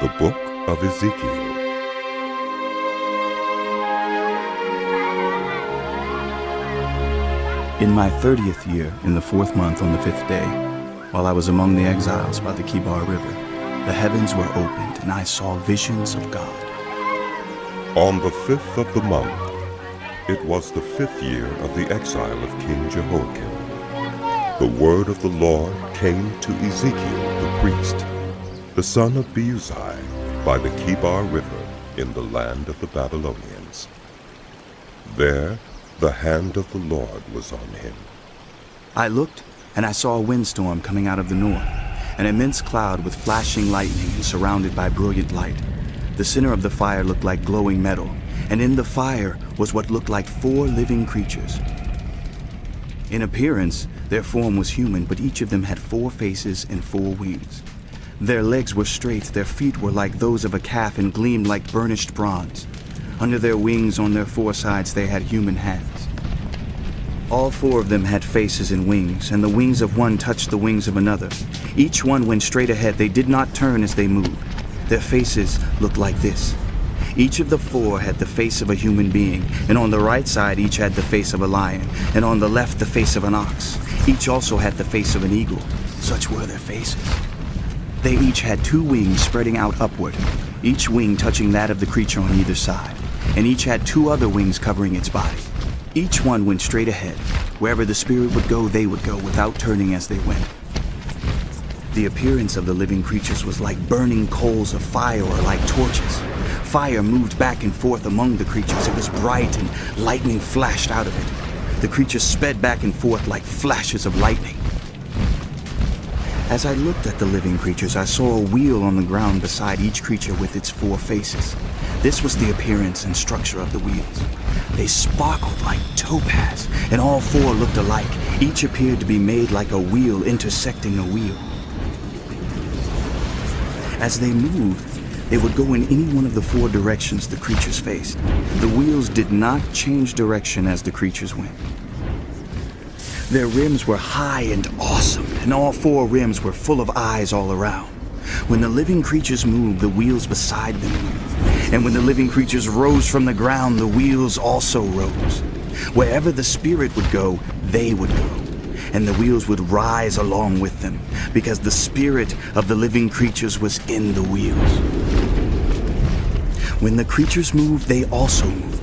The Book of Ezekiel. In my 30th year, in the 4th month on the 5th day, while I was among the exiles by the Kibar River, the heavens were opened, and I saw visions of God. On the 5th of the month, it was the 5th year of the exile of King Jehoiakim. The word of the Lord came to Ezekiel the priest, the son of Beuzai, by the Kibar River in the land of the Babylonians. There the hand of the Lord was on him. I looked, and I saw a windstorm coming out of the north, an immense cloud with flashing lightning and surrounded by brilliant light. The center of the fire looked like glowing metal, and in the fire was what looked like 4 living creatures. In appearance, their form was human, but each of them had 4 faces and 4 wings. Their legs were straight, their feet were like those of a calf and gleamed like burnished bronze. Under their wings on their 4 sides they had human hands. All 4 of them had faces and wings, and the wings of one touched the wings of another. Each one went straight ahead. They did not turn as they moved. Their faces looked like this. Each of the 4 had the face of a human being, and on the right side each had the face of a lion, and on the left the face of an ox. Each also had the face of an eagle. Such were their faces. They each had 2 wings spreading out upward, each wing touching that of the creature on either side, and each had 2 other wings covering its body. Each one went straight ahead. Wherever the spirit would go, they would go, without turning as they went. The appearance of the living creatures was like burning coals of fire or like torches. Fire moved back and forth among the creatures. It was bright and lightning flashed out of it. The creatures sped back and forth like flashes of lightning. As I looked at the living creatures, I saw a wheel on the ground beside each creature with its 4 faces. This was the appearance and structure of the wheels. They sparkled like topaz, and all 4 looked alike. Each appeared to be made like a wheel intersecting a wheel. As they moved, they would go in any one of the 4 directions the creatures faced. The wheels did not change direction as the creatures went. Their rims were high and awesome, and all 4 rims were full of eyes all around. When the living creatures moved, the wheels beside them moved. And when the living creatures rose from the ground, the wheels also rose. Wherever the spirit would go, they would go. And the wheels would rise along with them, because the spirit of the living creatures was in the wheels. When the creatures moved, they also moved.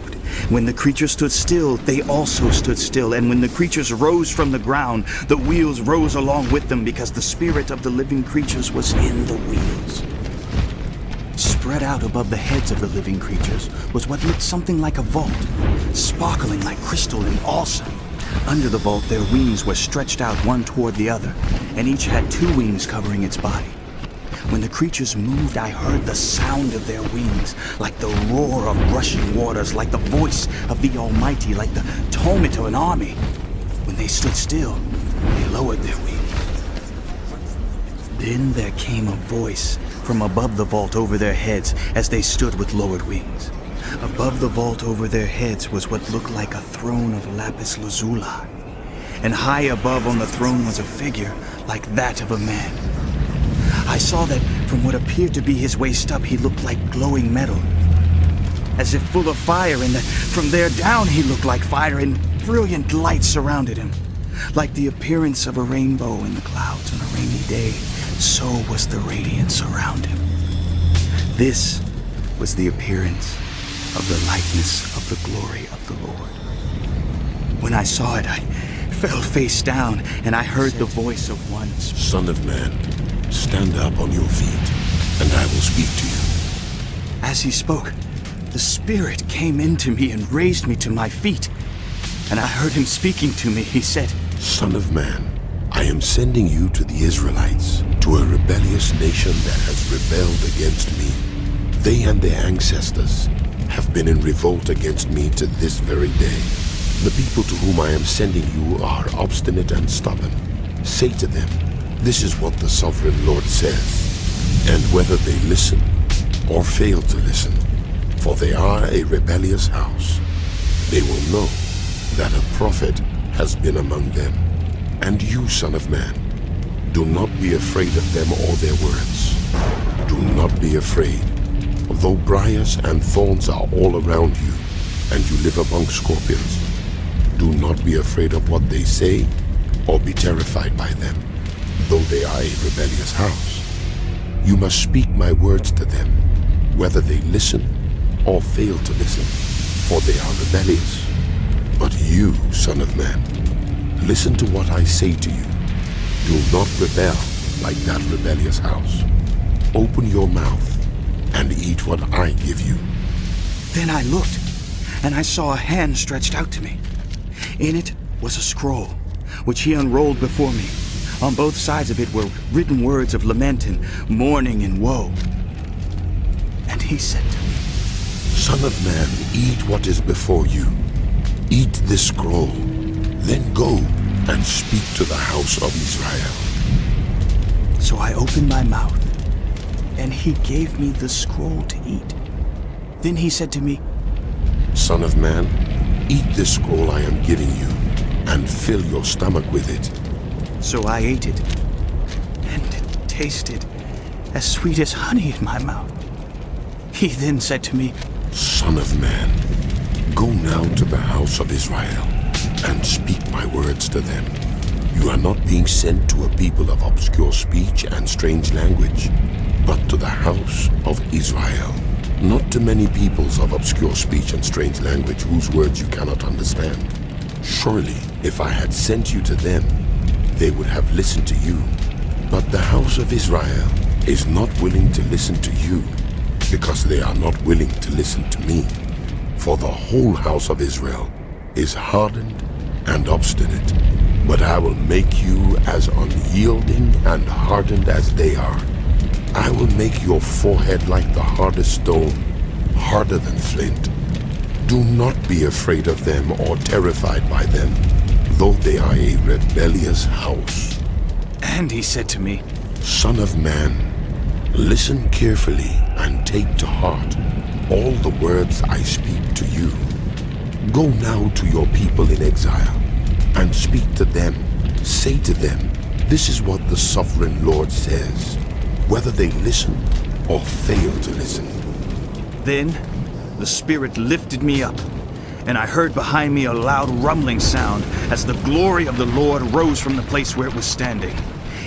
When the creatures stood still, they also stood still. And when the creatures rose from the ground, the wheels rose along with them, because the spirit of the living creatures was in the wheels. Spread out above the heads of the living creatures was what looked something like a vault, sparkling like crystal and awesome. Under the vault, their wings were stretched out one toward the other, and each had 2 wings covering its body. When the creatures moved, I heard the sound of their wings, like the roar of rushing waters, like the voice of the Almighty, like the tumult of an army. When they stood still, they lowered their wings. Then there came a voice from above the vault over their heads as they stood with lowered wings. Above the vault over their heads was what looked like a throne of lapis lazuli, and high above on the throne was a figure like that of a man. I saw that from what appeared to be his waist up, he looked like glowing metal, as if full of fire, and that from there down he looked like fire, and brilliant light surrounded him. Like the appearance of a rainbow in the clouds on a rainy day, so was the radiance around him. This was the appearance of the likeness of the glory of the Lord. When I saw it, I fell face down, and I heard the voice of one. Son of man, stand up on your feet, and I will speak to you. As he spoke, the Spirit came into me and raised me to my feet. And I heard him speaking to me. He said, Son of man, I am sending you to the Israelites, to a rebellious nation that has rebelled against me. They and their ancestors have been in revolt against me to this very day. The people to whom I am sending you are obstinate and stubborn. Say to them, this is what the sovereign Lord says, and whether they listen or fail to listen, for they are a rebellious house, they will know that a prophet has been among them. And you, son of man, Do not be afraid of them or their words. Do not be afraid. Though briars and thorns are all around you, and you live among scorpions, do not be afraid of what they say, or be terrified by them, though they are a rebellious house. You must speak my words to them, whether they listen or fail to listen, for they are rebellious. But you, son of man, listen to what I say to you. Do not rebel like that rebellious house. Open your mouth and eat what I give you. Then I looked, and I saw a hand stretched out to me. In it was a scroll, which he unrolled before me. On both sides of it were written words of lament and mourning and woe. And he said to me, Son of man, eat what is before you. Eat this scroll, then go and speak to the house of Israel. So I opened my mouth, and he gave me the scroll to eat. Then he said to me, Son of man, eat this scroll I am giving you, and fill your stomach with it. So I ate it, and it tasted as sweet as honey in my mouth. He then said to me, Son of man, go now to the house of Israel, and speak my words to them. You are not being sent to a people of obscure speech and strange language, but to the house of Israel. Not to many peoples of obscure speech and strange language whose words you cannot understand. Surely, if I had sent you to them, they would have listened to you. But the house of Israel is not willing to listen to you, because they are not willing to listen to me. For the whole house of Israel is hardened and obstinate, but I will make you as unyielding and hardened as they are. I will make your forehead like the hardest stone, harder than flint. Do not be afraid of them or terrified by them, though they are a rebellious house. and he said to me, Son of man, listen carefully and take to heart all the words I speak to you. Go now to your people in exile and speak to them. Say to them, this is what the sovereign Lord says, whether they listen or fail to listen. Then the Spirit lifted me up, and I heard behind me a loud rumbling sound as the glory of the Lord rose from the place where it was standing.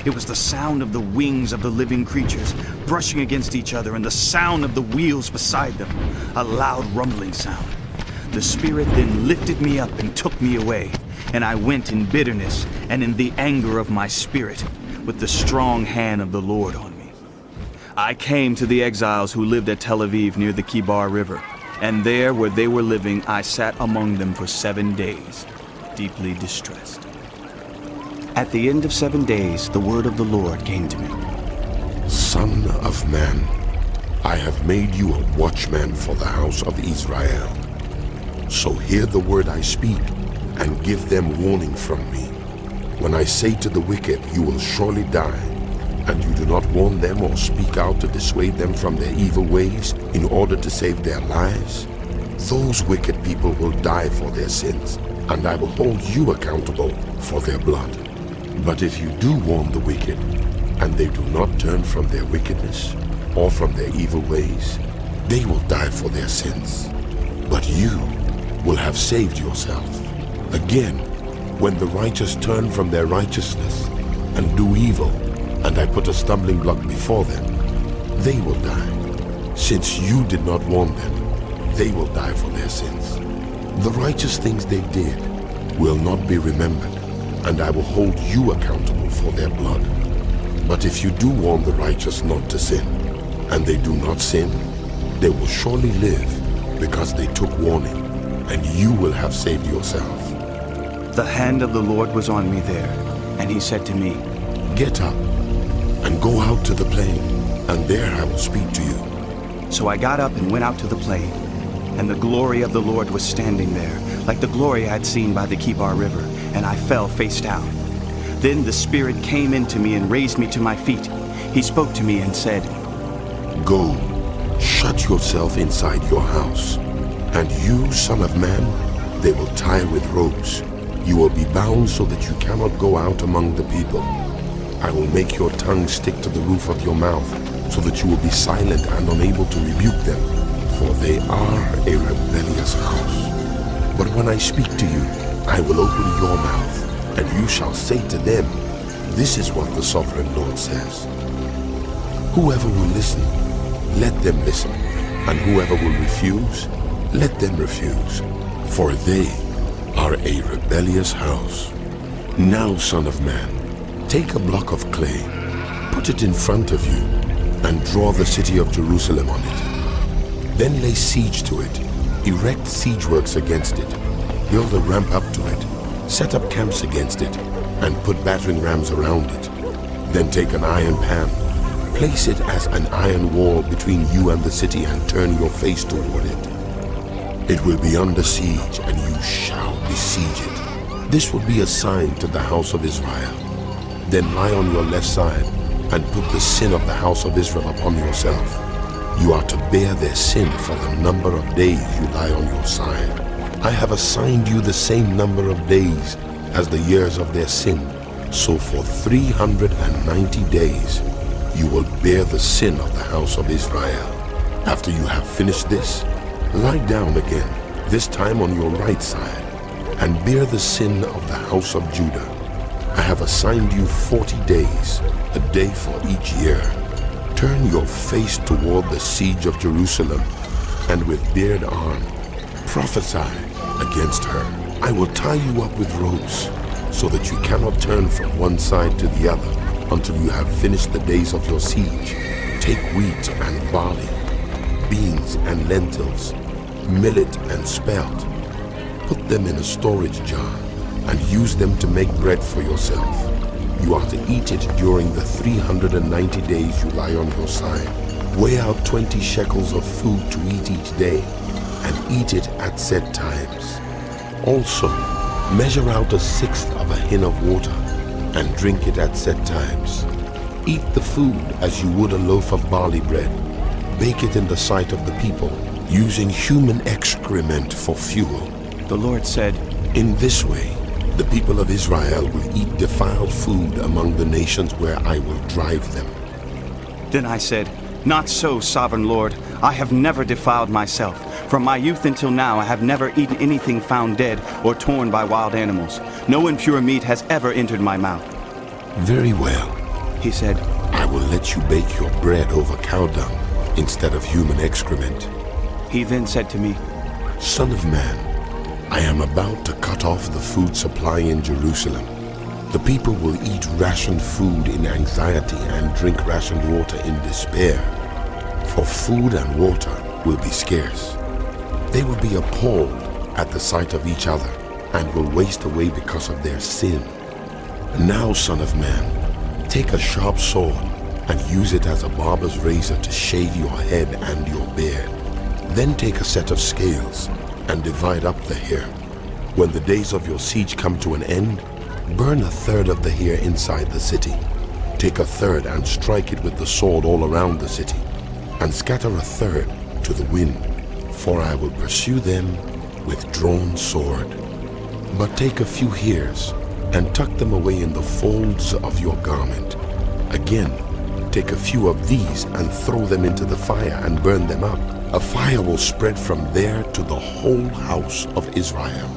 It was the sound of the wings of the living creatures brushing against each other and the sound of the wheels beside them, a loud rumbling sound. The Spirit then lifted me up and took me away, and I went in bitterness and in the anger of my spirit, with the strong hand of the Lord on me. I came to the exiles who lived at Tel Aviv near the Kibar River, and there where they were living I sat among them for 7 days, deeply distressed. At the end of 7 days, the word of the Lord came to me. Son of man, I have made you a watchman for the house of Israel. So hear the word I speak, and give them warning from me. When I say to the wicked, you will surely die, and you do not warn them or speak out to dissuade them from their evil ways in order to save their lives, those wicked people will die for their sins, and I will hold you accountable for their blood. But if you do warn the wicked, and they do not turn from their wickedness or from their evil ways, they will die for their sins. But you will have saved yourself. Again, when the righteous turn from their righteousness and do evil, and I put a stumbling block before them, they will die. Since you did not warn them, they will die for their sins. The righteous things they did will not be remembered, and I will hold you accountable for their blood. But if you do warn the righteous not to sin, and they do not sin, they will surely live because they took warning, and you will have saved yourself. The hand of the Lord was on me there, and he said to me, Get up and go out to the plain, and there I will speak to you. So I got up and went out to the plain, and the glory of the Lord was standing there, like the glory I had seen by the Kibar River, and I fell face down. Then the Spirit came into me and raised me to my feet. He spoke to me and said, Go, shut yourself inside your house, and you, son of man, they will tie with ropes. You will be bound so that you cannot go out among the people. I will make your tongue stick to the roof of your mouth, so that you will be silent and unable to rebuke them, for they are a rebellious house. But when I speak to you, I will open your mouth, and you shall say to them, this is what the sovereign Lord says. Whoever will listen, let them listen, and whoever will refuse, let them refuse, for they are a rebellious house. Now, son of man, take a block of clay, put it in front of you, and draw the city of Jerusalem on it. Then lay siege to it, erect siege works against it, build a ramp up to it, set up camps against it, and put battering rams around it. Then take an iron pan, place it as an iron wall between you and the city, and turn your face toward it. It will be under siege, and you shall besiege it. This will be a sign to the house of Israel. Then lie on your left side, and put the sin of the house of Israel upon yourself. You are to bear their sin for the number of days you lie on your side. I have assigned you the same number of days as the years of their sin. So for 390 days you will bear the sin of the house of Israel. After you have finished this, lie down again, this time on your right side, and bear the sin of the house of Judah. I have assigned you 40 days, a day for each year. Turn your face toward the siege of Jerusalem, and with bared arm, prophesy against her. I will tie you up with ropes, so that you cannot turn from one side to the other until you have finished the days of your siege. Take wheat and barley, beans and lentils, millet and spelt. Put them in a storage jar, and use them to make bread for yourself. You are to eat it during the 390 days you lie on your side. Weigh out 20 shekels of food to eat each day, and eat it at set times. Also, measure out 1/6 of a hin of water, and drink it at set times. Eat the food as you would a loaf of barley bread. Bake it in the sight of the people, using human excrement for fuel. The Lord said, In this way, the people of Israel will eat defiled food among the nations where I will drive them. Then I said, Not so, sovereign Lord. I have never defiled myself. From my youth until now, I have never eaten anything found dead or torn by wild animals. No impure meat has ever entered my mouth. Very well, He said, I will let you bake your bread over cow dung instead of human excrement. He then said to me, Son of man, I am about to cut off the food supply in Jerusalem. The people will eat rationed food in anxiety and drink rationed water in despair, for food and water will be scarce. They will be appalled at the sight of each other and will waste away because of their sin. Now, son of man, take a sharp sword and use it as a barber's razor to shave your head and your beard. Then take a set of scales and divide up the hair. When the days of your siege come to an end, burn 1/3 of the hair inside the city. Take 1/3 and strike it with the sword all around the city, and scatter 1/3 to the wind, for I will pursue them with drawn sword. But take a few hairs and tuck them away in the folds of your garment. Again, take a few of these and throw them into the fire and burn them up. A fire will spread from there to the whole house of Israel.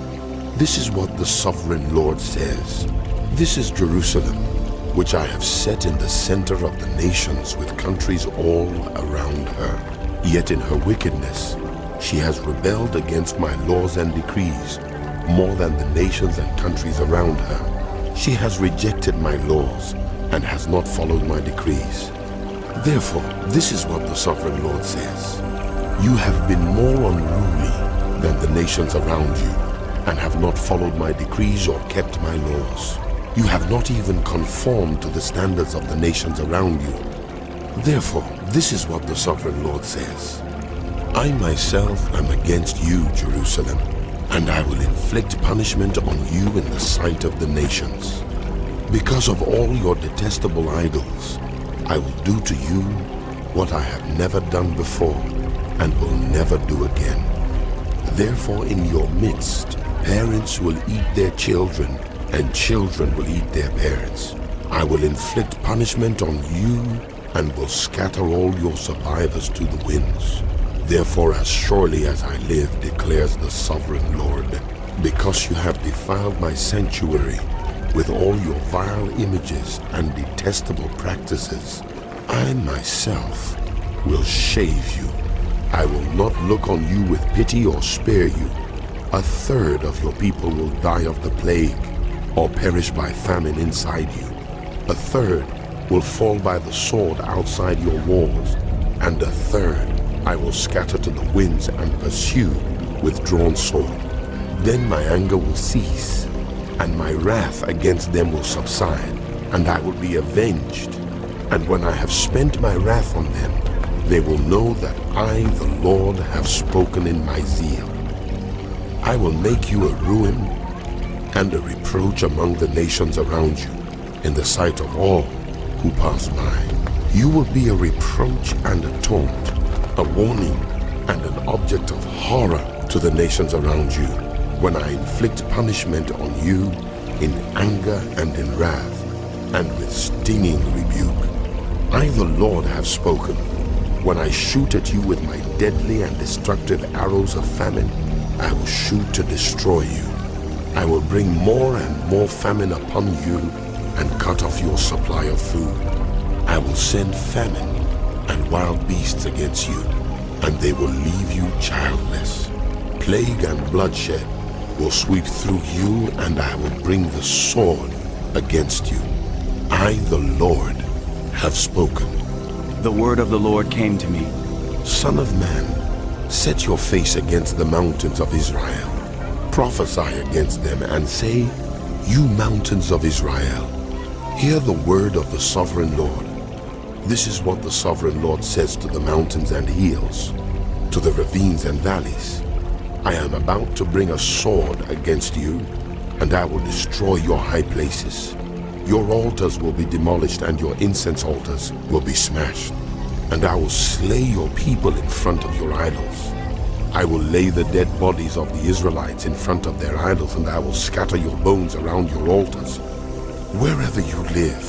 This is what the sovereign Lord says. This is Jerusalem, which I have set in the center of the nations with countries all around her. Yet in her wickedness, she has rebelled against my laws and decrees more than the nations and countries around her. She has rejected my laws and has not followed my decrees. Therefore, this is what the sovereign Lord says. You have been more unruly than the nations around you, and have not followed my decrees or kept my laws. You have not even conformed to the standards of the nations around you. Therefore, this is what the sovereign Lord says. I myself am against you, Jerusalem, and I will inflict punishment on you in the sight of the nations. Because of all your detestable idols, I will do to you what I have never done before and will never do again. Therefore, in your midst, parents will eat their children, and children will eat their parents. I will inflict punishment on you and will scatter all your survivors to the winds. Therefore, as surely as I live, declares the sovereign Lord, because you have defiled my sanctuary with all your vile images and detestable practices, I myself will shave you. I will not look on you with pity or spare you. 1/3 of your people will die of the plague or perish by famine inside you. 1/3 will fall by the sword outside your walls, and 1/3 I will scatter to the winds and pursue with drawn sword. Then my anger will cease, and my wrath against them will subside, and I will be avenged. And when I have spent my wrath on them, they will know that I, the Lord, have spoken in my zeal. I will make you a ruin and a reproach among the nations around you, in the sight of all who pass by. You will be a reproach and a taunt, a warning and an object of horror to the nations around you, when I inflict punishment on you in anger and in wrath, and with stinging rebuke. I, the Lord, have spoken. When I shoot at you with my deadly and destructive arrows of famine, I will shoot to destroy you. I will bring more and more famine upon you and cut off your supply of food. I will send famine and wild beasts against you, and they will leave you childless. Plague and bloodshed will sweep through you, and I will bring the sword against you. I, the Lord, have spoken. The word of the Lord came to me. Son of man, set your face against the mountains of Israel. Prophesy against them and say, you mountains of Israel, hear the word of the sovereign Lord. This is what the sovereign Lord says to the mountains and hills, to the ravines and valleys. I am about to bring a sword against you, and I will destroy your high places. Your altars will be demolished, and your incense altars will be smashed. And I will slay your people in front of your idols. I will lay the dead bodies of the Israelites in front of their idols, and I will scatter your bones around your altars. Wherever you live,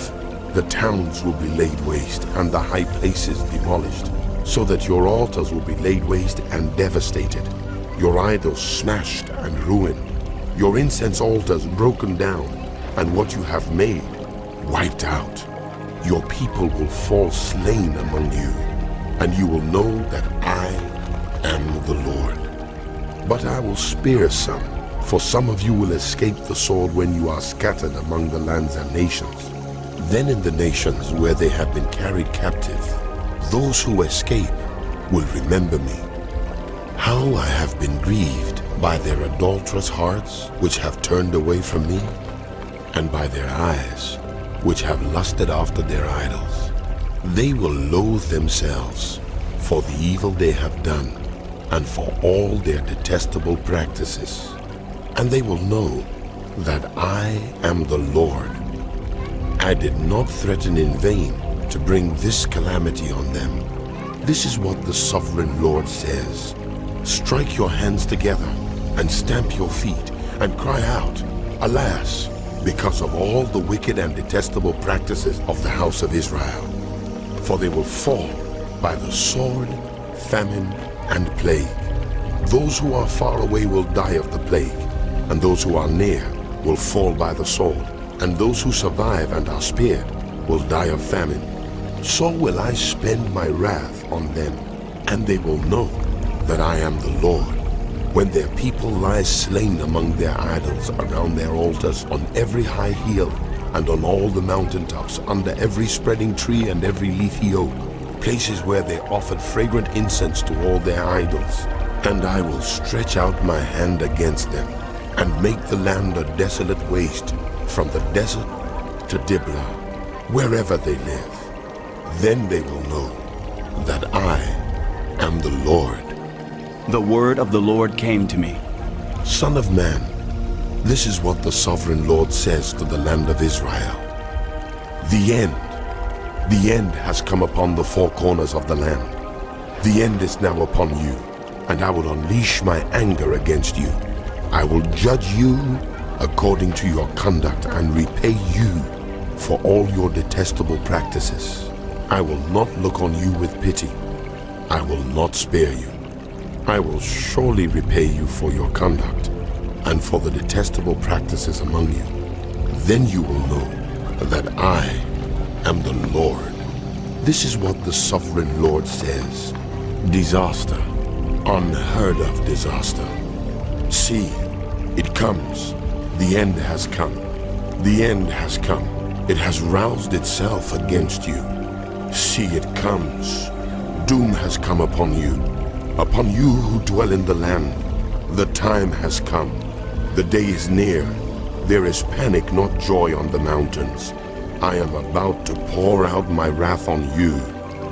the towns will be laid waste, and the high places demolished, so that your altars will be laid waste and devastated, your idols smashed and ruined, your incense altars broken down, and what you have made wiped out. Your people will fall slain among you, and you will know that I am the Lord. But I will spare some, for some of you will escape the sword when you are scattered among the lands and nations. Then in the nations where they have been carried captive, those who escape will remember me. How I have been grieved by their adulterous hearts, which have turned away from me, and by their eyes, which have lusted after their idols. They will loathe themselves for the evil they have done, and for all their detestable practices. And they will know that I am the Lord. I did not threaten in vain to bring this calamity on them. This is what the sovereign Lord says. Strike your hands together and stamp your feet and cry out, alas, because of all the wicked and detestable practices of the house of Israel. For they will fall by the sword, famine, and plague. Those who are far away will die of the plague, and those who are near will fall by the sword, and those who survive and are spared will die of famine. So will I spend my wrath on them, and they will know that I am the Lord. When their people lie slain among their idols, around their altars, on every high hill, and on all the mountaintops, under every spreading tree and every leafy oak, places where they offered fragrant incense to all their idols. And I will stretch out my hand against them, and make the land a desolate waste, from the desert to Diblah, wherever they live. Then they will know that I am the Lord. The word of the Lord came to me. Son of man, this is what the sovereign Lord says to the land of Israel. The end has come upon the four corners of the land. The end is now upon you, and I will unleash my anger against you. I will judge you according to your conduct and repay you for all your detestable practices. I will not look on you with pity. I will not spare you. I will surely repay you for your conduct and for the detestable practices among you. Then you will know that I am the Lord. This is what the sovereign Lord says. Disaster, unheard of disaster. See, it comes. The end has come. The end has come. It has roused itself against you. See, it comes. Doom has come upon you who dwell in the land. The time has come. The day is near. There is panic, not joy on the mountains. I am about to pour out my wrath on you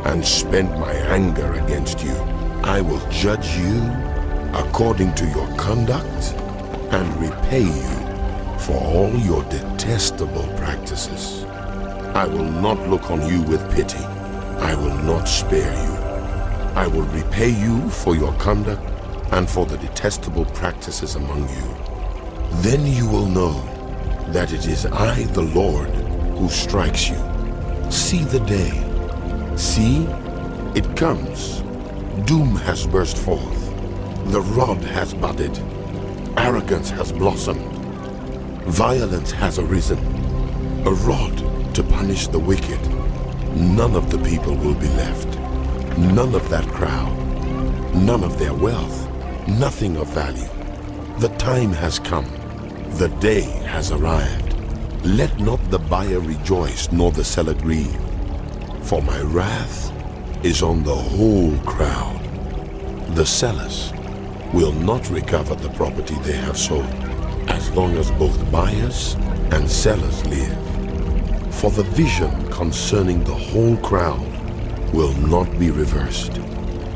and spend my anger against you. I will judge you according to your conduct and repay you for all your detestable practices. I will not look on you with pity. I will not spare you. I will repay you for your conduct and for the detestable practices among you. Then you will know that it is I, the Lord, who strikes you. See the day. See, it comes. Doom has burst forth. The rod has budded. Arrogance has blossomed. Violence has arisen. A rod to punish the wicked. None of the people will be left. None of that crowd. None of their wealth. Nothing of value. The time has come. The day has arrived. Let not the buyer rejoice, nor the seller grieve. For my wrath is on the whole crowd. The sellers will not recover the property they have sold, as long as both buyers and sellers live. For the vision concerning the whole crowd will not be reversed.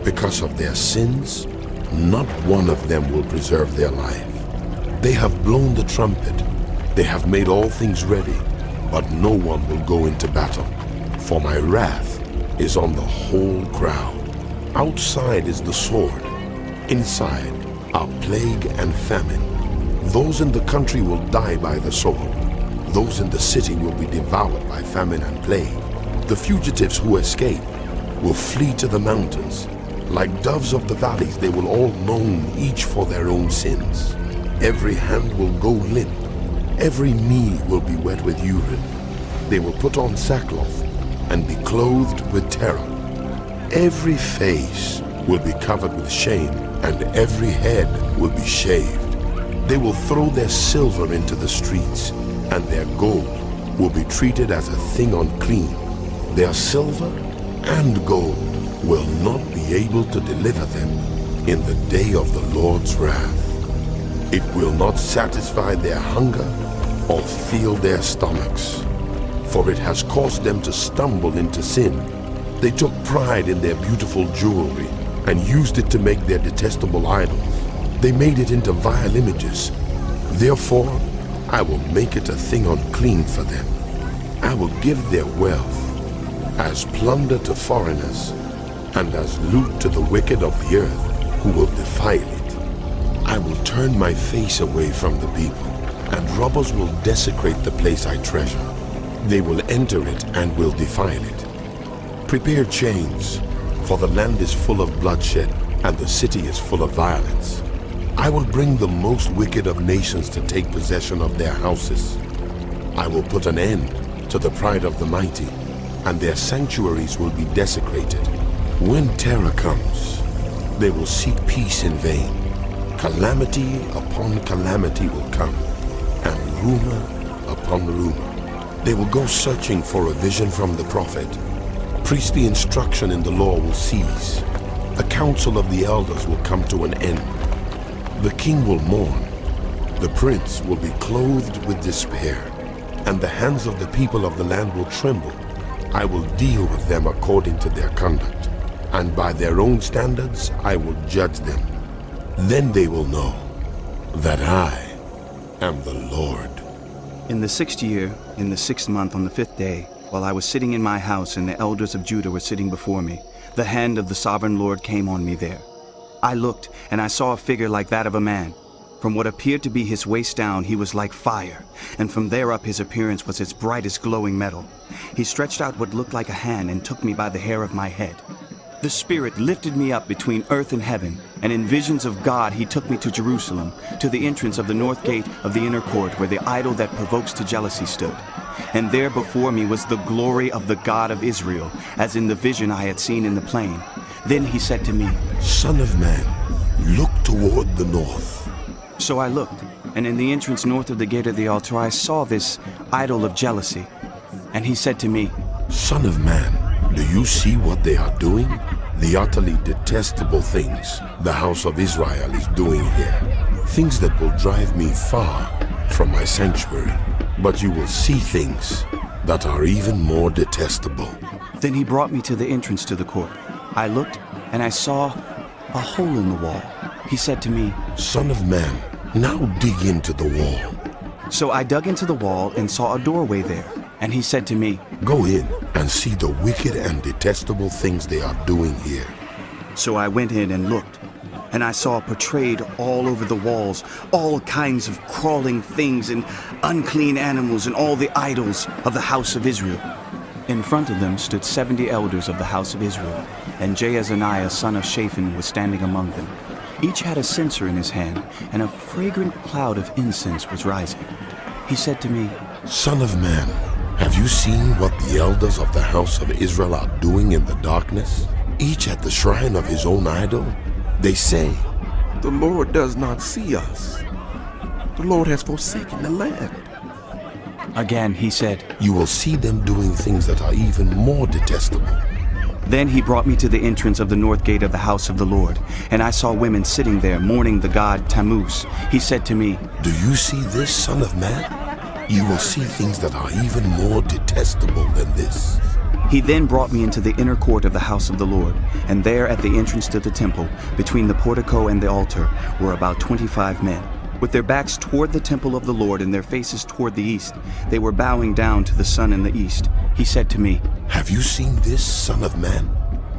Because of their sins, not one of them will preserve their life. They have blown the trumpet. They have made all things ready, but no one will go into battle. For my wrath is on the whole crowd. Outside is the sword. Inside are plague and famine. Those in the country will die by the sword. Those in the city will be devoured by famine and plague. The fugitives who escape will flee to the mountains. Like doves of the valleys, they will all moan, each for their own sins. Every hand will go limp. Every knee will be wet with urine. They will put on sackcloth and be clothed with terror. Every face will be covered with shame, and every head will be shaved. They will throw their silver into the streets, and their gold will be treated as a thing unclean. Their silver and gold will not be able to deliver them in the day of the Lord's wrath. It will not satisfy their hunger or fill their stomachs, for it has caused them to stumble into sin. They took pride in their beautiful jewelry and used it to make their detestable idols. They made it into vile images. Therefore, I will make it a thing unclean for them. I will give their wealth as plunder to foreigners and as loot to the wicked of the earth who will defile it. I will turn my face away from the people, and robbers will desecrate the place I treasure. They will enter it and will defile it. Prepare chains, for the land is full of bloodshed, and the city is full of violence. I will bring the most wicked of nations to take possession of their houses. I will put an end to the pride of the mighty, and their sanctuaries will be desecrated. When terror comes, they will seek peace in vain. Calamity upon calamity will come, and rumor upon rumor. They will go searching for a vision from the prophet. Priestly instruction in the law will cease. The counsel of the elders will come to an end. The king will mourn. The prince will be clothed with despair, and the hands of the people of the land will tremble. I will deal with them according to their conduct, and by their own standards I will judge them. Then they will know that I am the Lord. In the 6th year, in the 6th month, on the 5th day, while I was sitting in my house and the elders of Judah were sitting before me, the hand of the sovereign Lord came on me there. I looked, and I saw a figure like that of a man. From what appeared to be his waist down, he was like fire, and from there up his appearance was as bright as glowing metal. He stretched out what looked like a hand and took me by the hair of my head. The Spirit lifted me up between earth and heaven, and in visions of God he took me to Jerusalem, to the entrance of the north gate of the inner court where the idol that provokes to jealousy stood. And there before me was the glory of the God of Israel, as in the vision I had seen in the plain. Then he said to me, Son of man, look toward the north. So I looked, and in the entrance north of the gate of the altar I saw this idol of jealousy. And he said to me, Son of man, do you see what they are doing? The utterly detestable things the house of Israel is doing here. Things that will drive me far from my sanctuary. But you will see things that are even more detestable. Then he brought me to the entrance to the court. I looked, and I saw a hole in the wall. He said to me, Son of man, now dig into the wall. So I dug into the wall and saw a doorway there. And he said to me, Go in and see the wicked and detestable things they are doing here. So I went in and looked, and I saw portrayed all over the walls all kinds of crawling things and unclean animals and all the idols of the house of Israel. In front of them stood 70 elders of the house of Israel, and Jaazaniah son of Shaphan was standing among them. Each had a censer in his hand, and a fragrant cloud of incense was rising. He said to me, Son of man, have you seen what the elders of the house of Israel are doing in the darkness? Each at the shrine of his own idol? They say, The Lord does not see us. The Lord has forsaken the land. Again he said, You will see them doing things that are even more detestable. Then he brought me to the entrance of the north gate of the house of the Lord, and I saw women sitting there mourning the god Tammuz. He said to me, Do you see this, son of man? You will see things that are even more detestable than this. He then brought me into the inner court of the house of the Lord, and there at the entrance to the temple, between the portico and the altar, were about 25 men. With their backs toward the temple of the Lord and their faces toward the east, they were bowing down to the sun in the east. He said to me, Have you seen this, son of man?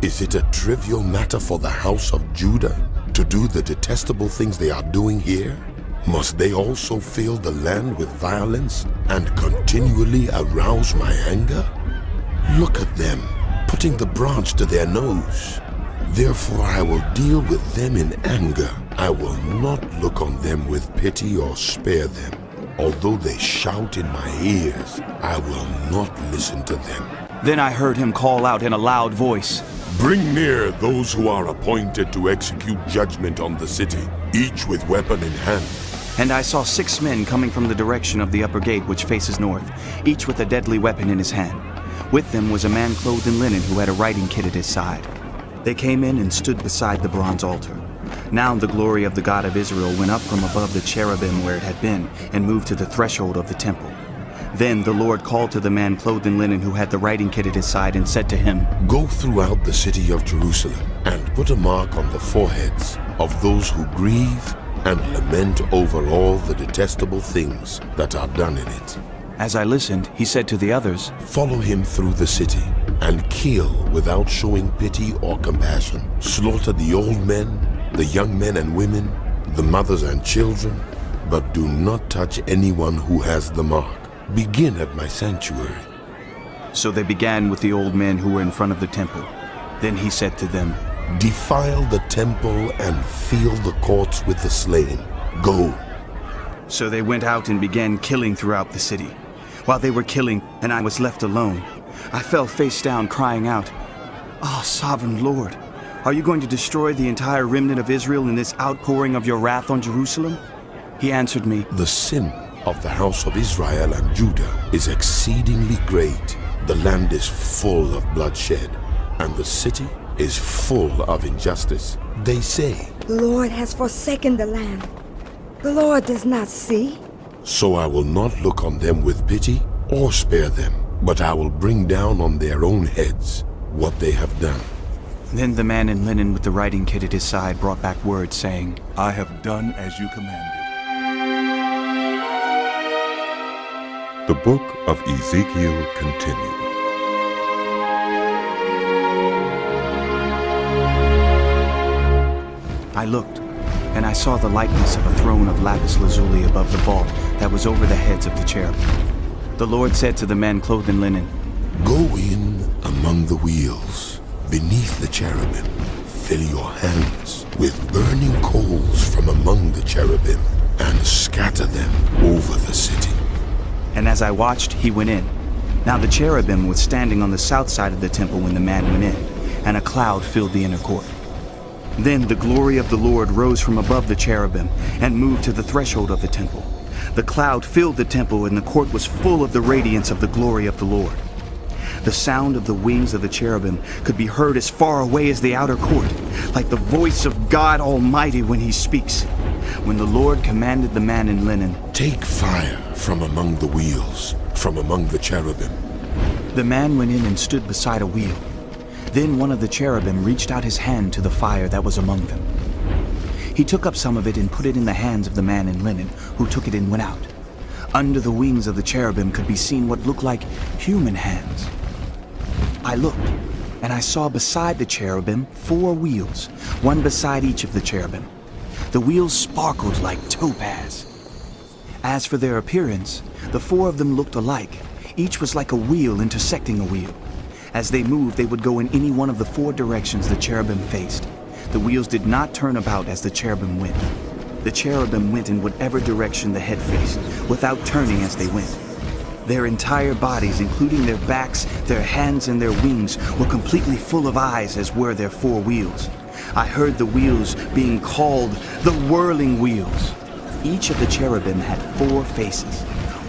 Is it a trivial matter for the house of Judah to do the detestable things they are doing here? Must they also fill the land with violence and continually arouse my anger? Look at them, putting the branch to their nose. Therefore I will deal with them in anger. I will not look on them with pity or spare them. Although they shout in my ears, I will not listen to them. Then I heard him call out in a loud voice, Bring near those who are appointed to execute judgment on the city, each with weapon in hand. And I saw 6 men coming from the direction of the upper gate which faces north, each with a deadly weapon in his hand. With them was a man clothed in linen who had a writing kit at his side. They came in and stood beside the bronze altar. Now the glory of the God of Israel went up from above the cherubim where it had been and moved to the threshold of the temple. Then the Lord called to the man clothed in linen who had the writing kit at his side and said to him, Go throughout the city of Jerusalem and put a mark on the foreheads of those who grieve and lament over all the detestable things that are done in it. As I listened, he said to the others, Follow him through the city and kill without showing pity or compassion. Slaughter the old men, the young men and women, the mothers and children, but do not touch anyone who has the mark. Begin at my sanctuary. So they began with the old men who were in front of the temple. Then he said to them, Defile the temple and fill the courts with the slain. Go. So they went out and began killing throughout the city. While they were killing, and I was left alone, I fell face down, crying out, "Ah, sovereign Lord, are you going to destroy the entire remnant of Israel in this outpouring of your wrath on Jerusalem?" He answered me, The sin of the house of Israel and Judah is exceedingly great. The land is full of bloodshed, and the city is full of injustice. They say, The Lord has forsaken the land. The Lord does not see. So I will not look on them with pity or spare them, but I will bring down on their own heads what they have done. Then the man in linen with the writing kit at his side brought back word, saying, I have done as you commanded. The book of Ezekiel continued. I looked, and I saw the likeness of a throne of lapis lazuli above the vault that was over the heads of the cherubim. The Lord said to the man clothed in linen, Go in among the wheels, beneath the cherubim. Fill your hands with burning coals from among the cherubim, and scatter them over the city. And as I watched, he went in. Now the cherubim was standing on the south side of the temple when the man went in, and a cloud filled the inner court. Then the glory of the Lord rose from above the cherubim and moved to the threshold of the temple. The cloud filled the temple, and the court was full of the radiance of the glory of the Lord. The sound of the wings of the cherubim could be heard as far away as the outer court, like the voice of God Almighty when he speaks. When the Lord commanded the man in linen, Take fire from among the wheels, from among the cherubim. the man went in and stood beside a wheel. Then one of the cherubim reached out his hand to the fire that was among them. He took up some of it and put it in the hands of the man in linen, who took it and went out. Under the wings of the cherubim could be seen what looked like human hands. I looked, and I saw beside the cherubim 4 wheels, one beside each of the cherubim. The wheels sparkled like topaz. As for their appearance, the 4 of them looked alike. Each was like a wheel intersecting a wheel. As they moved, they would go in any one of the 4 directions the cherubim faced. The wheels did not turn about as the cherubim went. The cherubim went in whatever direction the head faced, without turning as they went. Their entire bodies, including their backs, their hands, and their wings, were completely full of eyes, as were their 4 wheels. I heard the wheels being called the whirling wheels. Each of the cherubim had 4 faces.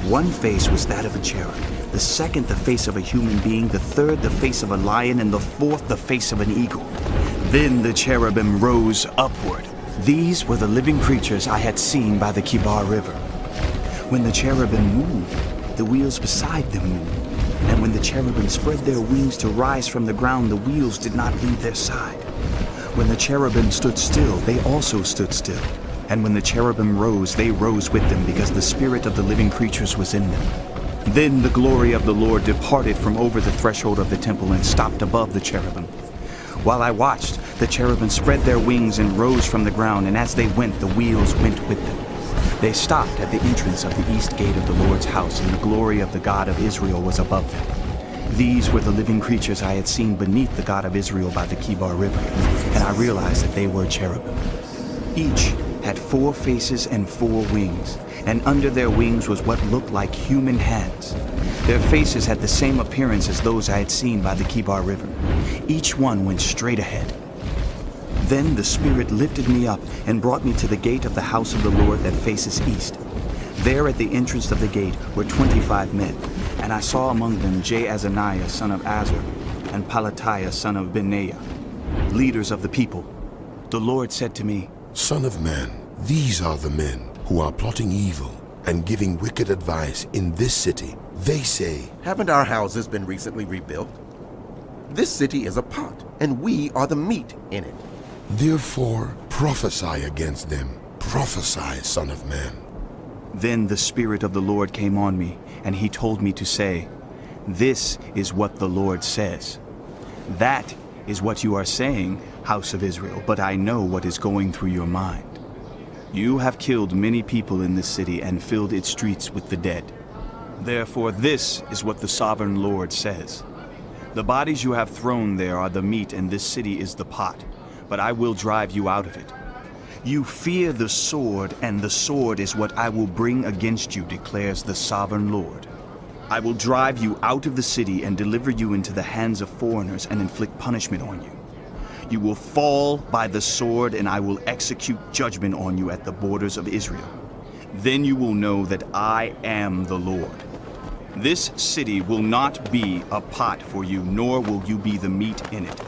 One face was that of a cherub, the second the face of a human being, the third the face of a lion, and the fourth the face of an eagle. Then the cherubim rose upward. These were the living creatures I had seen by the Kibar River. When the cherubim moved, the wheels beside them moved. And when the cherubim spread their wings to rise from the ground, the wheels did not leave their side. When the cherubim stood still, they also stood still. And when the cherubim rose, they rose with them, because the spirit of the living creatures was in them. Then the glory of the Lord departed from over the threshold of the temple and stopped above the cherubim. While I watched, the cherubim spread their wings and rose from the ground, and as they went, the wheels went with them. They stopped at the entrance of the east gate of the Lord's house, and the glory of the God of Israel was above them. These were the living creatures I had seen beneath the God of Israel by the Kibar River, and I realized that they were cherubim. Each had 4 faces and 4 wings, and under their wings was what looked like human hands. Their faces had the same appearance as those I had seen by the Kibar River. Each one went straight ahead. Then the Spirit lifted me up and brought me to the gate of the house of the Lord that faces east. There at the entrance of the gate were 25 men, and I saw among them Jaazaniah son of Azur and Pelatiah son of Benaiah, leaders of the people. The Lord said to me, Son of man, these are the men who are plotting evil and giving wicked advice in this city. They say, Haven't our houses been recently rebuilt? This city is a pot, and we are the meat in it. Therefore prophesy against them. Prophesy, Son of man. Then the Spirit of the Lord came on me, and he told me to say, This is what the Lord says. That is what you are saying, house of Israel, but I know what is going through your mind. You have killed many people in this city and filled its streets with the dead. Therefore this is what the sovereign Lord says. The bodies you have thrown there are the meat, and this city is the pot, but I will drive you out of it. You fear the sword, and the sword is what I will bring against you, declares the sovereign Lord. I will drive you out of the city and deliver you into the hands of foreigners and inflict punishment on you. You will fall by the sword, and I will execute judgment on you at the borders of Israel. Then you will know that I am the Lord. This city will not be a pot for you, nor will you be the meat in it.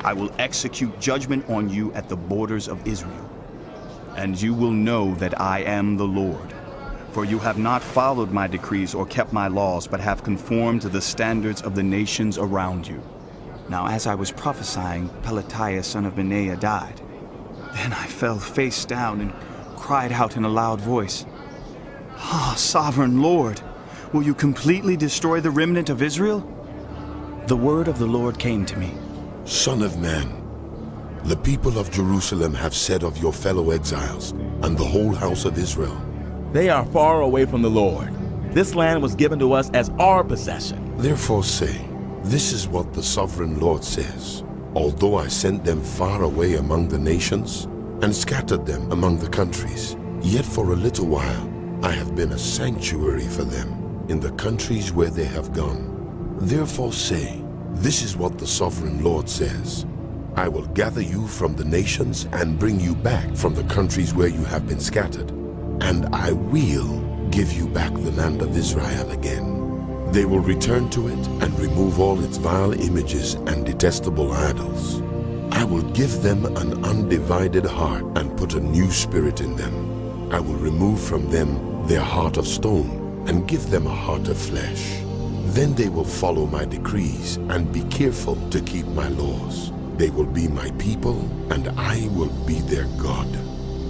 I will execute judgment on you at the borders of Israel. And you will know that I am the Lord. For you have not followed my decrees or kept my laws, but have conformed to the standards of the nations around you. Now as I was prophesying, Pelatiah son of Benaiah died. Then I fell face down and cried out in a loud voice, Sovereign Lord, will you completely destroy the remnant of Israel? The word of the Lord came to me. Son of man, The people of Jerusalem have said of your fellow exiles and the whole house of Israel, They are far away from the Lord. This land was given to us as our possession. therefore say, this is what the sovereign Lord says. Although I sent them far away among the nations and scattered them among the countries, yet for a little while I have been a sanctuary for them in the countries where they have gone. Therefore say, this is what the sovereign Lord says. I will gather you from the nations and bring you back from the countries where you have been scattered, and I will give you back the land of Israel again. They will return to it and remove all its vile images and detestable idols. I will give them an undivided heart and put a new spirit in them. I will remove from them their heart of stone and give them a heart of flesh. Then they will follow my decrees and be careful to keep my laws. They will be my people, and I will be their God.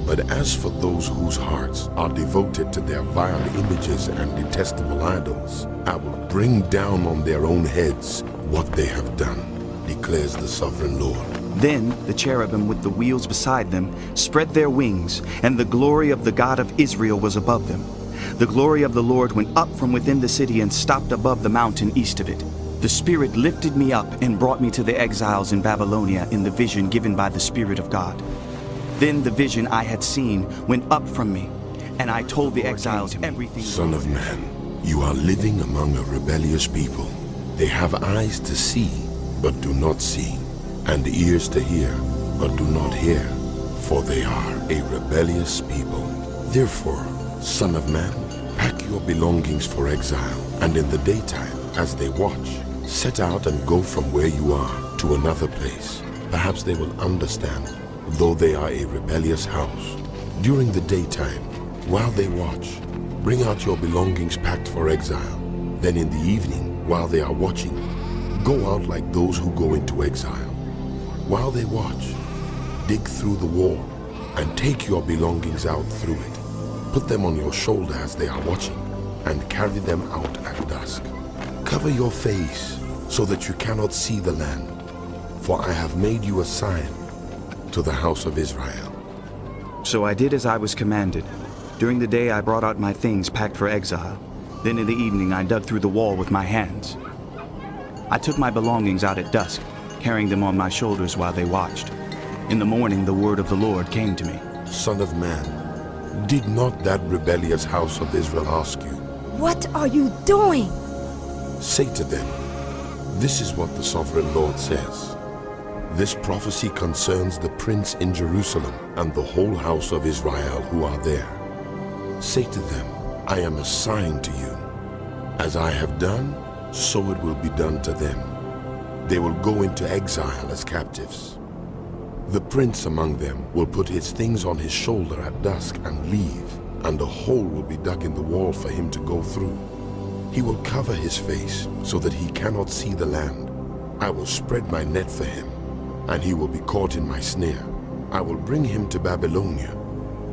But as for those whose hearts are devoted to their vile images and detestable idols, I will bring down on their own heads what they have done, declares the sovereign Lord. Then the cherubim with the wheels beside them spread their wings, and the glory of the God of Israel was above them. The glory of the Lord went up from within the city and stopped above the mountain east of it. The Spirit lifted me up and brought me to the exiles in Babylonia in the vision given by the Spirit of God. Then the vision I had seen went up from me, and I told the exiles everything. Son of man, you are living among a rebellious people. They have eyes to see, but do not see, and ears to hear, but do not hear, for they are a rebellious people. Therefore, son of man, pack your belongings for exile, and in the daytime, as they watch, set out and go from where you are to another place. Perhaps they will understand, though they are a rebellious house. During the daytime, while they watch, bring out your belongings packed for exile. Then in the evening, while they are watching, go out like those who go into exile. While they watch, dig through the wall and take your belongings out through it. Put them on your shoulder as they are watching, and carry them out at dusk. Cover your face so that you cannot see the land, for I have made you a sign to the house of Israel. So I did as I was commanded. During the day I brought out my things packed for exile. Then in the evening I dug through the wall with my hands. I took my belongings out at dusk, carrying them on my shoulders while they watched. In the morning the word of the Lord came to me. Son of man, did not that rebellious house of Israel ask you? What are you doing? Say to them, this is what the sovereign Lord says. This prophecy concerns the prince in Jerusalem and the whole house of Israel who are there. Say to them, I am a sign to you. As I have done, so it will be done to them. They will go into exile as captives. The prince among them will put his things on his shoulder at dusk and leave, and a hole will be dug in the wall for him to go through. He will cover his face so that he cannot see the land. I will spread my net for him, and he will be caught in my snare. I will bring him to Babylonia,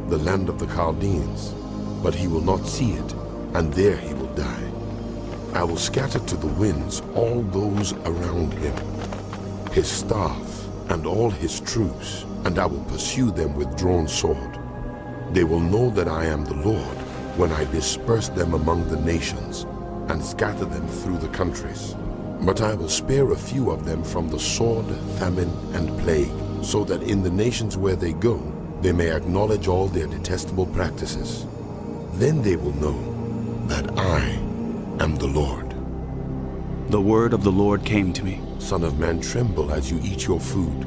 the land of the Chaldeans, but he will not see it, and there he will die. I will scatter to the winds all those around him, his staff and all his troops, and I will pursue them with drawn sword. They will know that I am the Lord when I disperse them among the nations and scatter them through the countries. But I will spare a few of them from the sword, famine, and plague, so that in the nations where they go, they may acknowledge all their detestable practices. Then they will know that I am the Lord. The word of the Lord came to me. Son of man, tremble as you eat your food,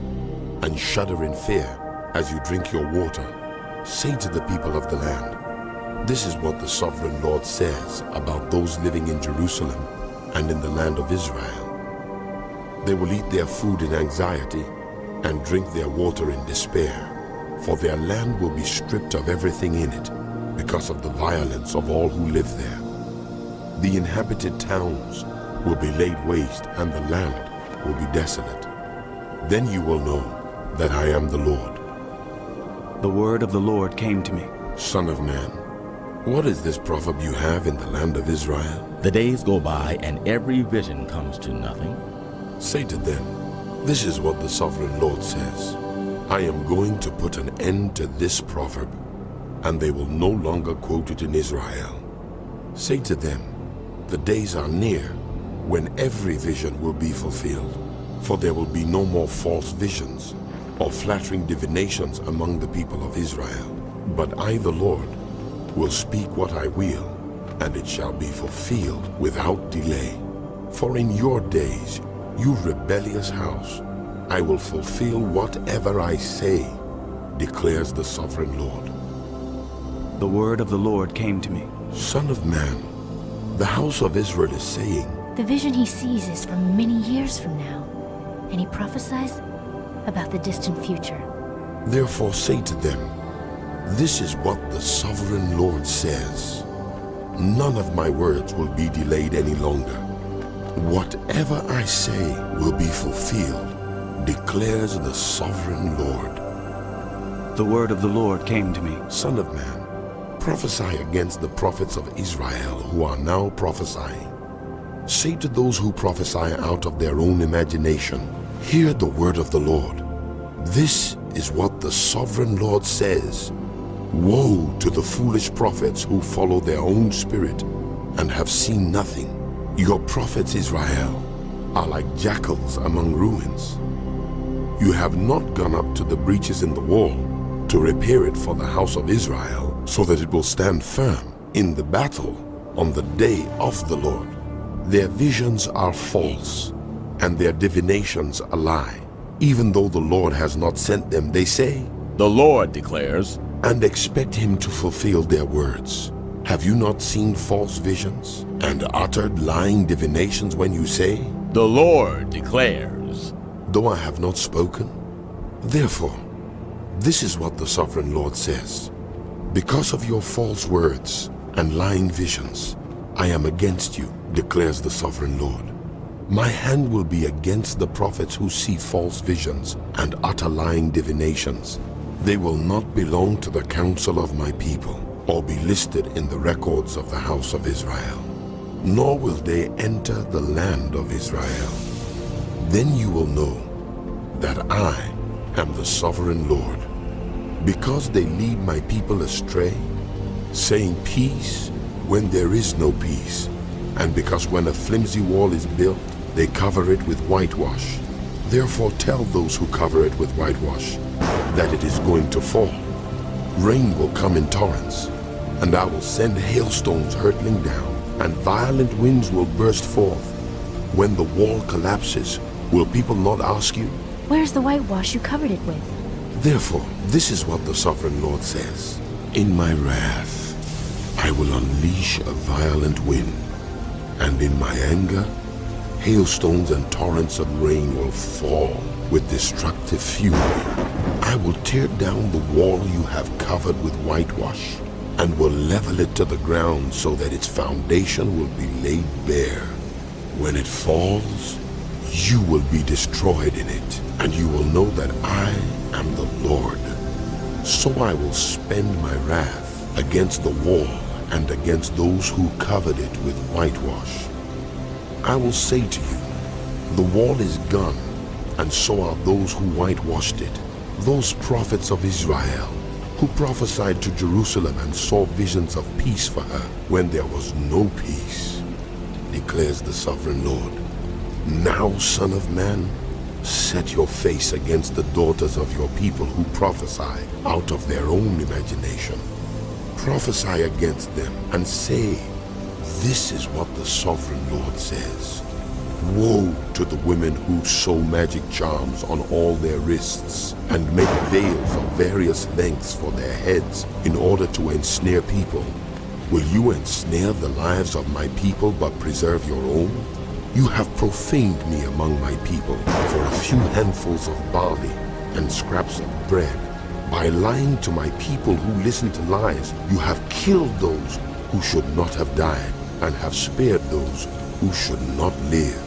and shudder in fear as you drink your water. Say to the people of the land, this is what the sovereign Lord says about those living in Jerusalem and in the land of Israel. They will eat their food in anxiety and drink their water in despair, for their land will be stripped of everything in it because of the violence of all who live there. The inhabited towns will be laid waste, and the land will be desolate. Then you will know that I am the Lord. The word of the Lord came to me. Son of man, what is this proverb you have in the land of Israel? The days go by and every vision comes to nothing. Say to them, this is what the sovereign Lord says. I am going to put an end to this proverb, and they will no longer quote it in Israel. Say to them, the days are near when every vision will be fulfilled, for there will be no more false visions or flattering divinations among the people of Israel. But I, the Lord, will speak what I will, and it shall be fulfilled without delay. For in your days, you rebellious house, I will fulfill whatever I say, declares the sovereign Lord. The word of the Lord came to me. Son of man, the house of Israel is saying, The vision he sees is from many years from now, and he prophesies about the distant future. therefore say to them, this is what the sovereign Lord says. None of my words will be delayed any longer. Whatever I say will be fulfilled, declares the sovereign Lord. The word of the Lord came to me. Son of man, prophesy against the prophets of Israel who are now prophesying. Say to those who prophesy out of their own imagination, hear the word of the Lord. This is what the sovereign Lord says. Woe to the foolish prophets who follow their own spirit and have seen nothing. Your prophets, Israel, are like jackals among ruins. You have not gone up to the breaches in the wall to repair it for the house of Israel, so that it will stand firm in the battle on the day of the Lord. Their visions are false, and their divinations a lie. Even though the Lord has not sent them, they say, The Lord declares, and expect him to fulfill their words. Have you not seen false visions and uttered lying divinations when you say, The Lord declares? though I have not spoken? Therefore, this is what the sovereign Lord says. Because of your false words and lying visions, I am against you, declares the sovereign Lord. My hand will be against the prophets who see false visions and utter lying divinations. They will not belong to the council of my people, or be listed in the records of the house of Israel. Nor will they enter the land of Israel. Then you will know that I am the sovereign Lord. Because they lead my people astray, saying peace when there is no peace, and because when a flimsy wall is built, they cover it with whitewash. Therefore tell those who cover it with whitewash that it is going to fall. Rain will come in torrents, and I will send hailstones hurtling down, and violent winds will burst forth. When the wall collapses, will people not ask you? Where's the whitewash you covered it with? Therefore, this is what the sovereign Lord says. In my wrath, I will unleash a violent wind, and in my anger, hailstones and torrents of rain will fall with destructive fury. I will tear down the wall you have covered with whitewash, and will level it to the ground so that its foundation will be laid bare. When it falls, you will be destroyed in it, and you will know that I am the Lord. So I will spend my wrath against the wall and against those who covered it with whitewash. I will say to you, the wall is gone, and so are those who whitewashed it. Those prophets of Israel who prophesied to Jerusalem and saw visions of peace for her when there was no peace, declares the sovereign Lord. Now, son of man, set your face against the daughters of your people who prophesy out of their own imagination. Prophesy against them and say, this is what the sovereign Lord says. Woe to the women who sew magic charms on all their wrists and make veils of various lengths for their heads in order to ensnare people. Will you ensnare the lives of my people but preserve your own? You have profaned me among my people for a few handfuls of barley and scraps of bread. By lying to my people who listen to lies, you have killed those who should not have died and have spared those who should not live.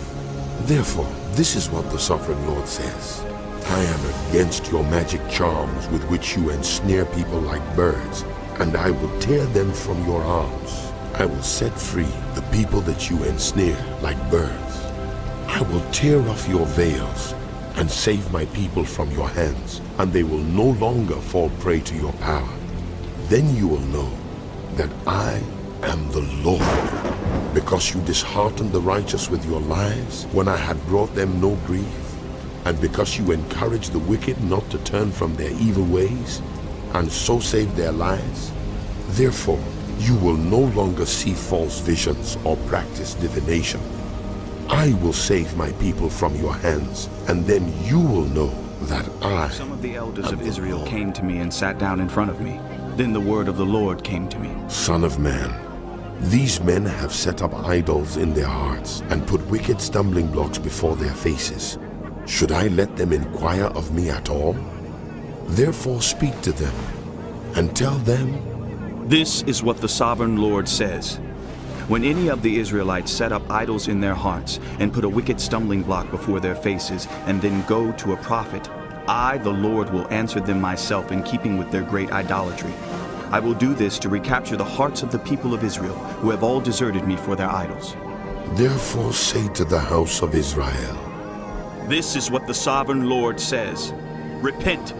Therefore, this is what the sovereign Lord says. I am against your magic charms with which you ensnare people like birds, and I will tear them from your arms. I will set free the people that you ensnare like birds. I will tear off your veils and save my people from your hands, and they will no longer fall prey to your power. Then you will know that I am the Lord, because you disheartened the righteous with your lies when I had brought them no grief, and because you encouraged the wicked not to turn from their evil ways, and so save their lives. Therefore, you will no longer see false visions or practice divination. I will save my people from your hands, and then you will know that I... Some of the elders of Israel came to me and sat down in front of me. Then the word of the Lord came to me. Son of man, these men have set up idols in their hearts and put wicked stumbling blocks before their faces. Should I let them inquire of me at all? Therefore speak to them and tell them, this is what the sovereign Lord says. When any of the Israelites set up idols in their hearts and put a wicked stumbling block before their faces and then go to a prophet, I, the Lord, will answer them myself in keeping with their great idolatry. I will do this to recapture the hearts of the people of Israel, who have all deserted me for their idols. Therefore say to the house of Israel, this is what the sovereign Lord says. Repent,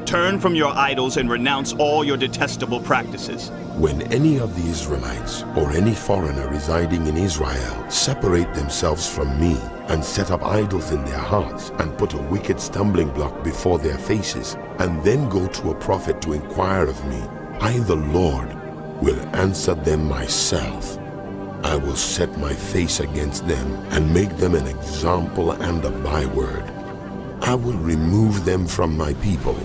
turn from your idols and renounce all your detestable practices. When any of the Israelites or any foreigner residing in Israel separate themselves from me and set up idols in their hearts and put a wicked stumbling block before their faces and then go to a prophet to inquire of me, I, the Lord, will answer them myself. I will set my face against them and make them an example and a byword. I will remove them from my people.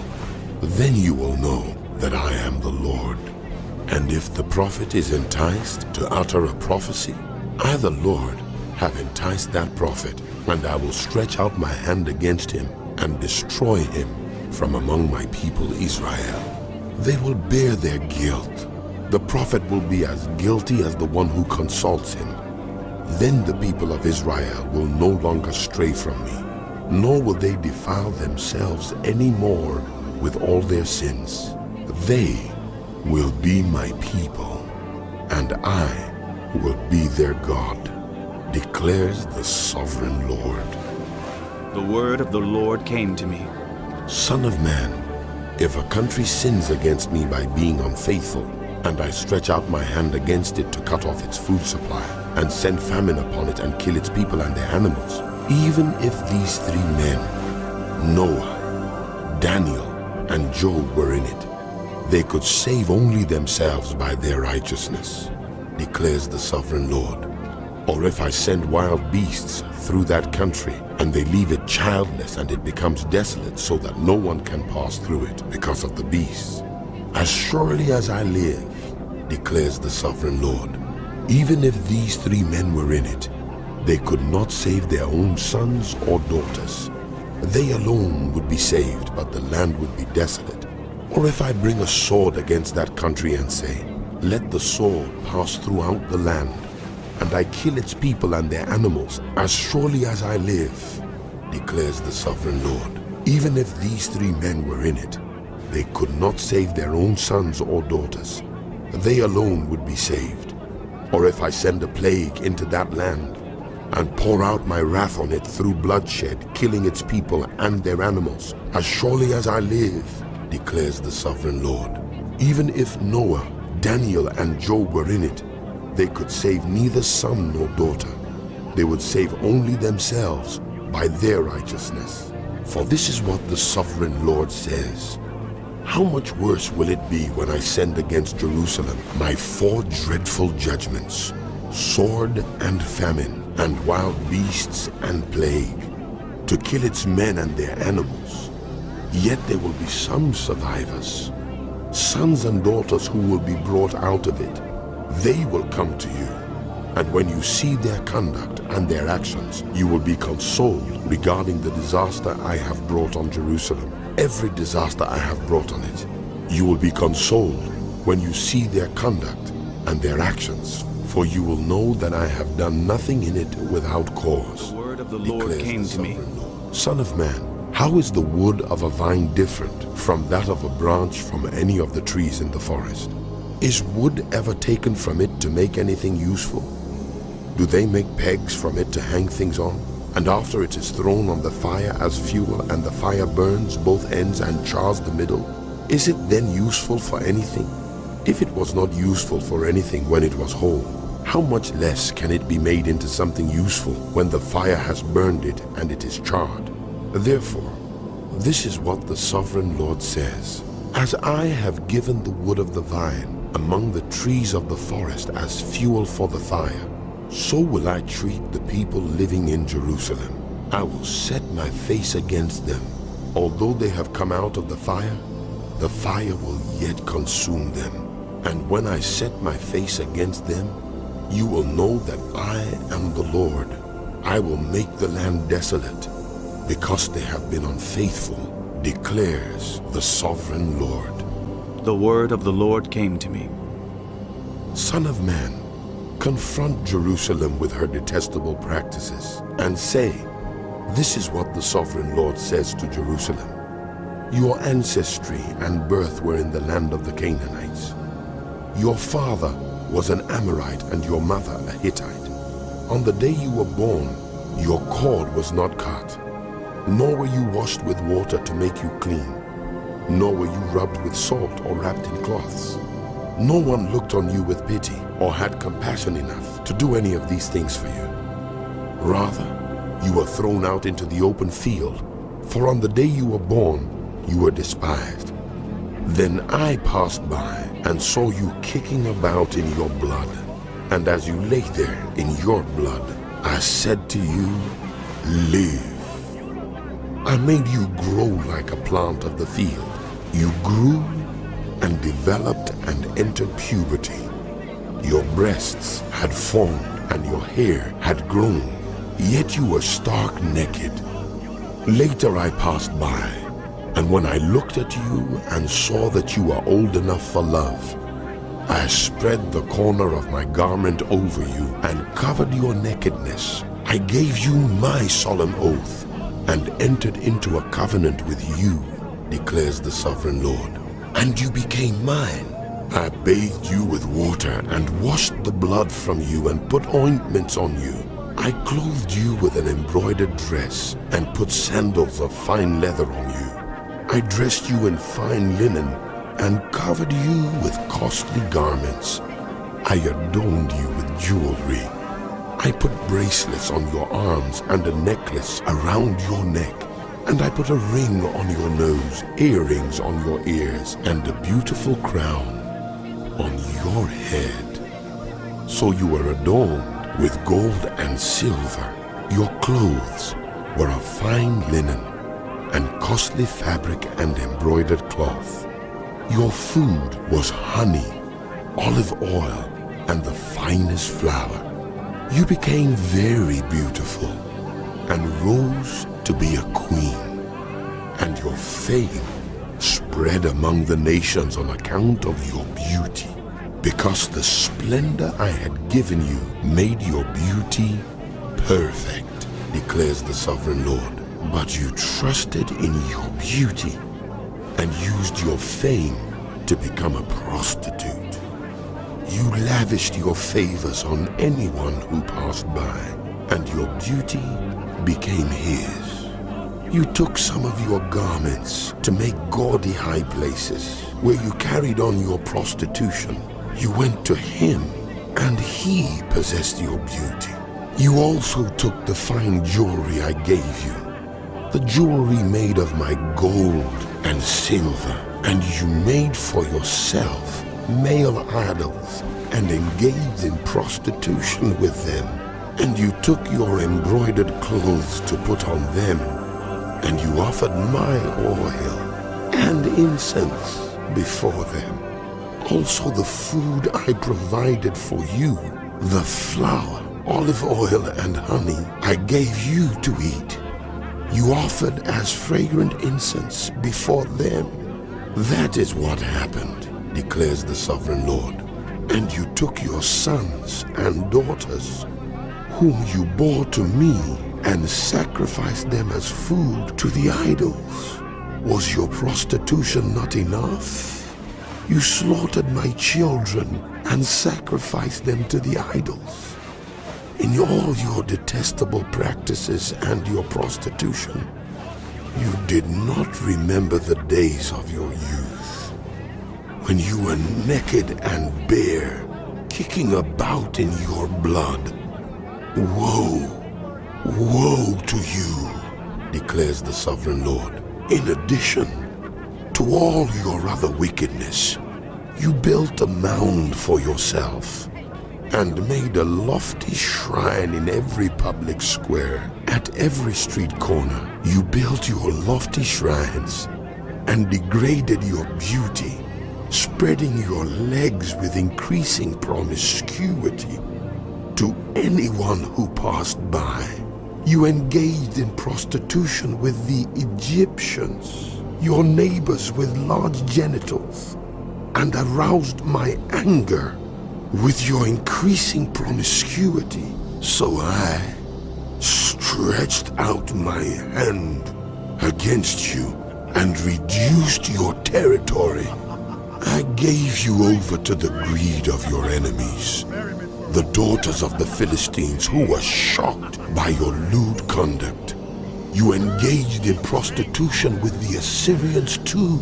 Then you will know that I am the Lord. And if the prophet is enticed to utter a prophecy, I, the Lord, have enticed that prophet, and I will stretch out my hand against him and destroy him from among my people Israel. They will bear their guilt. The prophet will be as guilty as the one who consults him. Then the people of Israel will no longer stray from me, nor will they defile themselves any more with all their sins. They will be my people, and I will be their God, declares the sovereign Lord. The word of the Lord came to me. Son of man, if a country sins against me by being unfaithful, and I stretch out my hand against it to cut off its food supply, and send famine upon it and kill its people and their animals, even if these three men, Noah, Daniel, and Job were in it, they could save only themselves by their righteousness, declares the sovereign Lord. Or if I send wild beasts through that country, and they leave it childless and it becomes desolate so that no one can pass through it because of the beasts, as surely as I live, declares the sovereign Lord, even if these three men were in it, they could not save their own sons or daughters. They alone would be saved, but the land would be desolate. Or if I bring a sword against that country and say, let the sword pass throughout the land, and I kill its people and their animals, as surely as I live, declares the sovereign Lord, even if these three men were in it, they could not save their own sons or daughters. They alone would be saved. Or if I send a plague into that land, and pour out my wrath on it through bloodshed, killing its people and their animals, as surely as I live, declares the sovereign Lord. Even if Noah, Daniel, and Job were in it, they could save neither son nor daughter. They would save only themselves by their righteousness. For this is what the sovereign Lord says. How much worse will it be when I send against Jerusalem my 4 dreadful judgments, sword and famine, and wild beasts and plague, to kill its men and their animals. Yet there will be some survivors, sons and daughters who will be brought out of it. They will come to you, and when you see their conduct and their actions, you will be consoled regarding the disaster I have brought on Jerusalem, every disaster I have brought on it. You will be consoled when you see their conduct and their actions, for you will know that I have done nothing in it without cause. The word of the Lord came to me. Son of man, how is the wood of a vine different from that of a branch from any of the trees in the forest? Is wood ever taken from it to make anything useful? Do they make pegs from it to hang things on? and after it is thrown on the fire as fuel, and the fire burns both ends and chars the middle, is it then useful for anything? If it was not useful for anything when it was whole, how much less can it be made into something useful when the fire has burned it and it is charred? Therefore, this is what the sovereign Lord says: As I have given the wood of the vine among the trees of the forest as fuel for the fire, so will I treat the people living in Jerusalem. I will set my face against them. Although they have come out of the fire will yet consume them. And when I set my face against them, you will know that I am the Lord. I will make the land desolate, because they have been unfaithful, declares the sovereign Lord. The word of the Lord came to me. Son of man, confront Jerusalem with her detestable practices, and say, This is what the sovereign Lord says to Jerusalem. Your ancestry and birth were in the land of the Canaanites. Your father was an Amorite and your mother a Hittite. On the day you were born, your cord was not cut, nor were you washed with water to make you clean, nor were you rubbed with salt or wrapped in cloths. No one looked on you with pity or had compassion enough to do any of these things for you. Rather, you were thrown out into the open field, for on the day you were born, you were despised. Then I passed by and saw you kicking about in your blood. And as you lay there in your blood, I said to you, Live. I made you grow like a plant of the field. You grew and developed and entered puberty. Your breasts had formed and your hair had grown, yet you were stark naked. Later I passed by, and when I looked at you and saw that you were old enough for love, I spread the corner of my garment over you and covered your nakedness. I gave you my solemn oath and entered into a covenant with you, declares the sovereign Lord. And you became mine. I bathed you with water and washed the blood from you and put ointments on you. I clothed you with an embroidered dress and put sandals of fine leather on you. I dressed you in fine linen and covered you with costly garments. I adorned you with jewelry. I put bracelets on your arms and a necklace around your neck. And I put a ring on your nose, earrings on your ears, and a beautiful crown on your head. So you were adorned with gold and silver. Your clothes were of fine linen and costly fabric and embroidered cloth. Your food was honey, olive oil, and the finest flour. You became very beautiful and rose to be a queen. And your fame spread among the nations on account of your beauty, because the splendor I had given you made your beauty perfect, declares the sovereign Lord. But you trusted in your beauty and used your fame to become a prostitute. You lavished your favors on anyone who passed by, and your beauty became his. You took some of your garments to make gaudy high places where you carried on your prostitution. You went to him, and he possessed your beauty. You also took the fine jewelry I gave you, the jewelry made of my gold and silver, and you made for yourself male idols and engaged in prostitution with them. And you took your embroidered clothes to put on them, and you offered my oil and incense before them. Also the food I provided for you, the flour, olive oil, and honey, I gave you to eat. You offered as fragrant incense before them. That is what happened, declares the sovereign Lord. And you took your sons and daughters, whom you bore to me, and sacrificed them as food to the idols. Was your prostitution not enough? You slaughtered my children and sacrificed them to the idols. In all your detestable practices and your prostitution, you did not remember the days of your youth, when you were naked and bare, kicking about in your blood. Woe, woe to you, declares the Sovereign Lord. In addition to all your other wickedness, you built a mound for yourself and made a lofty shrine in every public square. At every street corner, you built your lofty shrines and degraded your beauty, spreading your legs with increasing promiscuity to anyone who passed by. You engaged in prostitution with the Egyptians, your neighbors with large genitals, and aroused my anger with your increasing promiscuity. So I stretched out my hand against you and reduced your territory. I gave you over to the greed of your enemies, the daughters of the Philistines, who were shocked by your lewd conduct. You engaged in prostitution with the Assyrians too,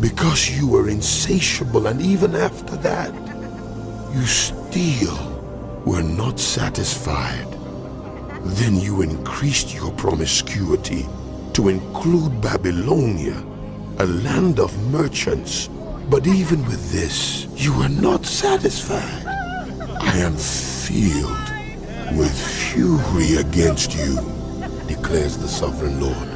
because you were insatiable, and even after that, you still were not satisfied. Then you increased your promiscuity to include Babylonia, a land of merchants. But even with this, you are not satisfied. I am filled with fury against you, declares the Sovereign Lord.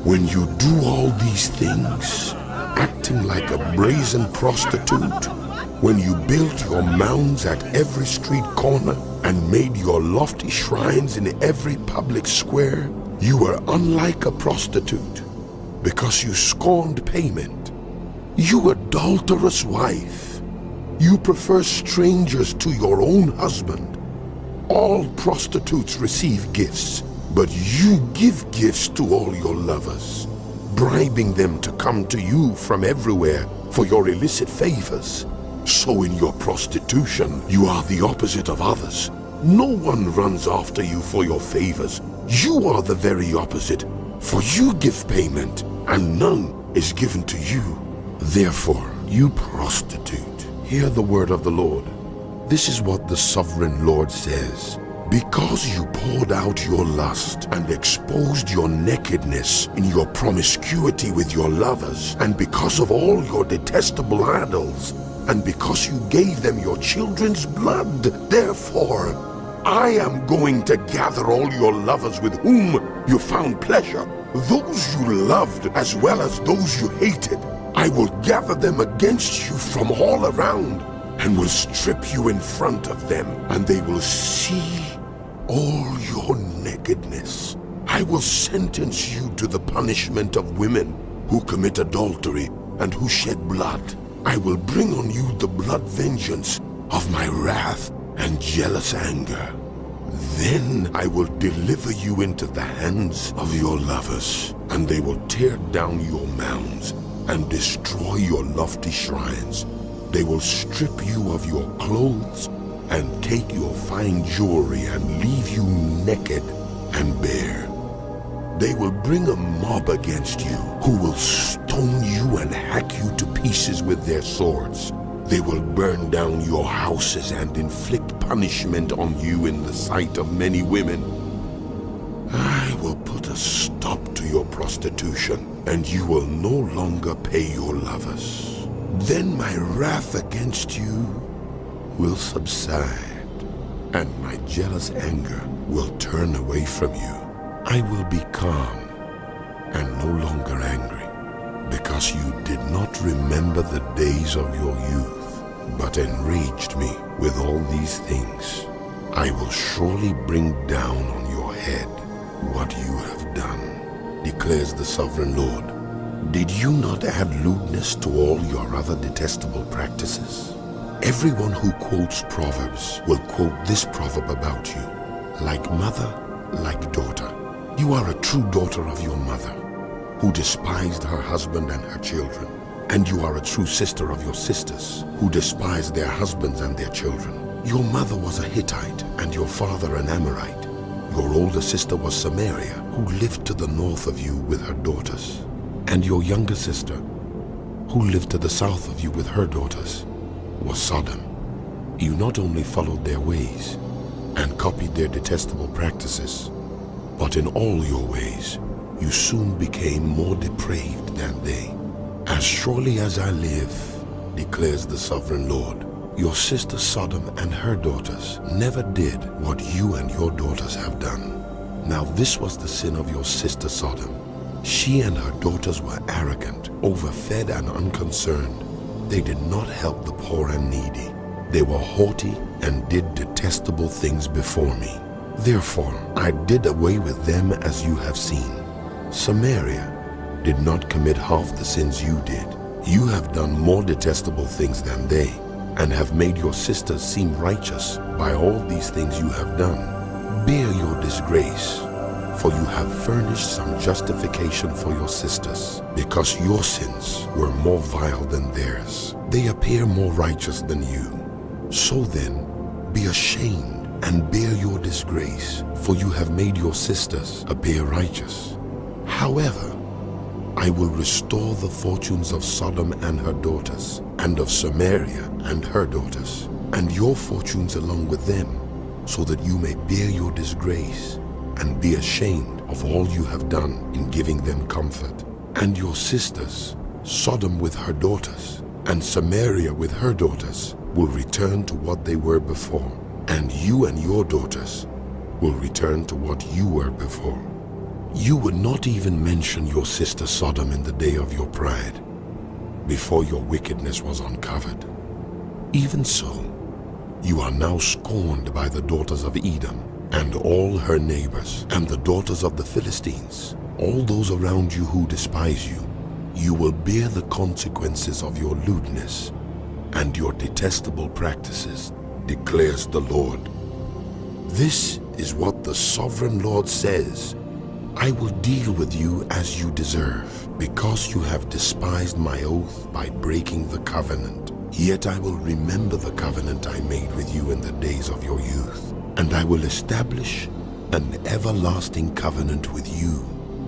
When you do all these things, acting like a brazen prostitute, when you built your mounds at every street corner and made your lofty shrines in every public square, you were unlike a prostitute because you scorned payment. You adulterous wife, you prefer strangers to your own husband. All prostitutes receive gifts, but you give gifts to all your lovers, bribing them to come to you from everywhere for your illicit favors. So in your prostitution, you are the opposite of others. No one runs after you for your favors. You are the very opposite, for you give payment, and none is given to you. Therefore, you prostitute, hear the word of the Lord. This is what the Sovereign Lord says. Because you poured out your lust and exposed your nakedness in your promiscuity with your lovers, and because of all your detestable idols, and because you gave them your children's blood, therefore, I am going to gather all your lovers with whom you found pleasure, those you loved as well as those you hated. I will gather them against you from all around, and will strip you in front of them, and they will see all your nakedness. I will sentence you to the punishment of women who commit adultery and who shed blood. I will bring on you the blood vengeance of my wrath and jealous anger. Then I will deliver you into the hands of your lovers, and they will tear down your mounds and destroy your lofty shrines. They will strip you of your clothes and take your fine jewelry and leave you naked and bare. They will bring a mob against you who will stone you and hack you to pieces with their swords. They will burn down your houses and inflict punishment on you in the sight of many women. I will put a stop to your prostitution, and you will no longer pay your lovers. Then my wrath against you will subside, and my jealous anger will turn away from you. I will be calm and no longer angry, because you did not remember the days of your youth, but enraged me with all these things. I will surely bring down on your head what you have done, declares the Sovereign Lord. Did you not add lewdness to all your other detestable practices? Everyone who quotes Proverbs will quote this proverb about you: like mother, like daughter. You are a true daughter of your mother, who despised her husband and her children. And you are a true sister of your sisters, who despised their husbands and their children. Your mother was a Hittite and your father an Amorite. Your older sister was Samaria, who lived to the north of you with her daughters. And your younger sister, who lived to the south of you with her daughters, was Sodom. You not only followed their ways and copied their detestable practices, but in all your ways you soon became more depraved than they. As surely as I live, declares the sovereign Lord, your sister Sodom and her daughters never did what you and your daughters have done. Now this was the sin of your sister Sodom. She and her daughters were arrogant, overfed and unconcerned. They did not help the poor and needy. They were haughty and did detestable things before me. Therefore I did away with them as you have seen. Samaria did not commit half the sins you did. You have done more detestable things than they, and have made your sisters seem righteous by all these things you have done. Bear your disgrace, for you have furnished some justification for your sisters, because your sins were more vile than theirs. They appear more righteous than you. So then, be ashamed and bear your disgrace, for you have made your sisters appear righteous. However, I will restore the fortunes of Sodom and her daughters, and of Samaria and her daughters, and your fortunes along with them, so that you may bear your disgrace and be ashamed of all you have done in giving them comfort. And your sisters, Sodom with her daughters, and Samaria with her daughters, will return to what they were before, and you and your daughters will return to what you were before. You would not even mention your sister Sodom in the day of your pride, before your wickedness was uncovered. Even so, you are now scorned by the daughters of Edom, and all her neighbors, and the daughters of the Philistines, all those around you who despise you. You will bear the consequences of your lewdness and your detestable practices, declares the Lord. This is what the sovereign Lord says. I will deal with you as you deserve, because you have despised my oath by breaking the covenant. Yet I will remember the covenant I made with you in the days of your youth, and I will establish an everlasting covenant with you.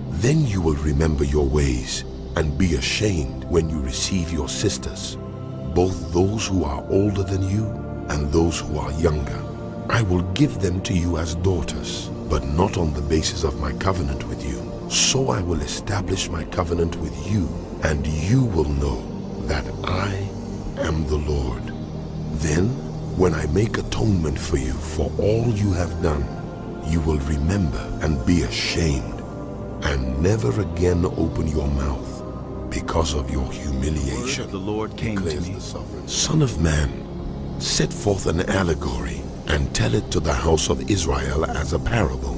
Then you will remember your ways and be ashamed when you receive your sisters, both those who are older than you and those who are younger. I will give them to you as daughters, but not on the basis of my covenant with you. So I will establish my covenant with you, and you will know that I am the Lord. Then, when I make atonement for you for all you have done, you will remember and be ashamed, and never again open your mouth because of your humiliation. The Lord came to me. Son of man, set forth an allegory and tell it to the house of Israel as a parable.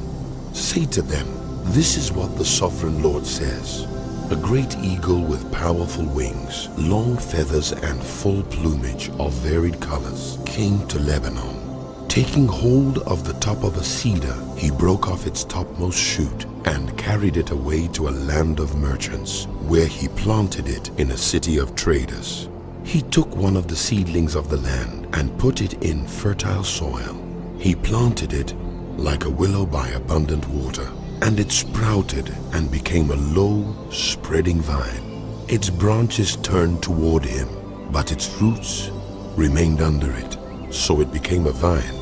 Say to them, this is what the sovereign Lord says. A great eagle with powerful wings, long feathers and full plumage of varied colors came to Lebanon. Taking hold of the top of a cedar, he broke off its topmost shoot and carried it away to a land of merchants, where he planted it in a city of traders. He took one of the seedlings of the land and put it in fertile soil. He planted it like a willow by abundant water, and it sprouted and became a low, spreading vine. Its branches turned toward him, but its roots remained under it. So it became a vine,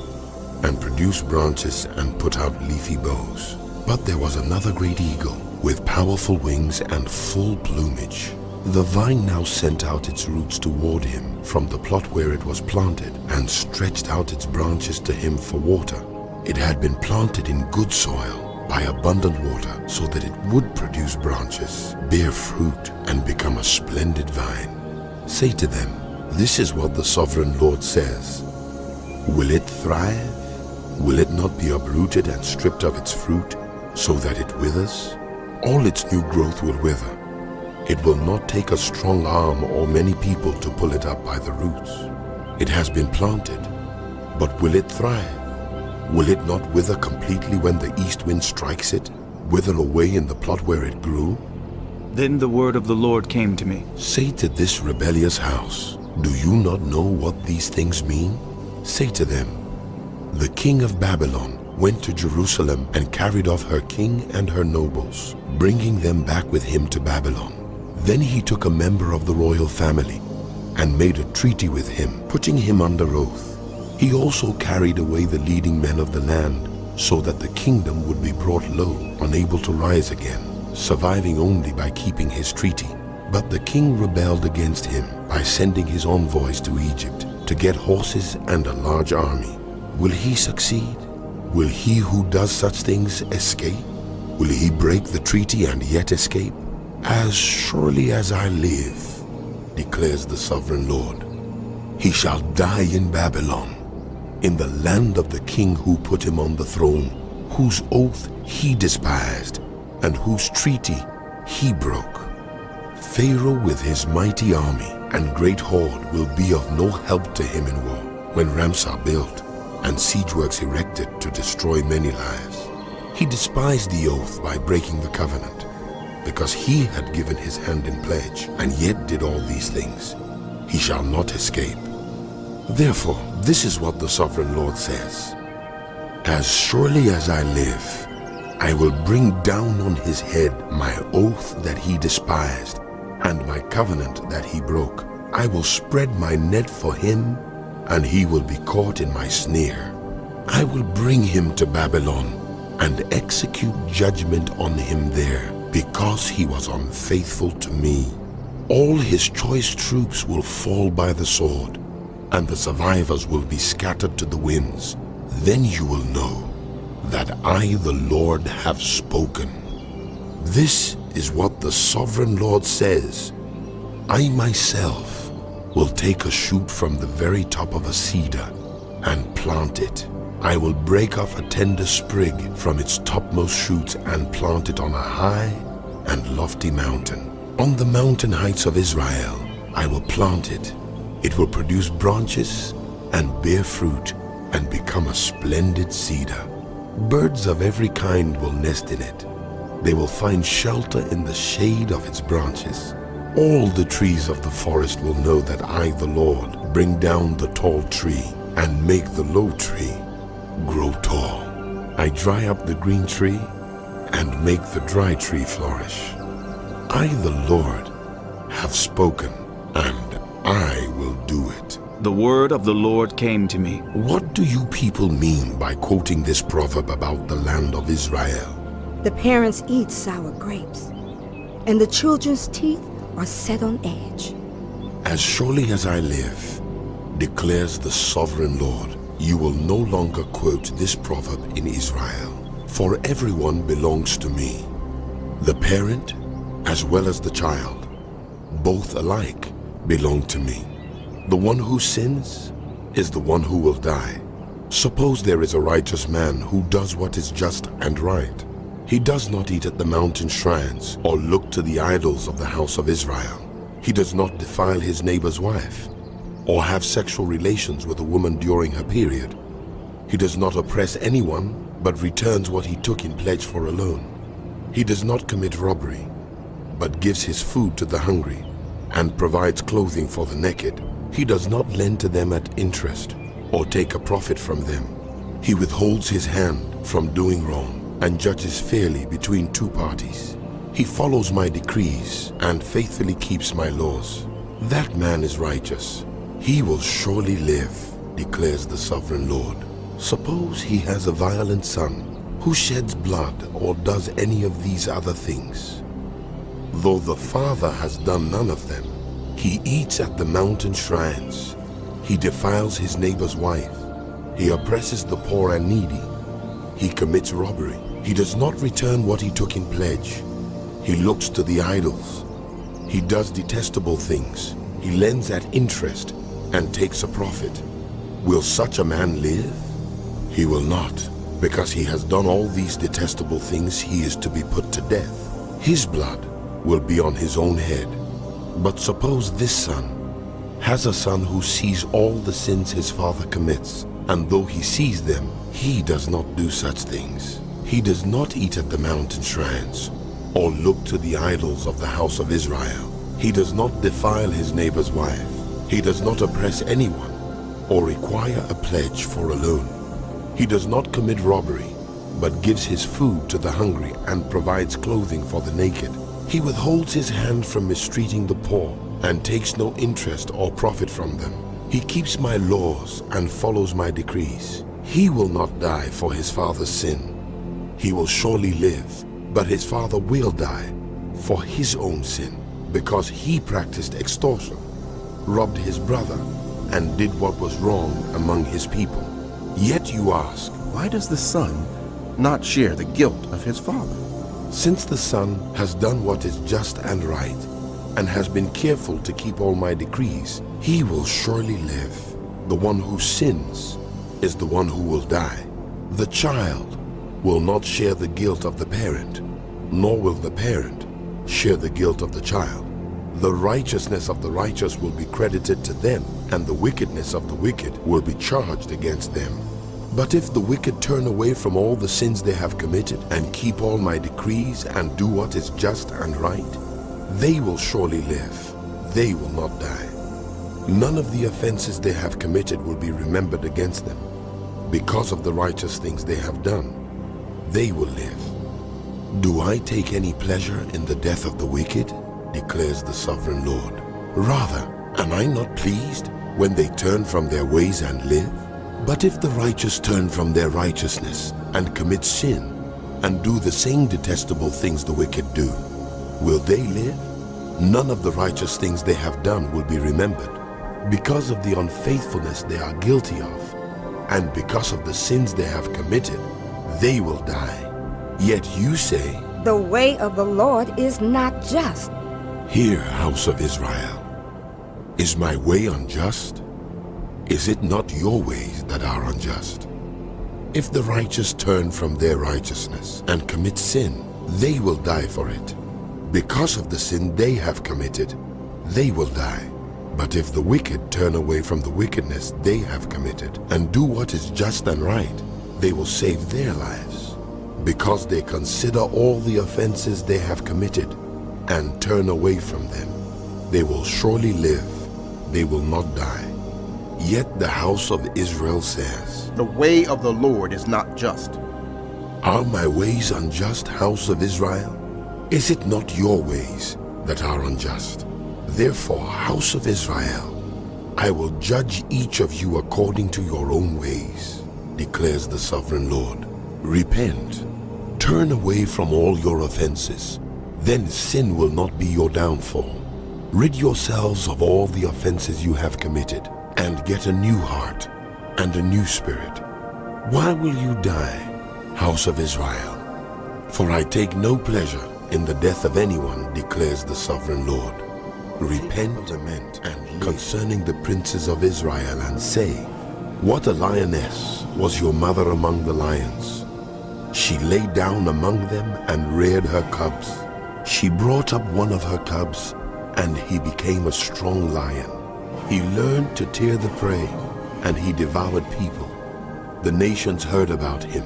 and produced branches and put out leafy boughs. But there was another great eagle, with powerful wings and full plumage. The vine now sent out its roots toward him from the plot where it was planted, and stretched out its branches to him for water. It had been planted in good soil, by abundant water, so that it would produce branches, bear fruit, and become a splendid vine. Say to them, this is what the sovereign Lord says. Will it thrive? Will it not be uprooted and stripped of its fruit, so that it withers? All its new growth will wither. It will not take a strong arm or many people to pull it up by the roots. It has been planted, but will it thrive? Will it not wither completely when the east wind strikes it, wither away in the plot where it grew? Then the word of the Lord came to me. Say to this rebellious house, do you not know what these things mean? Say to them, the king of Babylon went to Jerusalem and carried off her king and her nobles, bringing them back with him to Babylon. Then he took a member of the royal family and made a treaty with him, putting him under oath. He also carried away the leading men of the land, so that the kingdom would be brought low, unable to rise again, surviving only by keeping his treaty. But the king rebelled against him by sending his envoys to Egypt to get horses and a large army. Will he succeed? Will he who does such things escape? Will he break the treaty and yet escape? As surely as I live, declares the sovereign Lord, he shall die in Babylon, in the land of the king who put him on the throne, whose oath he despised, and whose treaty he broke. Pharaoh with his mighty army and great horde will be of no help to him in war, when ramps are built and siege works erected to destroy many lives. He despised the oath by breaking the covenant, because he had given his hand in pledge, and yet did all these things. He shall not escape. Therefore, this is what the sovereign Lord says. As surely as I live, I will bring down on his head my oath that he despised, and my covenant that he broke. I will spread my net for him, and he will be caught in my snare. I will bring him to Babylon, and execute judgment on him there, because he was unfaithful to me. All his choice troops will fall by the sword, and the survivors will be scattered to the winds. Then you will know that I, the Lord, have spoken. This is what the sovereign Lord says. I myself will take a shoot from the very top of a cedar and plant it. I will break off a tender sprig from its topmost shoots and plant it on a high and lofty mountain. On the mountain heights of Israel, I will plant it. It will produce branches and bear fruit and become a splendid cedar. Birds of every kind will nest in it. They will find shelter in the shade of its branches. All the trees of the forest will know that I, the Lord, bring down the tall tree and make the low tree grow tall. I dry up the green tree and make the dry tree flourish. I, the Lord, have spoken, and I will do it. The word of the Lord came to me. What do you people mean by quoting this proverb about the land of Israel? The parents eat sour grapes, and the children's teeth are set on edge. As surely as I live, declares the sovereign Lord, you will no longer quote this proverb in Israel, for everyone belongs to me, the parent as well as the child. Both alike belong to me. The one who sins is the one who will die. Suppose there is a righteous man who does what is just and right. He does not eat at the mountain shrines or look to the idols of the house of Israel. He does not defile his neighbor's wife or have sexual relations with a woman during her period. He does not oppress anyone but returns what he took in pledge for a loan. He does not commit robbery but gives his food to the hungry and provides clothing for the naked. He does not lend to them at interest or take a profit from them. He withholds his hand from doing wrong and judges fairly between two parties. He follows my decrees and faithfully keeps my laws. That man is righteous. He will surely live, declares the sovereign Lord. Suppose he has a violent son who sheds blood or does any of these other things. Though the father has done none of them, he eats at the mountain shrines. He defiles his neighbor's wife. He oppresses the poor and needy. He commits robbery. He does not return what he took in pledge. He looks to the idols. He does detestable things. He lends at interest and takes a profit. Will such a man live? He will not. Because he has done all these detestable things, he is to be put to death. His blood will be on his own head. But suppose this son has a son who sees all the sins his father commits, and though he sees them, he does not do such things. He does not eat at the mountain shrines, or look to the idols of the house of Israel. He does not defile his neighbor's wife. He does not oppress anyone, or require a pledge for a loan. He does not commit robbery, but gives his food to the hungry and provides clothing for the naked. He withholds his hand from mistreating the poor and takes no interest or profit from them. He keeps my laws and follows my decrees. He will not die for his father's sin. He will surely live, but his father will die for his own sin, because he practiced extortion, robbed his brother, and did what was wrong among his people. Yet you ask, Why does the son not share the guilt of his father? since the son has done what is just and right, and has been careful to keep all my decrees, he will surely live. The one who sins is the one who will die. The child will not share the guilt of the parent, nor will the parent share the guilt of the child. The righteousness of the righteous will be credited to them, and the wickedness of the wicked will be charged against them. But if the wicked turn away from all the sins they have committed and keep all my decrees and do what is just and right, they will surely live. They will not die. None of the offenses they have committed will be remembered against them. Because of the righteous things they have done, they will live. Do I take any pleasure in the death of the wicked? Declares the sovereign Lord. Rather, am I not pleased when they turn from their ways and live? But if the righteous turn from their righteousness and commit sin and do the same detestable things the wicked do, will they live? None of the righteous things they have done will be remembered. Because of the unfaithfulness they are guilty of, and because of the sins they have committed, they will die. Yet you say, The way of the Lord is not just. Hear, house of Israel. Is my way unjust? Is it not your ways that are unjust? If the righteous turn from their righteousness and commit sin, they will die for it. Because of the sin they have committed, they will die. But if the wicked turn away from the wickedness they have committed and do what is just and right, they will save their lives. Because they consider all the offenses they have committed and turn away from them, they will surely live. They will not die. Yet the house of Israel says, The way of the Lord is not just. Are my ways unjust, house of Israel? Is it not your ways that are unjust? Therefore, house of Israel, I will judge each of you according to your own ways, declares the sovereign Lord. Repent, turn away from all your offenses, then sin will not be your downfall. Rid yourselves of all the offenses you have committed, and get a new heart and a new spirit. Why will you die, house of Israel? For I take no pleasure in the death of anyone, declares the sovereign Lord. Repent, lament, and concerning the princes of Israel, and say, What a lioness was your mother among the lions. She lay down among them and reared her cubs. She brought up one of her cubs, and he became a strong lion. He learned to tear the prey, and he devoured people. The nations heard about him,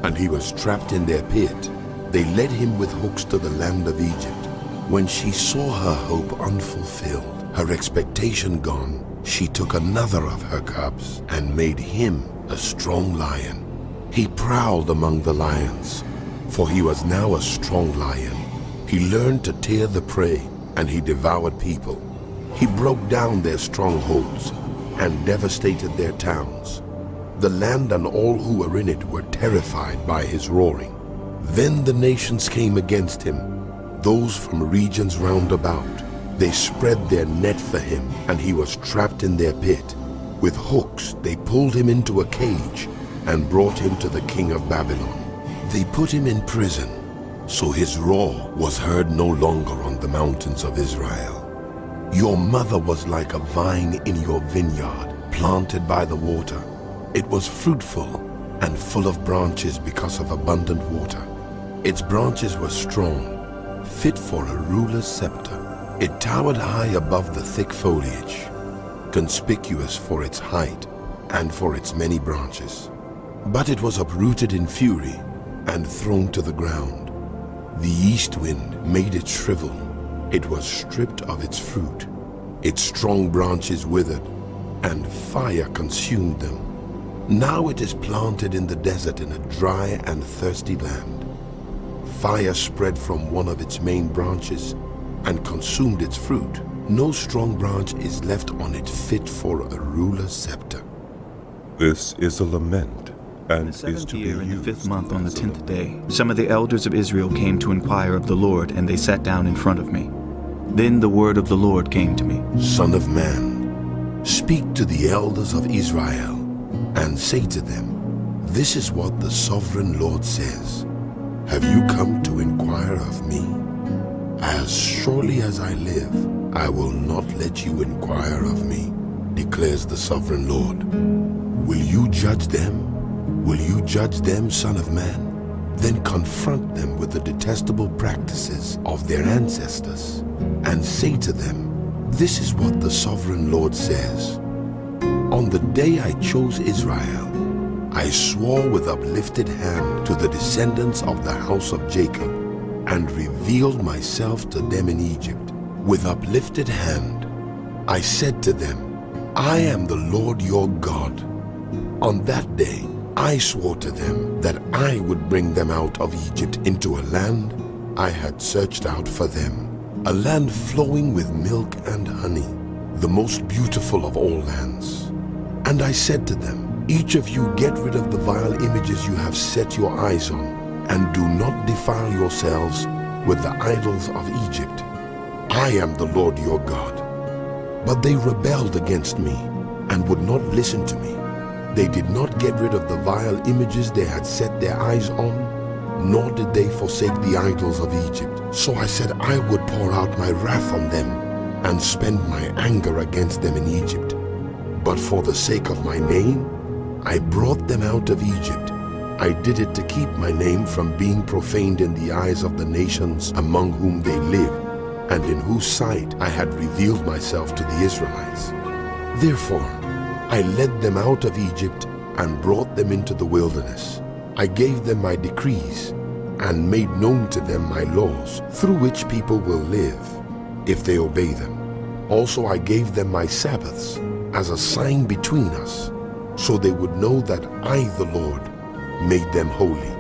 and he was trapped in their pit. They led him with hooks to the land of Egypt. When she saw her hope unfulfilled, her expectation gone, she took another of her cubs and made him a strong lion. He prowled among the lions, for he was now a strong lion. He learned to tear the prey, and he devoured people. He broke down their strongholds and devastated their towns. The land and all who were in it were terrified by his roaring. Then the nations came against him, those from regions round about. They spread their net for him, and he was trapped in their pit. With hooks they pulled him into a cage and brought him to the king of Babylon. They put him in prison, so his roar was heard no longer on the mountains of Israel. Your mother was like a vine in your vineyard, planted by the water. It was fruitful and full of branches because of abundant water. Its branches were strong, fit for a ruler's scepter. It towered high above the thick foliage, conspicuous for its height and for its many branches. But it was uprooted in fury and thrown to the ground. The east wind made it shrivel. It was stripped of its fruit. Its strong branches withered. and fire consumed them. Now it is planted in the desert in a dry and thirsty land. Fire spread from one of its main branches and consumed its fruit. No strong branch is left on it fit for a ruler's scepter. This is a lament, and In the is seventh to be year, in the used 5th month, on the as a 10th day, some of the elders of Israel came to inquire of the Lord, and they sat down in front of me. Then the word of the Lord came to me. Son of man, speak to the elders of Israel and say to them, this is what the sovereign Lord says. Have you come to inquire of me? As surely as I live, I will not let you inquire of me, declares the sovereign Lord. Will you judge them? Will you judge them, son of man? Then confront them with the detestable practices of their ancestors, and say to them, this is what the sovereign Lord says. On the day I chose Israel, I swore with uplifted hand to the descendants of the house of Jacob, and revealed myself to them in Egypt. With uplifted hand, I said to them, I am the Lord your God. On that day, I swore to them that I would bring them out of Egypt into a land I had searched out for them, a land flowing with milk and honey, the most beautiful of all lands. And I said to them, each of you get rid of the vile images you have set your eyes on, and do not defile yourselves with the idols of Egypt. I am the Lord your God. But they rebelled against me and would not listen to me. They did not get rid of the vile images they had set their eyes on, nor did they forsake the idols of Egypt. So I said I would pour out my wrath on them and spend my anger against them in Egypt. But for the sake of my name, I brought them out of Egypt. I did it to keep my name from being profaned in the eyes of the nations among whom they live, and in whose sight I had revealed myself to the Israelites. Therefore, I led them out of Egypt and brought them into the wilderness. I gave them my decrees and made known to them my laws, through which people will live if they obey them. Also I gave them my Sabbaths as a sign between us, so they would know that I, the Lord, made them holy.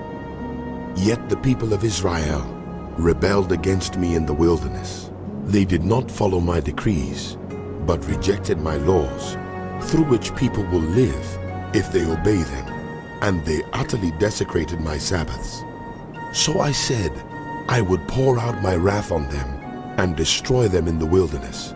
Yet the people of Israel rebelled against me in the wilderness. They did not follow my decrees, but rejected my laws, through which people will live if they obey them, and they utterly desecrated my Sabbaths. So I said I would pour out my wrath on them and destroy them in the wilderness.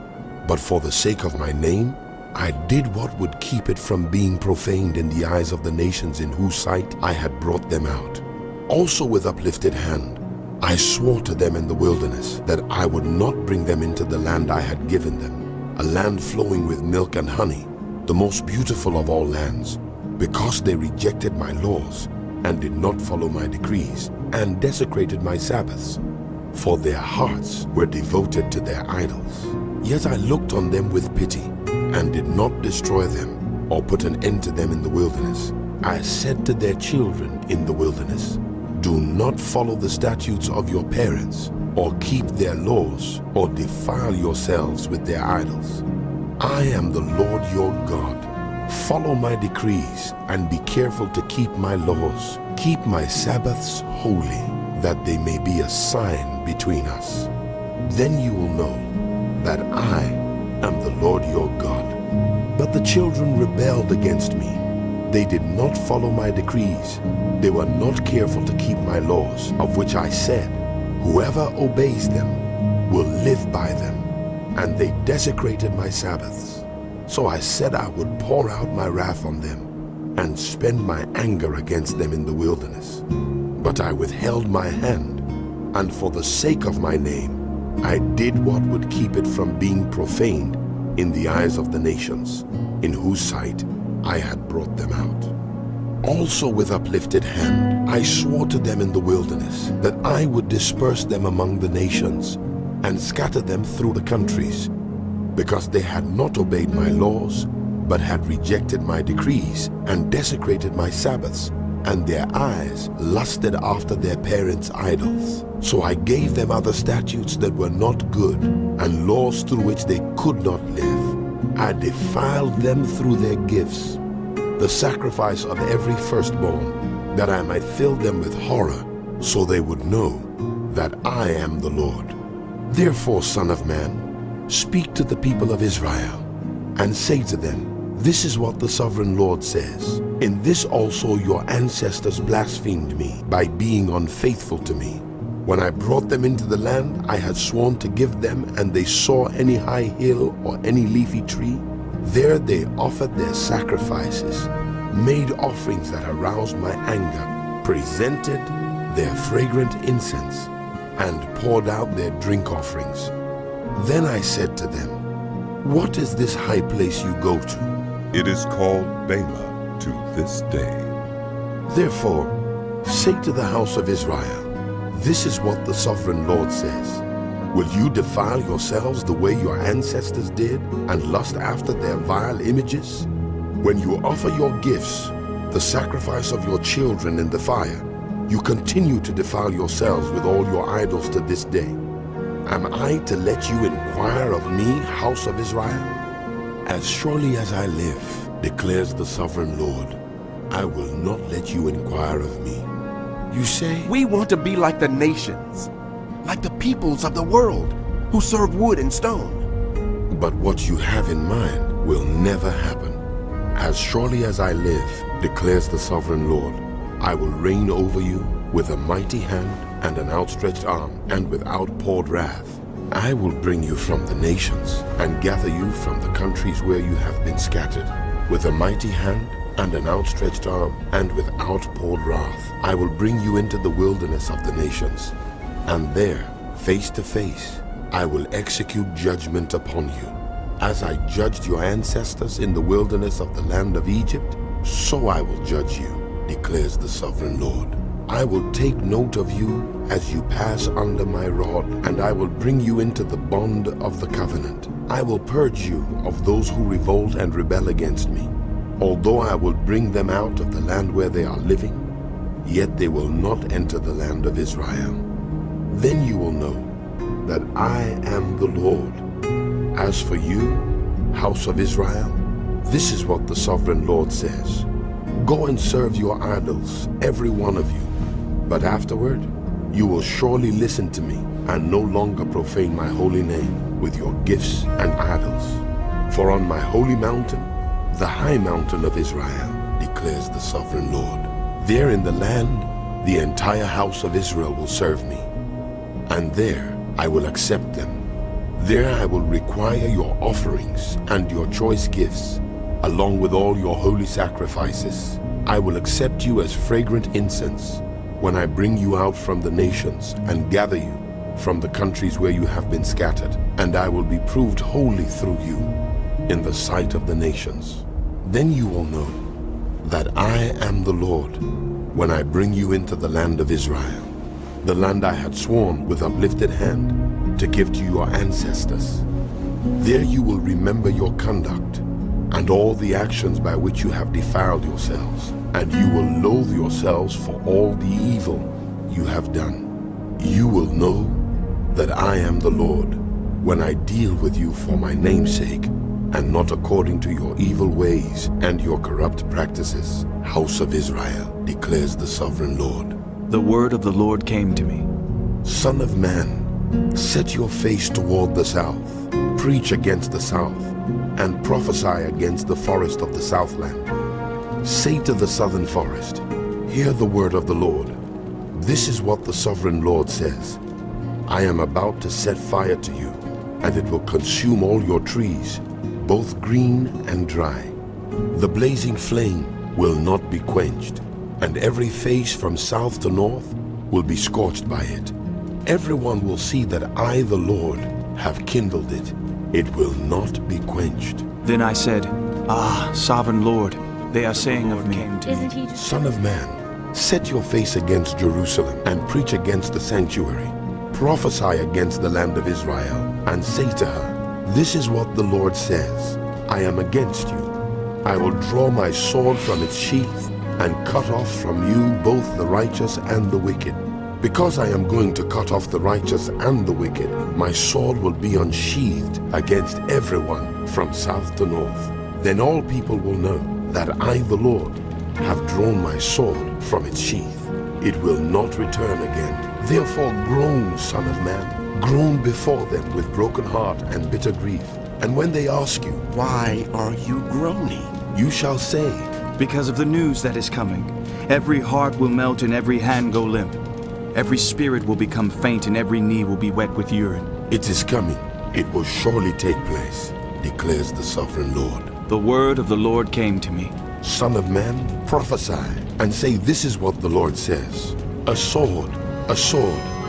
But for the sake of my name, I did what would keep it from being profaned in the eyes of the nations in whose sight I had brought them out. Also with uplifted hand, I swore to them in the wilderness that I would not bring them into the land I had given them, a land flowing with milk and honey, the most beautiful of all lands, because they rejected my laws and did not follow my decrees and desecrated my Sabbaths, for their hearts were devoted to their idols. Yet I looked on them with pity and did not destroy them or put an end to them in the wilderness. I said to their children in the wilderness, do not follow the statutes of your parents, or keep their laws, or defile yourselves with their idols. I am the Lord your God. Follow my decrees and be careful to keep my laws. Keep my Sabbaths holy, that they may be a sign between us. Then you will know that I am the Lord your God. But the children rebelled against me. They did not follow my decrees. They were not careful to keep my laws, of which I said, whoever obeys them will live by them. And they desecrated my Sabbaths. So I said I would pour out my wrath on them and spend my anger against them in the wilderness. But I withheld my hand, and for the sake of my name, I did what would keep it from being profaned in the eyes of the nations, in whose sight I had brought them out. Also with uplifted hand, I swore to them in the wilderness that I would disperse them among the nations and scatter them through the countries, because they had not obeyed my laws, but had rejected my decrees and desecrated my Sabbaths, and their eyes lusted after their parents' idols. So I gave them other statutes that were not good, and laws through which they could not live. I defiled them through their gifts, the sacrifice of every firstborn, that I might fill them with horror, so they would know that I am the Lord. Therefore, Son of man, speak to the people of Israel, and say to them, this is what the sovereign Lord says. In this also your ancestors blasphemed me by being unfaithful to me. When I brought them into the land I had sworn to give them, and they saw any high hill or any leafy tree, there they offered their sacrifices, made offerings that aroused my anger, presented their fragrant incense, and poured out their drink offerings. Then I said to them, what is this high place you go to? It is called Bema to this day. Therefore, say to the house of Israel, this is what the sovereign Lord says. Will you defile yourselves the way your ancestors did and lust after their vile images? When you offer your gifts, the sacrifice of your children in the fire, you continue to defile yourselves with all your idols to this day. Am I to let you inquire of me, house of Israel? As surely as I live, declares the sovereign Lord, I will not let you inquire of me. You say, We want to be like the nations, like the peoples of the world, who serve wood and stone. but what you have in mind will never happen. As surely as I live, declares the sovereign Lord, I will reign over you with a mighty hand and an outstretched arm and with outpoured wrath. I will bring you from the nations and gather you from the countries where you have been scattered. With a mighty hand and an outstretched arm and with outpoured wrath, I will bring you into the wilderness of the nations. And there, face to face, I will execute judgment upon you. As I judged your ancestors in the wilderness of the land of Egypt, so I will judge you, declares the sovereign Lord. I will take note of you as you pass under my rod, and I will bring you into the bond of the covenant. I will purge you of those who revolt and rebel against me. Although I will bring them out of the land where they are living, yet they will not enter the land of Israel. Then you will know that I am the Lord. As for you, house of Israel, this is what the sovereign Lord says. Go and serve your idols, every one of you. But afterward, you will surely listen to me and no longer profane my holy name with your gifts and idols. For on my holy mountain, the high mountain of Israel, declares the sovereign Lord, there in the land, the entire house of Israel will serve me. And there I will accept them. There I will require your offerings and your choice gifts, along with all your holy sacrifices. I will accept you as fragrant incense when I bring you out from the nations and gather you from the countries where you have been scattered, and I will be proved holy through you in the sight of the nations. Then you will know that I am the Lord when I bring you into the land of Israel, the land I had sworn with uplifted hand to give to your ancestors. There you will remember your conduct and all the actions by which you have defiled yourselves, and you will loathe yourselves for all the evil you have done. You will know that I am the Lord when I deal with you for my name's sake, and not according to your evil ways and your corrupt practices, house of Israel, declares the sovereign Lord. The word of the Lord came to me. Son of man, set your face toward the south, preach against the south, and prophesy against the forest of the southland. Say to the southern forest, hear the word of the Lord. This is what the sovereign Lord says. I am about to set fire to you, and it will consume all your trees, both green and dry. The blazing flame will not be quenched, and every face from south to north will be scorched by it. Everyone will see that I, the Lord, have kindled it. It will not be quenched. Then I said, Ah, sovereign Lord, they are saying of me, Isn't he just... Son of man, set your face against Jerusalem and preach against the sanctuary. Prophesy against the land of Israel and say to her, this is what the Lord says, I am against you. I will draw my sword from its sheath and cut off from you both the righteous and the wicked. Because I am going to cut off the righteous and the wicked, my sword will be unsheathed against everyone from south to north. Then all people will know that I, the Lord, have drawn my sword from its sheath. It will not return again. Therefore groan, Son of Man, groan before them with broken heart and bitter grief. And when they ask you, Why are you groaning? you shall say, Because of the news that is coming, every heart will melt and every hand go limp. Every spirit will become faint and every knee will be wet with urine. It is coming. It will surely take place, declares the sovereign Lord. The word of the Lord came to me. Son of man, prophesy, and say, This is what the Lord says. A sword,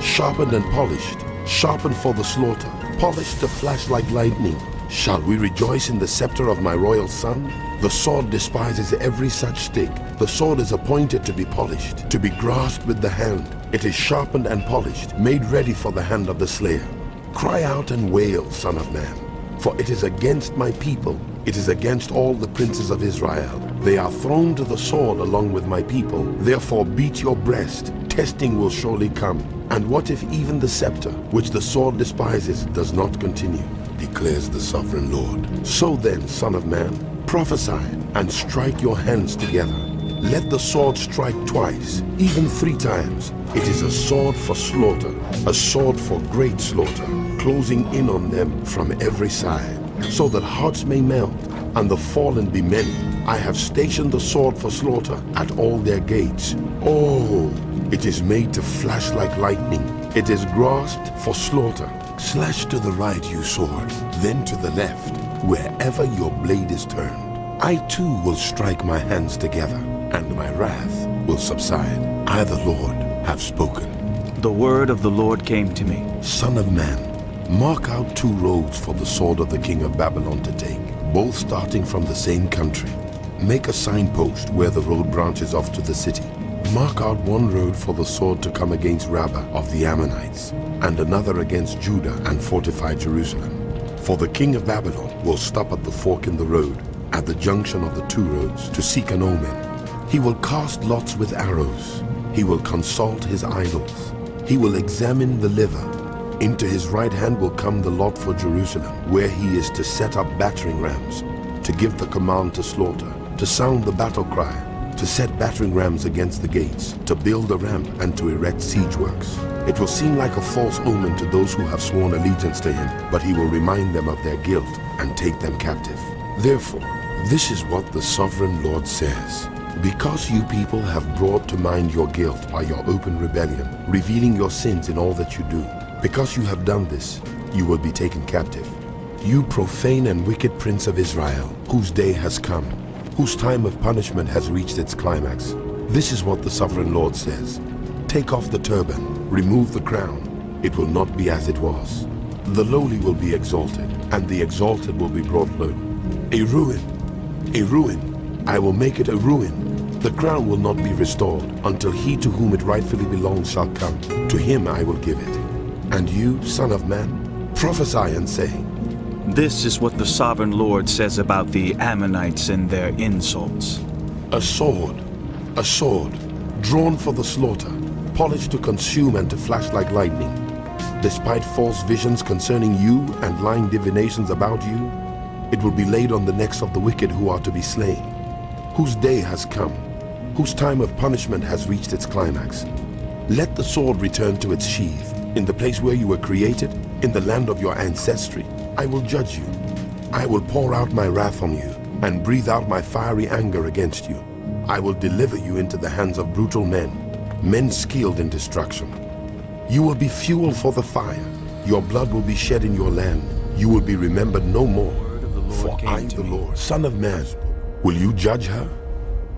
sharpened and polished, sharpened for the slaughter, polished to flash like lightning. Shall we rejoice in the scepter of my royal son? The sword despises every such stick. The sword is appointed to be polished, to be grasped with the hand. It is sharpened and polished, made ready for the hand of the slayer. Cry out and wail, Son of man, for it is against my people. It is against all the princes of Israel. They are thrown to the sword along with my people. Therefore beat your breast. Testing will surely come. And what if even the scepter, which the sword despises, does not continue? Declares the sovereign Lord. So then, Son of man, prophesy and strike your hands together. Let the sword strike twice, even 3 times. It is a sword for slaughter, a sword for great slaughter, closing in on them from every side, so that hearts may melt and the fallen be many. I have stationed the sword for slaughter at all their gates. Oh, it is made to flash like lightning. It is grasped for slaughter. Slash to the right, you sword, then to the left, wherever your blade is turned. I too will strike my hands together, and my wrath will subside. I, the Lord, have spoken. The word of the Lord came to me. Son of man, mark out 2 roads for the sword of the king of Babylon to take, both starting from the same country. Make a signpost where the road branches off to the city. Mark out 1 road for the sword to come against Rabbah of the Ammonites, and another against Judah and fortify Jerusalem. For the king of Babylon will stop at the fork in the road, at the junction of the 2 roads, to seek an omen. He will cast lots with arrows. He will consult his idols. He will examine the liver. Into his right hand will come the lot for Jerusalem, where he is to set up battering rams, to give the command to slaughter, to sound the battle cry, to set battering rams against the gates, to build a ramp and to erect siege works. It will seem like a false omen to those who have sworn allegiance to him, but he will remind them of their guilt and take them captive. Therefore, this is what the sovereign Lord says. Because you people have brought to mind your guilt by your open rebellion, revealing your sins in all that you do, because you have done this, you will be taken captive. You profane and wicked prince of Israel, whose day has come, whose time of punishment has reached its climax. This is what the sovereign Lord says. Take off the turban, remove the crown. It will not be as it was. The lowly will be exalted, and the exalted will be brought low. A ruin, I will make it a ruin. The crown will not be restored until he to whom it rightfully belongs shall come. To him I will give it. And you, son of man, prophesy and say, This is what the sovereign Lord says about the Ammonites and their insults. A sword, drawn for the slaughter, polished to consume and to flash like lightning. Despite false visions concerning you and lying divinations about you, it will be laid on the necks of the wicked who are to be slain, whose day has come, whose time of punishment has reached its climax. Let the sword return to its sheath. In the place where you were created, in the land of your ancestry, I will judge you. I will pour out my wrath on you and breathe out my fiery anger against you. I will deliver you into the hands of brutal men skilled in destruction. You will be fuel for the fire. Your blood will be shed in your land. You will be remembered no more. For I, the Lord, Son of man, will you judge her?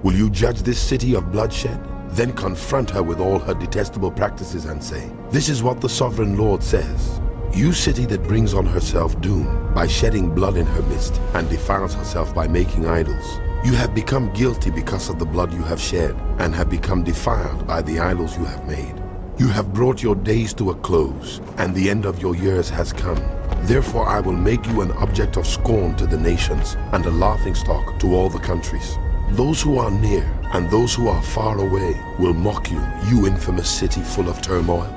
Will you judge this city of bloodshed? Then confront her with all her detestable practices and say, This is what the sovereign Lord says. You city that brings on herself doom by shedding blood in her midst and defiles herself by making idols. You have become guilty because of the blood you have shed and have become defiled by the idols you have made. You have brought your days to a close and the end of your years has come. Therefore I will make you an object of scorn to the nations and a laughingstock to all the countries. Those who are near and those who are far away will mock you, you infamous city full of turmoil.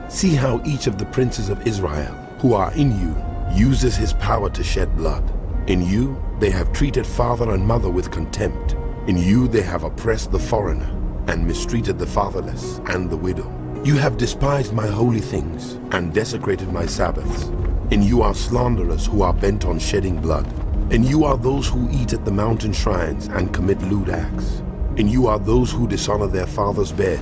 See how each of the princes of Israel who are in you uses his power to shed blood. In you they have treated father and mother with contempt. In you they have oppressed the foreigner and mistreated the fatherless and the widow. You have despised my holy things and desecrated my Sabbaths. In you are slanderers who are bent on shedding blood. In you are those who eat at the mountain shrines and commit lewd acts. In you are those who dishonor their father's bed.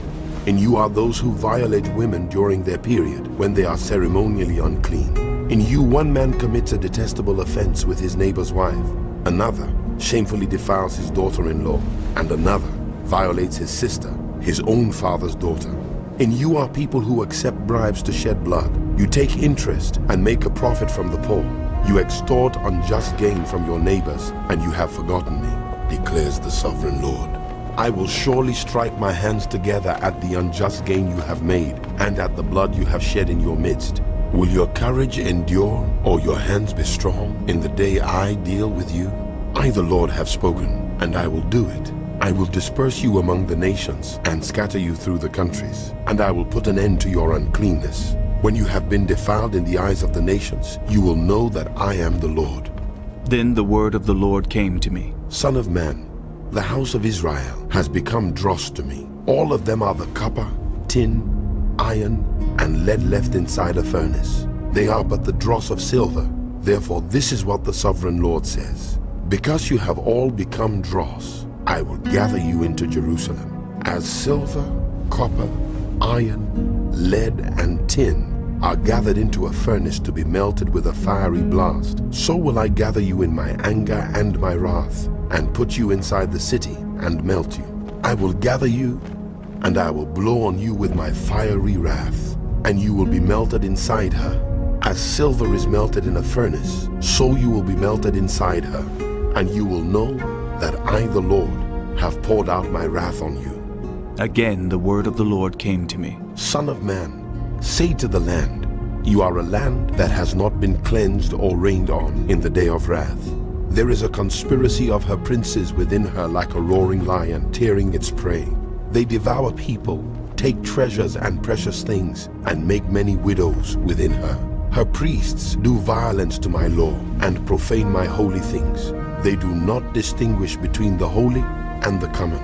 In you are those who violate women during their period when they are ceremonially unclean. In you one man commits a detestable offense with his neighbor's wife. Another shamefully defiles his daughter-in-law. And another violates his sister, his own father's daughter. In you are people who accept bribes to shed blood. You take interest and make a profit from the poor. You extort unjust gain from your neighbors, and you have forgotten me, declares the sovereign Lord. I will surely strike my hands together at the unjust gain you have made, and at the blood you have shed in your midst. Will your courage endure, or your hands be strong, in the day I deal with you? I, the Lord, have spoken, and I will do it. I will disperse you among the nations and scatter you through the countries, and I will put an end to your uncleanness. When you have been defiled in the eyes of the nations, you will know that I am the Lord. Then the word of the Lord came to me. Son of man, the house of Israel has become dross to me. All of them are the copper, tin, iron, and lead left inside a furnace. They are but the dross of silver. Therefore this is what the sovereign Lord says. Because you have all become dross, I will gather you into Jerusalem. As silver, copper, iron, lead, and tin are gathered into a furnace to be melted with a fiery blast, so will I gather you in my anger and my wrath, and put you inside the city and melt you. I will gather you, and I will blow on you with my fiery wrath, and you will be melted inside her. As silver is melted in a furnace, so you will be melted inside her, and you will know that I, the Lord, have poured out my wrath on you. Again the word of the Lord came to me. Son of man, say to the land, you are a land that has not been cleansed or rained on in the day of wrath. There is a conspiracy of her princes within her like a roaring lion tearing its prey. They devour people, take treasures and precious things, and make many widows within her. Her priests do violence to my law and profane my holy things. They do not distinguish between the holy and the common.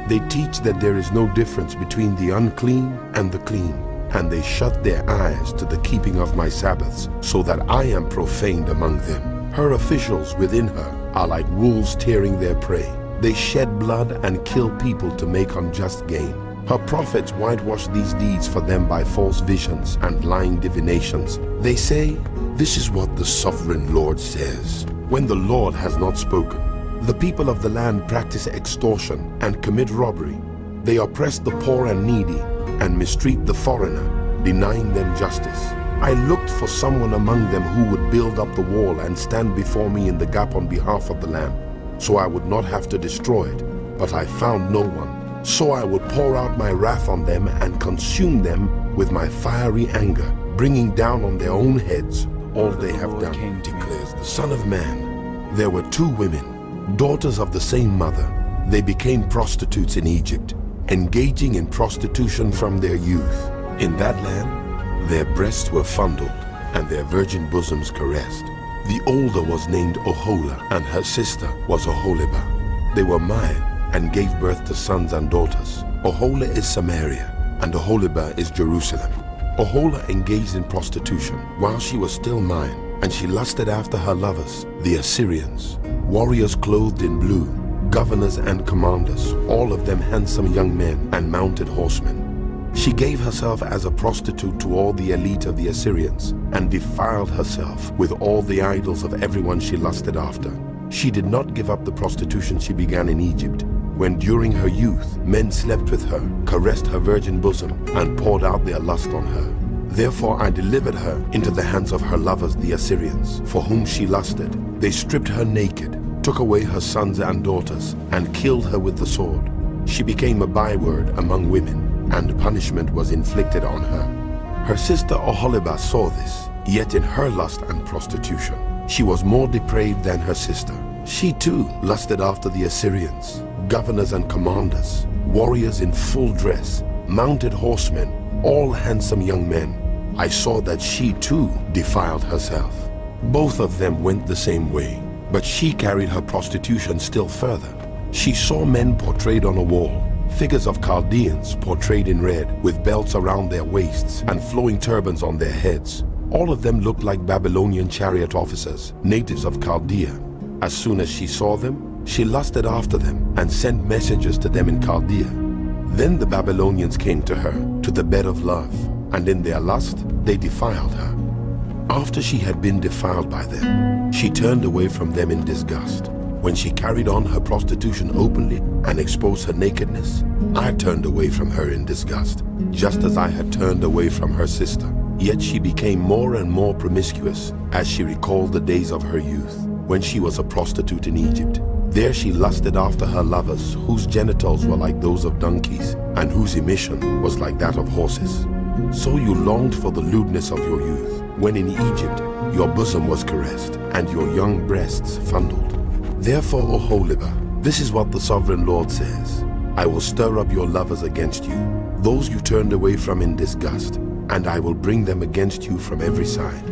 They teach that there is no difference between the unclean and the clean, and they shut their eyes to the keeping of my Sabbaths, so that I am profaned among them. Her officials within her are like wolves tearing their prey. They shed blood and kill people to make unjust gain. Her prophets whitewash these deeds for them by false visions and lying divinations. They say, this is what the sovereign Lord says, when the Lord has not spoken. The people of the land practice extortion and commit robbery. They oppress the poor and needy and mistreat the foreigner, denying them justice. I looked for someone among them who would build up the wall and stand before me in the gap on behalf of the land, so I would not have to destroy it, but I found no one. So I would pour out my wrath on them and consume them with my fiery anger, bringing down on their own heads all they have done, declares the Son of Man. There were two women, daughters of the same mother. They became prostitutes in Egypt, engaging in prostitution from their youth. In that land, their breasts were fondled and their virgin bosoms caressed. The older was named Oholah, and her sister was Oholibah. They were mine and gave birth to sons and daughters. Oholah is Samaria, and Oholibah is Jerusalem. Oholah engaged in prostitution while she was still mine, and she lusted after her lovers, the Assyrians, warriors clothed in blue, governors and commanders, all of them handsome young men and mounted horsemen. She gave herself as a prostitute to all the elite of the Assyrians, and defiled herself with all the idols of everyone she lusted after. She did not give up the prostitution she began in Egypt, when during her youth men slept with her, caressed her virgin bosom, and poured out their lust on her. Therefore I delivered her into the hands of her lovers the Assyrians, for whom she lusted. They stripped her naked, took away her sons and daughters, and killed her with the sword. She became a byword among women, and punishment was inflicted on her. Her sister Oholibah saw this, yet in her lust and prostitution she was more depraved than her sister. She too lusted after the Assyrians, governors and commanders, warriors in full dress, mounted horsemen, all handsome young men. I saw that she too defiled herself. Both of them went the same way. But she carried her prostitution still further. She saw men portrayed on a wall, figures of Chaldeans portrayed in red, with belts around their waists and flowing turbans on their heads. All of them looked like Babylonian chariot officers, natives of Chaldea. As soon as she saw them, she lusted after them and sent messengers to them in Chaldea. Then the Babylonians came to her, to the bed of love, and in their lust they defiled her. After she had been defiled by them, she turned away from them in disgust. When she carried on her prostitution openly and exposed her nakedness, I turned away from her in disgust, just as I had turned away from her sister. Yet she became more and more promiscuous as she recalled the days of her youth, when she was a prostitute in Egypt. There she lusted after her lovers, whose genitals were like those of donkeys, and whose emission was like that of horses. So you longed for the lewdness of your youth, when in Egypt your bosom was caressed, and your young breasts fondled. Therefore, O Holibah, this is what the Sovereign Lord says. I will stir up your lovers against you, those you turned away from in disgust, and I will bring them against you from every side.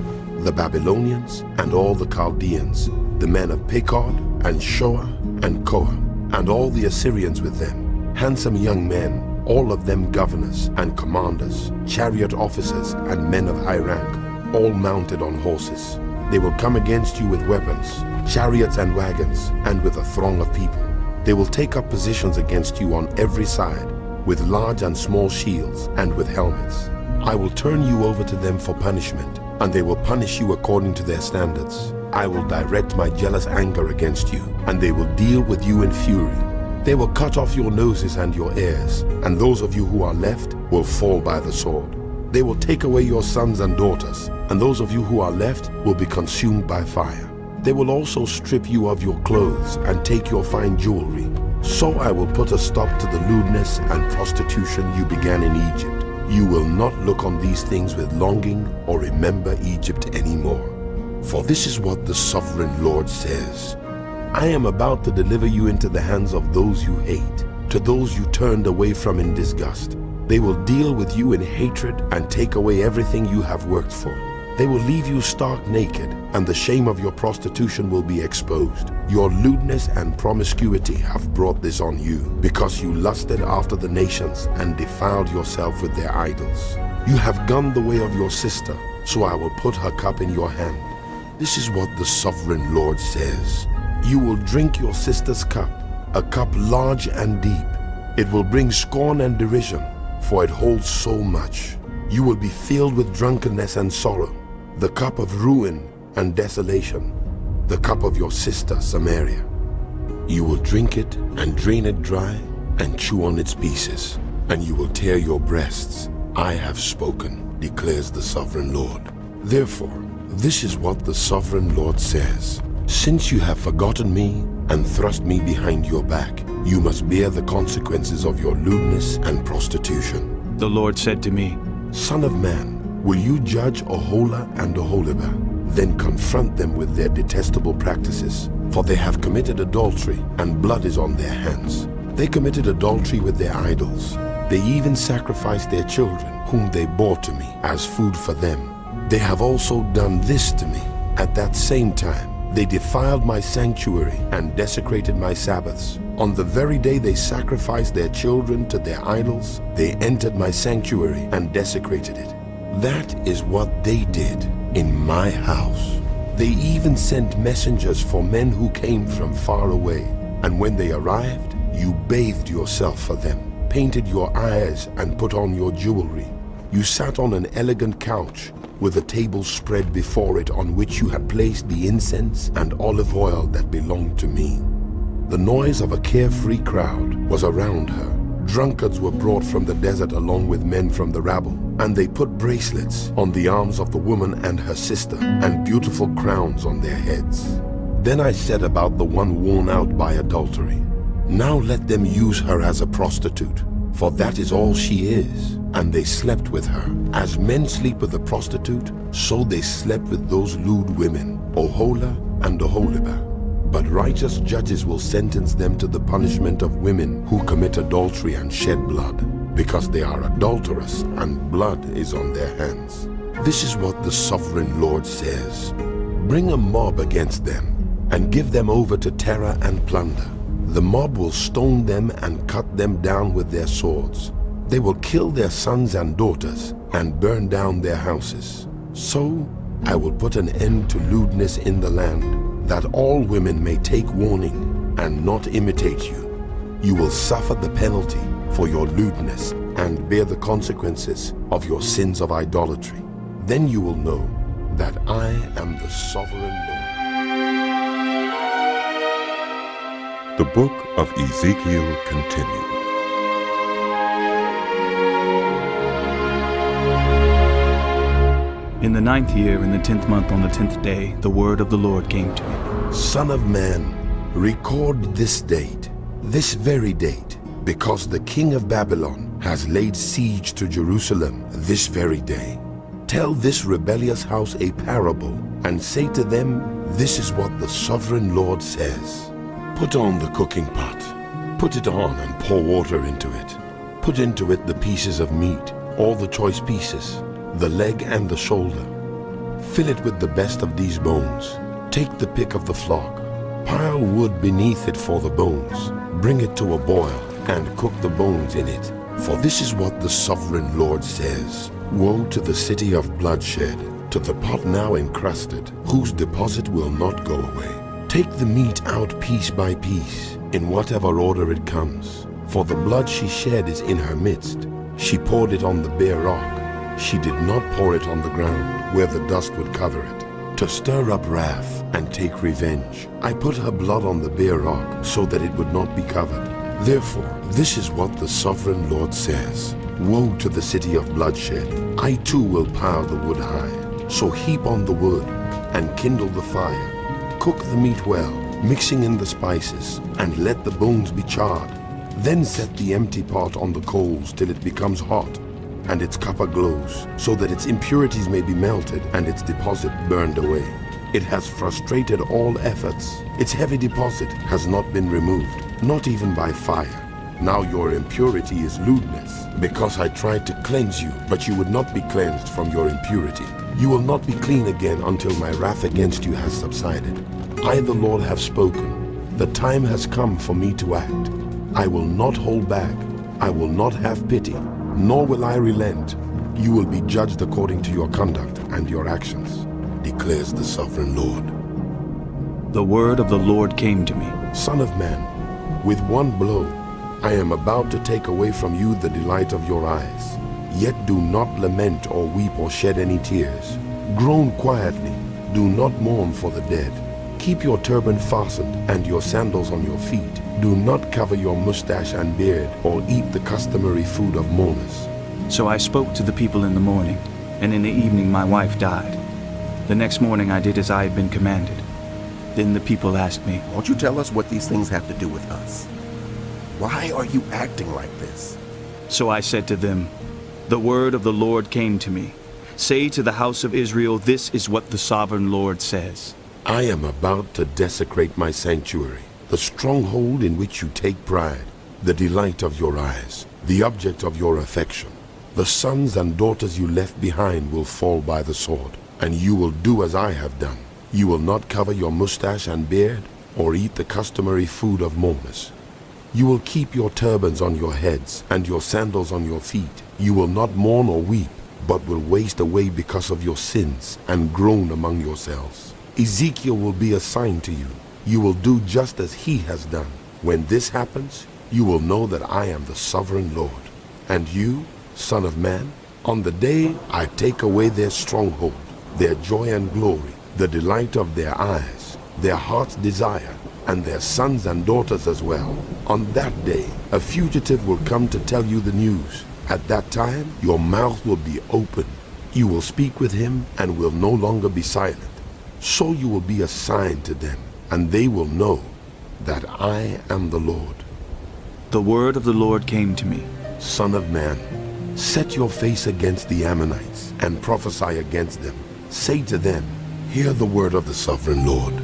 The Babylonians and all the Chaldeans, the men of Pekod and Shoah and Koah, and all the Assyrians with them, handsome young men, all of them governors and commanders, chariot officers and men of high rank, all mounted on horses. They will come against you with weapons, chariots and wagons, and with a throng of people. They will take up positions against you on every side, with large and small shields and with helmets. I will turn you over to them for punishment, and they will punish you according to their standards. I will direct my jealous anger against you, and they will deal with you in fury. They will cut off your noses and your ears, and those of you who are left will fall by the sword. They will take away your sons and daughters, and those of you who are left will be consumed by fire. They will also strip you of your clothes and take your fine jewelry. So I will put a stop to the lewdness and prostitution you began in Egypt. You will not look on these things with longing or remember Egypt anymore. For this is what the Sovereign Lord says. I am about to deliver you into the hands of those you hate, to those you turned away from in disgust. They will deal with you in hatred and take away everything you have worked for. They will leave you stark naked, and the shame of your prostitution will be exposed. Your lewdness and promiscuity have brought this on you, because you lusted after the nations and defiled yourself with their idols. You have gone the way of your sister, so I will put her cup in your hand. This is what the Sovereign Lord says. You will drink your sister's cup, a cup large and deep. It will bring scorn and derision, for it holds so much. You will be filled with drunkenness and sorrow, the cup of ruin and desolation, the cup of your sister Samaria. You will drink it and drain it dry and chew on its pieces, and you will tear your breasts. I have spoken, declares the Sovereign Lord. Therefore, this is what the Sovereign Lord says. Since you have forgotten me and thrust me behind your back, you must bear the consequences of your lewdness and prostitution. The Lord said to me, Son of man, will you judge Oholah and Oholibah? Then confront them with their detestable practices, for they have committed adultery, and blood is on their hands. They committed adultery with their idols. They even sacrificed their children, whom they bore to me, as food for them. They have also done this to me. At that same time, they defiled my sanctuary and desecrated my Sabbaths. On the very day they sacrificed their children to their idols, they entered my sanctuary and desecrated it. That is what they did in my house. They even sent messengers for men who came from far away. And when they arrived, you bathed yourself for them, painted your eyes and put on your jewelry. You sat on an elegant couch with a table spread before it on which you had placed the incense and olive oil that belonged to me. The noise of a carefree crowd was around her. Drunkards were brought from the desert along with men from the rabble, and they put bracelets on the arms of the woman and her sister, and beautiful crowns on their heads. Then I said about the one worn out by adultery, now let them use her as a prostitute, for that is all she is. And they slept with her. As men sleep with a prostitute, so they slept with those lewd women, Oholah and Oholibah. But righteous judges will sentence them to the punishment of women who commit adultery and shed blood, because they are adulterous and blood is on their hands. This is what the Sovereign Lord says. Bring a mob against them. and give them over to terror and plunder. The mob will stone them and cut them down with their swords. They will kill their sons and daughters and burn down their houses. So I will put an end to lewdness in the land, that all women may take warning and not imitate you. You will suffer the penalty for your lewdness and bear the consequences of your sins of idolatry. Then you will know that I am the sovereign Lord. The book of Ezekiel continued. In the 9th year, in the 10th month, on the 10th day, the word of the Lord came to me. Son of man, record this date, this very date, because the king of Babylon has laid siege to Jerusalem this very day. Tell this rebellious house a parable, and say to them, this is what the sovereign Lord says. Put on the cooking pot, put it on and pour water into it. Put into it the pieces of meat, all the choice pieces, the leg and the shoulder. Fill it with the best of these bones. Take the pick of the flock. Pile wood beneath it for the bones. Bring it to a boil and cook the bones in it. For this is what the sovereign Lord says. Woe to the city of bloodshed, to the pot now encrusted, whose deposit will not go away. Take the meat out piece by piece, in whatever order it comes. For the blood she shed is in her midst. She poured it on the bare rock. She did not pour it on the ground, where the dust would cover it. To stir up wrath and take revenge, I put her blood on the bare rock, so that it would not be covered. Therefore, this is what the sovereign Lord says. Woe to the city of bloodshed. I too will pile the wood high. So heap on the wood, and kindle the fire. Cook the meat well, mixing in the spices, and let the bones be charred. Then set the empty pot on the coals till it becomes hot, and its copper glows, so that its impurities may be melted and its deposit burned away. It has frustrated all efforts. Its heavy deposit has not been removed, not even by fire. Now your impurity is lewdness, because I tried to cleanse you, but you would not be cleansed from your impurity. You will not be clean again until my wrath against you has subsided. I, the Lord, have spoken. The time has come for me to act. I will not hold back. I will not have pity, nor will I relent. You will be judged according to your conduct and your actions, declares the sovereign Lord. The word of the Lord came to me. Son of man, with one blow, I am about to take away from you the delight of your eyes. Yet do not lament or weep or shed any tears. Groan quietly, do not mourn for the dead. Keep your turban fastened and your sandals on your feet. Do not cover your mustache and beard or eat the customary food of mourners. So I spoke to the people in the morning, and in the evening my wife died. The next morning I did as I had been commanded. Then the people asked me, Won't you tell us what these things have to do with us? Why are you acting like this? So I said to them, the word of the Lord came to me. Say to the house of Israel, this is what the sovereign Lord says. I am about to desecrate my sanctuary, the stronghold in which you take pride, the delight of your eyes, the object of your affection. The sons and daughters you left behind will fall by the sword, and you will do as I have done. You will not cover your mustache and beard, or eat the customary food of mourners. You will keep your turbans on your heads and your sandals on your feet. You will not mourn or weep, but will waste away because of your sins and groan among yourselves. Ezekiel will be a sign to you. You will do just as he has done. When this happens, you will know that I am the sovereign Lord. And you, son of man, on the day I take away their stronghold, their joy and glory, the delight of their eyes, their heart's desire, and their sons and daughters as well. On that day, a fugitive will come to tell you the news. At that time, your mouth will be open. You will speak with him and will no longer be silent. So you will be a sign to them, and they will know that I am the Lord. The word of the Lord came to me. Son of man, set your face against the Ammonites and prophesy against them. Say to them, hear the word of the sovereign Lord.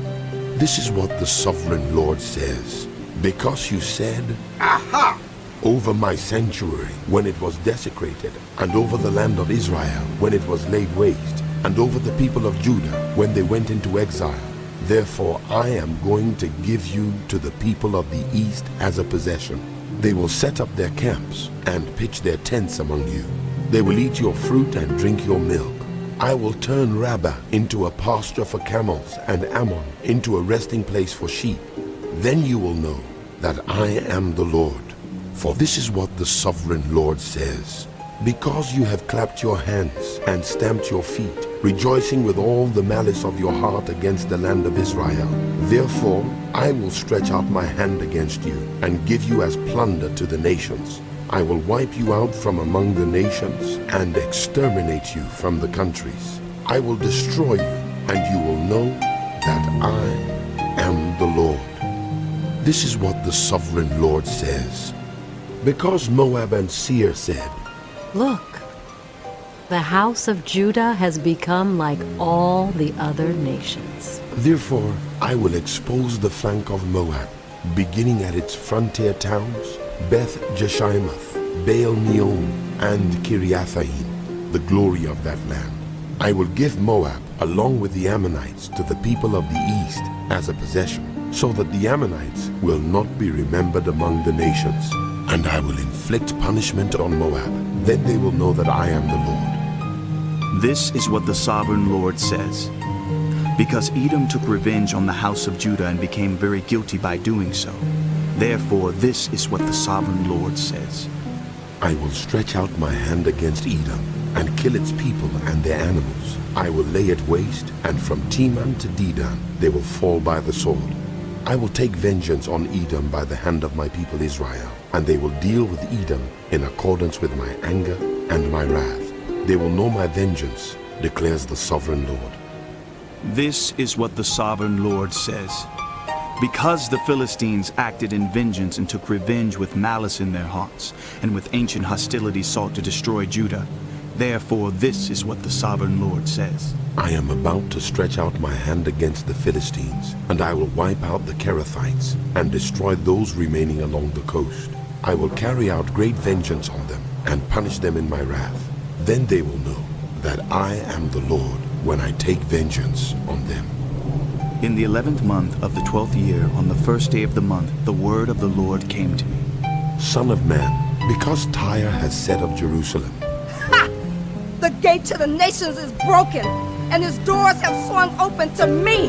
This is what the sovereign Lord says. Because you said, Aha! Over my sanctuary when it was desecrated, and over the land of Israel when it was laid waste, and over the people of Judah when they went into exile, Therefore I am going to give you to the people of the east as a possession. They will set up their camps and pitch their tents among you. They will eat your fruit and drink your milk. I will turn Rabbah into a pasture for camels and Ammon into a resting place for sheep. Then you will know that I am the Lord. For this is what the sovereign Lord says. Because you have clapped your hands and stamped your feet, rejoicing with all the malice of your heart against the land of Israel, therefore I will stretch out my hand against you and give you as plunder to the nations. I will wipe you out from among the nations and exterminate you from the countries. I will destroy you, and you will know that I am the Lord. This is what the sovereign Lord says. Because Moab and Seir said, Look, the house of Judah has become like all the other nations. therefore I will expose the flank of Moab, beginning at its frontier towns, Beth Jeshimoth, Baal Meon, and Kiriathaim, the glory of that land. I will give Moab, along with the Ammonites, to the people of the east as a possession, so that the Ammonites will not be remembered among the nations. And I will inflict punishment on Moab. Then they will know that I am the Lord. This is what the sovereign Lord says. Because Edom took revenge on the house of Judah and became very guilty by doing so, therefore this is what the sovereign Lord says. I will stretch out my hand against Edom and kill its people and their animals. I will lay it waste, and from Teman to Dedan they will fall by the sword. I will take vengeance on Edom by the hand of my people Israel, and they will deal with Edom in accordance with my anger and my wrath. They will know my vengeance, declares the sovereign Lord. This is what the sovereign Lord says. Because the Philistines acted in vengeance and took revenge with malice in their hearts, and with ancient hostility sought to destroy Judah, therefore this is what the sovereign Lord says. I am about to stretch out my hand against the Philistines, and I will wipe out the Kerethites and destroy those remaining along the coast. I will carry out great vengeance on them and punish them in my wrath. Then they will know that I am the Lord when I take vengeance on them. In the 11th month of the 12th year, on the first day of the month, the word of the Lord came to me. Son of man, because Tyre has said of Jerusalem, Ha! The gate to the nations is broken, and his doors have swung open to me.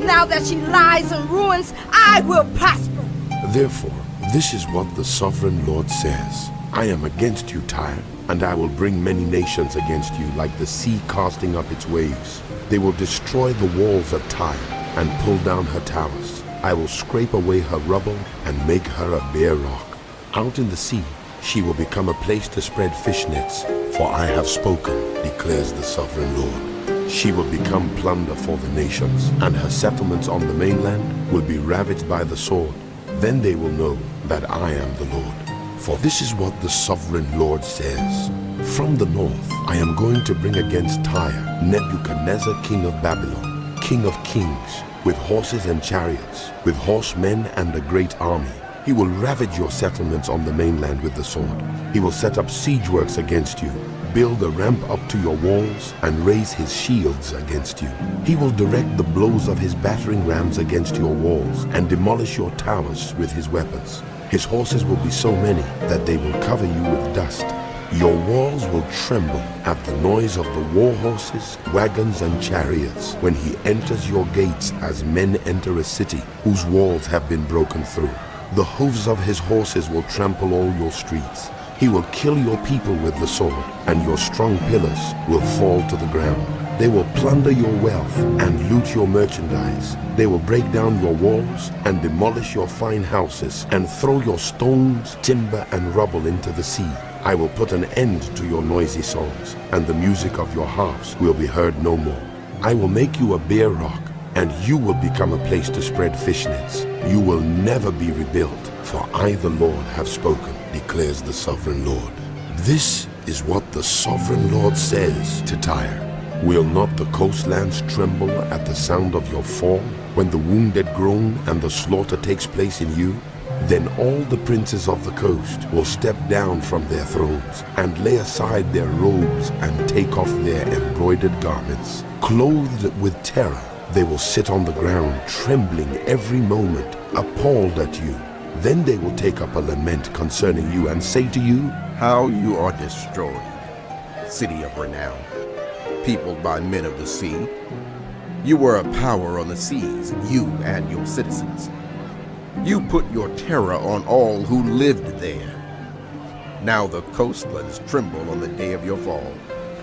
Now that she lies in ruins, I will prosper. therefore, this is what the sovereign Lord says. I am against you, Tyre, and I will bring many nations against you like the sea casting up its waves. They will destroy the walls of Tyre and pull down her towers. I will scrape away her rubble and make her a bare rock. Out in the sea, she will become a place to spread fish nets, for I have spoken, declares the sovereign Lord. She will become plunder for the nations, and her settlements on the mainland will be ravaged by the sword. Then they will know that I am the Lord. For this is what the sovereign Lord says. From the north I am going to bring against Tyre Nebuchadnezzar, king of Babylon, king of kings, with horses and chariots, with horsemen and a great army. He will ravage your settlements on the mainland with the sword. He will set up siege works against you, build a ramp up to your walls, and raise his shields against you. He will direct the blows of his battering rams against your walls, and demolish your towers with his weapons. His horses will be so many that they will cover you with dust. Your walls will tremble at the noise of the war horses, wagons, and chariots when he enters your gates as men enter a city whose walls have been broken through. The hooves of his horses will trample all your streets. He will kill your people with the sword, and your strong pillars will fall to the ground. They will plunder your wealth and loot your merchandise. They will break down your walls and demolish your fine houses and throw your stones, timber, and rubble into the sea. I will put an end to your noisy songs, and the music of your harps will be heard no more. I will make you a bare rock, and you will become a place to spread fish nets. You will never be rebuilt, for I, the Lord, have spoken, declares the sovereign Lord. This is what the sovereign Lord says to Tyre. Will not the coastlands tremble at the sound of your fall, when the wounded groan and the slaughter takes place in you? Then all the princes of the coast will step down from their thrones and lay aside their robes and take off their embroidered garments. Clothed with terror, They will sit on the ground, trembling every moment, appalled at you. Then they will take up a lament concerning you and say to you, How you are destroyed, city of renown, peopled by men of the sea. You were a power on the seas, you and your citizens. You put your terror on all who lived there. Now the coastlands tremble on the day of your fall.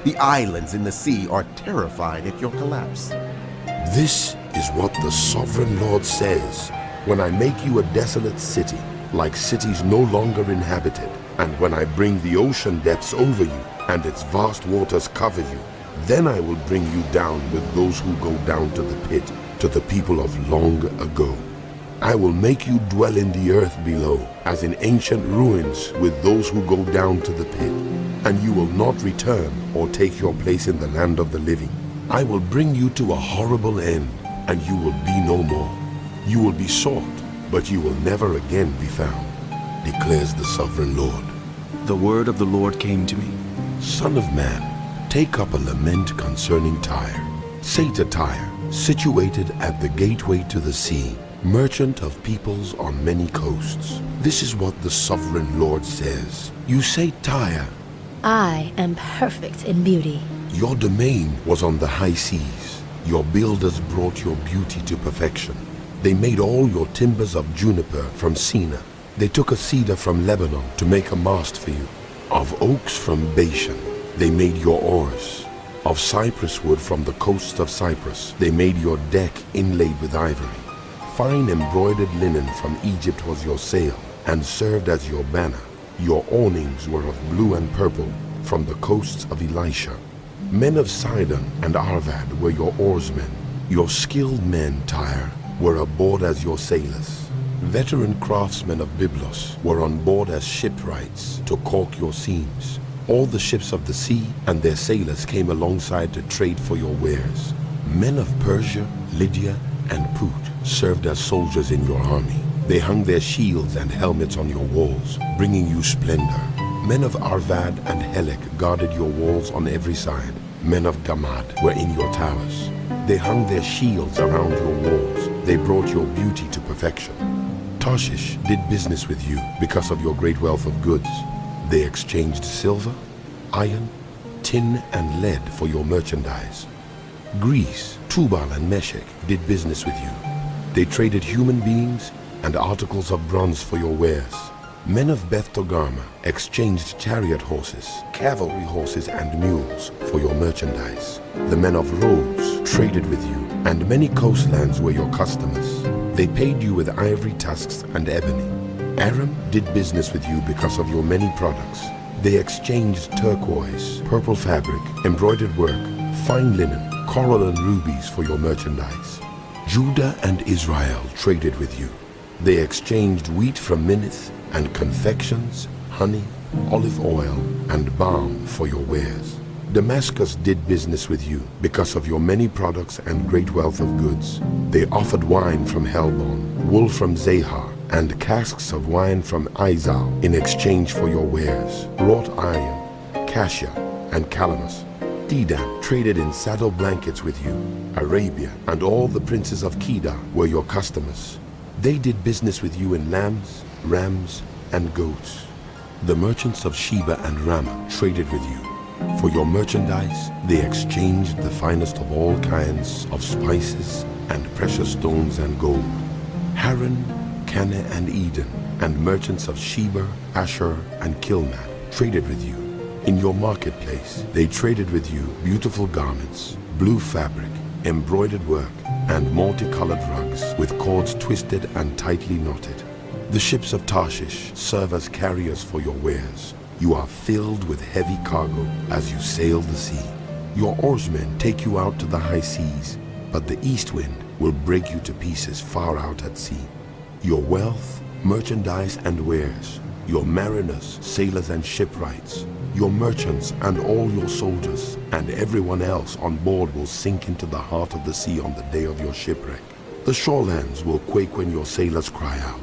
The islands in the sea are terrified at your collapse. This is what the sovereign Lord says. When I make you a desolate city, like cities no longer inhabited, and when I bring the ocean depths over you, and its vast waters cover you, then I will bring you down with those who go down to the pit, to the people of long ago. I will make you dwell in the earth below, as in ancient ruins with those who go down to the pit, and you will not return or take your place in the land of the living. I will bring you to a horrible end, and you will be no more. You will be sought, but you will never again be found, declares the sovereign Lord. The word of the Lord came to me. Son of man, take up a lament concerning Tyre. Say to Tyre, situated at the gateway to the sea, merchant of peoples on many coasts. This is what the sovereign Lord says. You say, Tyre, I am perfect in beauty. your domain was on the high seas. Your builders brought your beauty to perfection. They made all your timbers of juniper from Sina. They took a cedar from Lebanon to make a mast for you. Of oaks from Bashan, they made your oars. Of cypress wood from the coasts of Cyprus, they made your deck inlaid with ivory. Fine embroidered linen from Egypt was your sail, and served as your banner. Your awnings were of blue and purple, from the coasts of Elisha. Men of Sidon and Arvad were your oarsmen. Your skilled men, Tyre, were aboard as your sailors. Veteran craftsmen of Byblos were on board as shipwrights to caulk your seams. All the ships of the sea and their sailors came alongside to trade for your wares. Men of Persia, Lydia, and Put served as soldiers in your army. They hung their shields and helmets on your walls, bringing you splendor. Men of Arvad and Helek guarded your walls on every side. Men of Gamad were in your towers. They hung their shields around your walls. They brought your beauty to perfection. Tarshish did business with you because of your great wealth of goods. They exchanged silver, iron, tin, and lead for your merchandise. Greece, Tubal, and Meshech did business with you. They traded human beings and articles of bronze for your wares. Men of Beth Togarmah exchanged chariot horses, cavalry horses, and mules for your merchandise. The men of Rhodes traded with you, and many coastlands were your customers. They paid you with ivory tusks and ebony. Aram did business with you because of your many products. They exchanged turquoise, purple fabric, embroidered work, fine linen, coral and rubies for your merchandise. Judah and Israel traded with you. They exchanged wheat from Minnith and confections, honey, olive oil, and balm for your wares. Damascus did business with you because of your many products and great wealth of goods. They offered wine from Helbon, wool from Zahar, and casks of wine from Izal in exchange for your wares, wrought iron, cassia, and calamus. Dedan traded in saddle blankets with you. Arabia and all the princes of Kedar were your customers. They did business with you in lambs, rams, and goats. The merchants of Sheba and Rammah traded with you. For your merchandise, they exchanged the finest of all kinds of spices and precious stones and gold. Haran, Canaan, and Eden, and merchants of Sheba, Asher, and Kilmad traded with you. In your marketplace, they traded with you beautiful garments, blue fabric, embroidered work, and multicolored rugs with cords twisted and tightly knotted. The ships of Tarshish serve as carriers for your wares. You are filled with heavy cargo as you sail the sea. Your oarsmen take you out to the high seas, but the east wind will break you to pieces far out at sea. Your wealth, merchandise, and wares, your mariners, sailors, and shipwrights, your merchants and all your soldiers, and everyone else on board will sink into the heart of the sea on the day of your shipwreck. The shorelands will quake when your sailors cry out.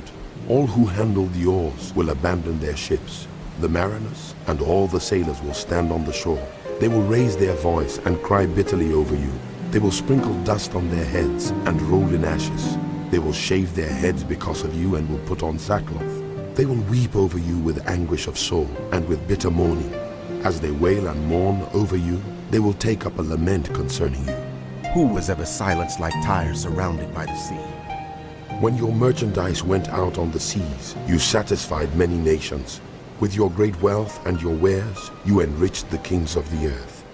All who handle the oars will abandon their ships. The mariners and all the sailors will stand on the shore. They will raise their voice and cry bitterly over you. They will sprinkle dust on their heads and roll in ashes. They will shave their heads because of you and will put on sackcloth. They will weep over you with anguish of soul and with bitter mourning. As they wail and mourn over you, they will take up a lament concerning you. Who was ever silenced like Tyre surrounded by the sea? When your merchandise went out on the seas, you satisfied many nations. With your great wealth and your wares, you enriched the kings of the earth.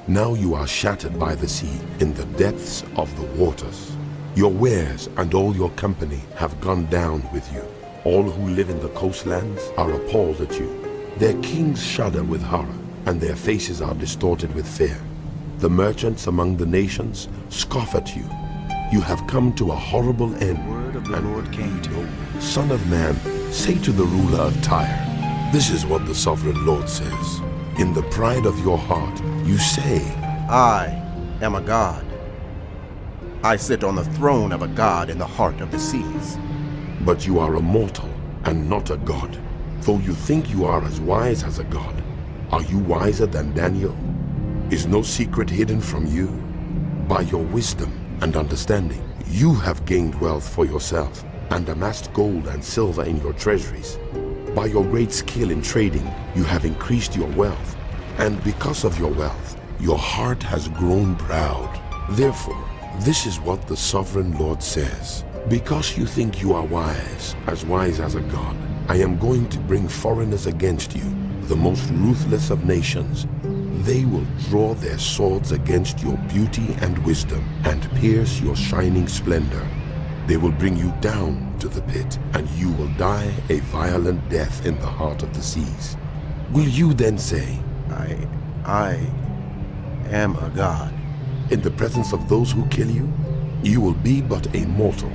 Now you are shattered by the sea in the depths of the waters. Your wares and all your company have gone down with you. All who live in the coastlands are appalled at you. Their kings shudder with horror, and their faces are distorted with fear. The merchants among the nations scoff at you. You have come to a horrible end. The word of the Lord came to me. Son of man, say to the ruler of Tyre, this is what the sovereign Lord says. In the pride of your heart, you say, I am a god. I sit on the throne of a god in the heart of the seas. but you are a mortal and not a god. Though you think you are as wise as a god, are you wiser than Daniel? Is no secret hidden from you? By your wisdom and understanding, you have gained wealth for yourself and amassed gold and silver in your treasuries. By your great skill in trading, you have increased your wealth, and because of your wealth, your heart has grown proud. Therefore, this is what the sovereign Lord says. Because you think you are wise as a god, I am going to bring foreigners against you, the most ruthless of nations. They will draw their swords against your beauty and wisdom and pierce your shining splendor. They will bring you down to the pit, and you will die a violent death in the heart of the seas. Will you then say, I am a god? In the presence of those who kill you, you will be but a mortal,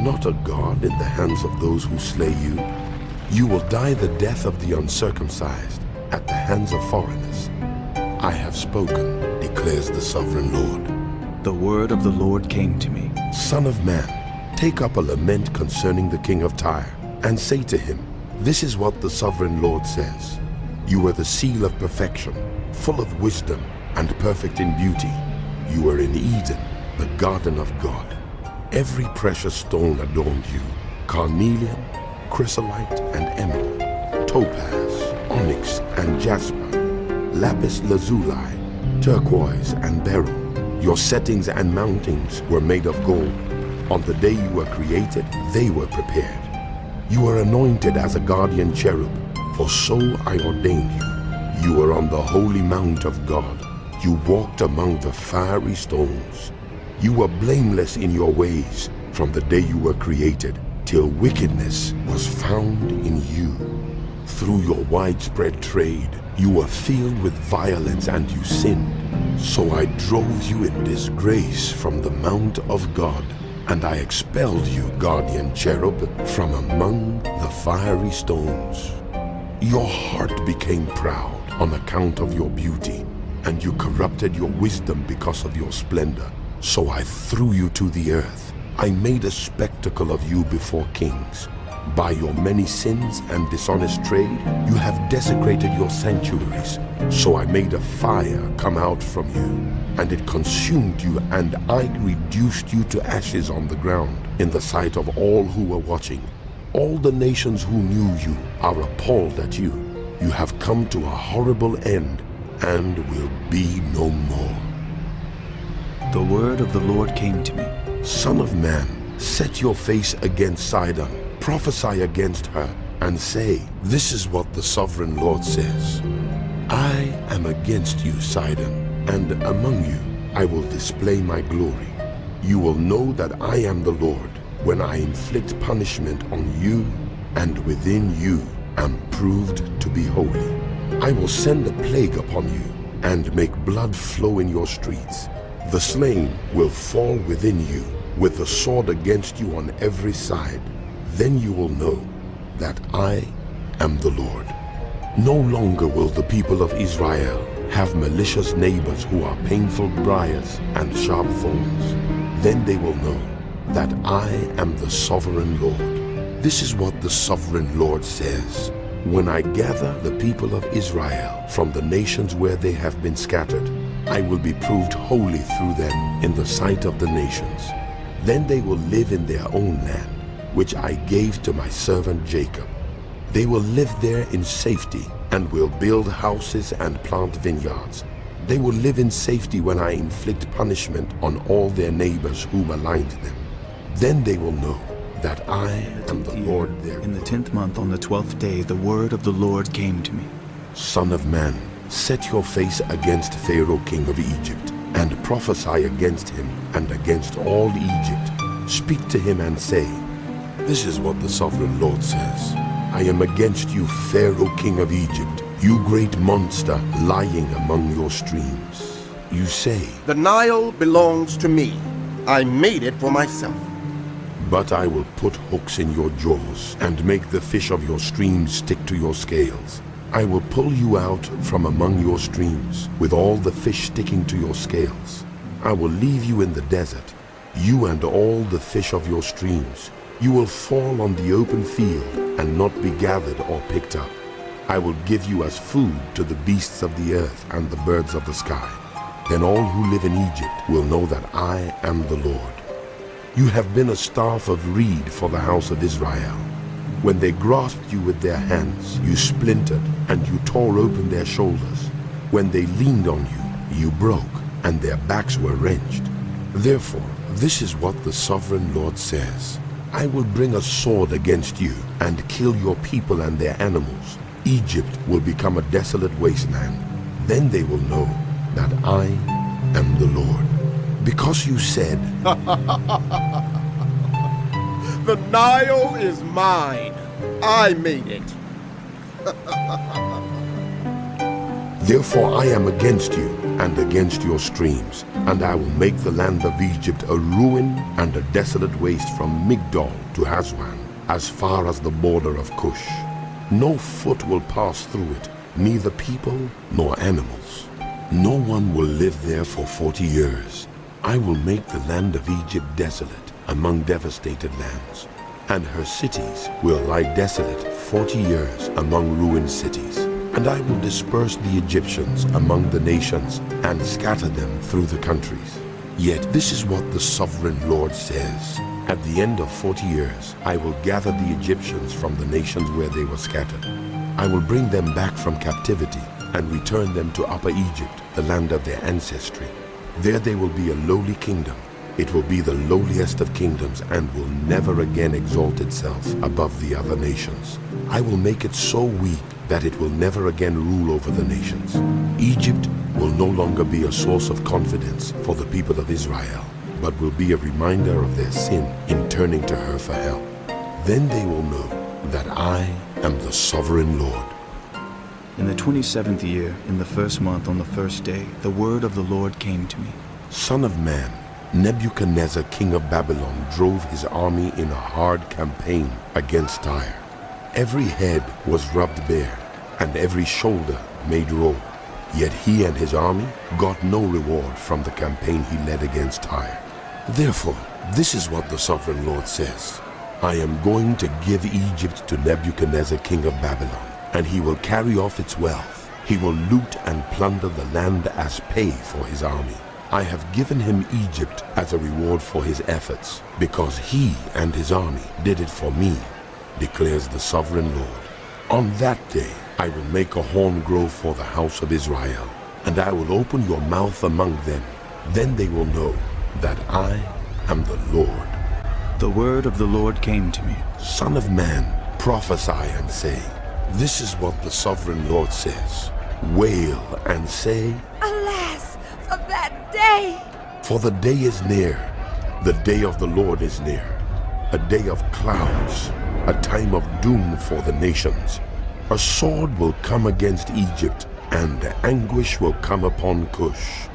not a god in the hands of those who slay you. You will die the death of the uncircumcised at the hands of foreigners. I have spoken, declares the sovereign Lord. The word of the Lord came to me. Son of man, take up a lament concerning the king of Tyre, and say to him, this is what the sovereign Lord says. You were the seal of perfection, full of wisdom and perfect in beauty. You were in Eden, the garden of God. Every precious stone adorned you: carnelian, chrysolite and emerald, topaz, onyx and jasper, lapis lazuli, turquoise and beryl. Your settings and mountings were made of gold. On the day you were created, they were prepared. You were anointed as a guardian cherub, for so I ordained you. You were on the holy mount of God. You walked among the fiery stones. You were blameless in your ways from the day you were created, till wickedness was found in you. Through your widespread trade, you were filled with violence and you sinned. So I drove you in disgrace from the mount of God, and I expelled you, guardian cherub, from among the fiery stones. Your heart became proud on account of your beauty, and you corrupted your wisdom because of your splendor. So I threw you to the earth. I made a spectacle of you before kings. By your many sins and dishonest trade, you have desecrated your sanctuaries. So I made a fire come out from you, and it consumed you, and I reduced you to ashes on the ground in the sight of all who were watching. All the nations who knew you are appalled at you. You have come to a horrible end and will be no more. The word of the Lord came to me. Son of man, set your face against Sidon, prophesy against her, and say, this is what the sovereign Lord says. I am against you, Sidon, and among you I will display my glory. You will know that I am the Lord when I inflict punishment on you, and within you am proved to be holy. I will send a plague upon you, and make blood flow in your streets. The slain will fall within you, with the sword against you on every side. Then you will know that I am the Lord. No longer will the people of Israel have malicious neighbors who are painful briars and sharp thorns. Then they will know that I am the sovereign Lord. This is what the sovereign Lord says. When I gather the people of Israel from the nations where they have been scattered, I will be proved holy through them in the sight of the nations. Then they will live in their own land, which I gave to my servant Jacob. They will live there in safety and will build houses and plant vineyards. They will live in safety when I inflict punishment on all their neighbors who maligned them. Then they will know that I am the Lord their God. In the 10th month, on the 12th day, the word of the Lord came to me. Son of man, set your face against Pharaoh king of Egypt, and prophesy against him and against all Egypt. Speak to him and say, This is what the sovereign Lord says. I am against you, Pharaoh king of Egypt, you great monster lying among your streams. You say, The Nile belongs to me. I made it for myself. But I will put hooks in your jaws and make the fish of your streams stick to your scales. I will pull you out from among your streams with all the fish sticking to your scales. I will leave you in the desert, you and all the fish of your streams. You will fall on the open field and not be gathered or picked up. I will give you as food to the beasts of the earth and the birds of the sky. Then all who live in Egypt will know that I am the Lord. You have been a staff of reed for the house of Israel. When they grasped you with their hands, you splintered and you tore open their shoulders. When they leaned on you, you broke and their backs were wrenched. Therefore, this is what the sovereign Lord says. I will bring a sword against you and kill your people and their animals. Egypt will become a desolate wasteland. Then they will know that I am the Lord. Because you said, The Nile is mine. I made it. Therefore I am against you and against your streams, and I will make the land of Egypt a ruin and a desolate waste from Migdol to Aswan, as far as the border of Cush. No foot will pass through it, neither people nor animals. No one will live there for 40 years. I will make the land of Egypt desolate among devastated lands, and her cities will lie desolate 40 years among ruined cities. And I will disperse the Egyptians among the nations and scatter them through the countries. Yet this is what the sovereign Lord says. At the end of 40 years, I will gather the Egyptians from the nations where they were scattered. I will bring them back from captivity and return them to Upper Egypt, the land of their ancestry. There they will be a lowly kingdom. It will be the lowliest of kingdoms and will never again exalt itself above the other nations. I will make it so weak that it will never again rule over the nations. Egypt will no longer be a source of confidence for the people of Israel, but will be a reminder of their sin in turning to her for help. Then they will know that I am the sovereign Lord. In the 27th year, in the 1st month, on the 1st day, the word of the Lord came to me. Son of man, Nebuchadnezzar, king of Babylon, drove his army in a hard campaign against Tyre. Every head was rubbed bare, and every shoulder made raw. Yet he and his army got no reward from the campaign he led against Tyre. Therefore, this is what the sovereign Lord says. I am going to give Egypt to Nebuchadnezzar, king of Babylon, and he will carry off its wealth. He will loot and plunder the land as pay for his army. I have given him Egypt as a reward for his efforts, because he and his army did it for me, declares the sovereign Lord. On that day, I will make a horn grow for the house of Israel, and I will open your mouth among them. Then they will know that I am the Lord. The word of the Lord came to me. Son of man, prophesy and say, This is what the sovereign Lord says. Wail and say, Alas, for that day! For the day is near, the day of the Lord is near, a day of clouds, a time of doom for the nations. A sword will come against Egypt, and anguish will come upon Cush.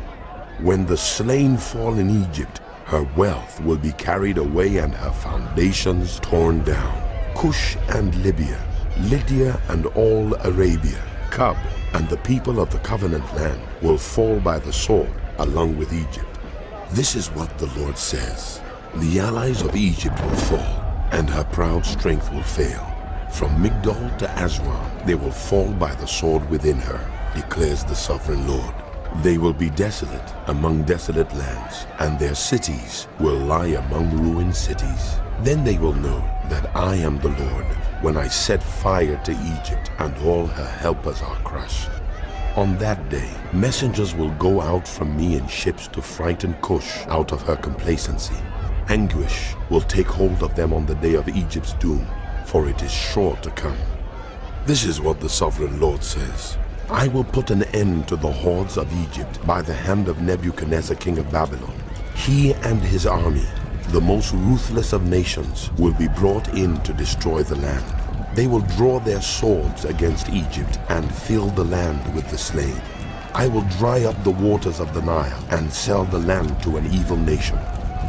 When the slain fall in Egypt, her wealth will be carried away and her foundations torn down. Cush and Libya, Lydia and all Arabia, Cub and the people of the covenant land will fall by the sword along with Egypt. This is what the Lord says. The allies of Egypt will fall, and her proud strength will fail. From Migdol to Aswan, they will fall by the sword within her, declares the sovereign Lord. They will be desolate among desolate lands, and their cities will lie among ruined cities. Then they will know that I am the Lord, when I set fire to Egypt, and all her helpers are crushed. On that day, messengers will go out from me in ships to frighten Cush out of her complacency. Anguish will take hold of them on the day of Egypt's doom, for it is sure to come. This is what the sovereign Lord says. I will put an end to the hordes of Egypt by the hand of Nebuchadnezzar, king of Babylon. He and his army, the most ruthless of nations, will be brought in to destroy the land. They will draw their swords against Egypt and fill the land with the slain. I will dry up the waters of the Nile and sell the land to an evil nation.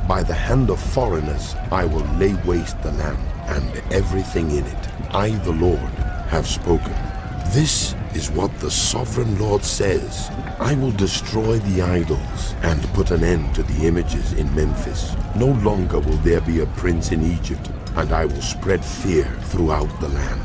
By the hand of foreigners I will lay waste the land and everything in it. I, the Lord, have spoken. This is what the sovereign Lord says. I will destroy the idols and put an end to the images in Memphis. No longer will there be a prince in Egypt, and I will spread fear throughout the land.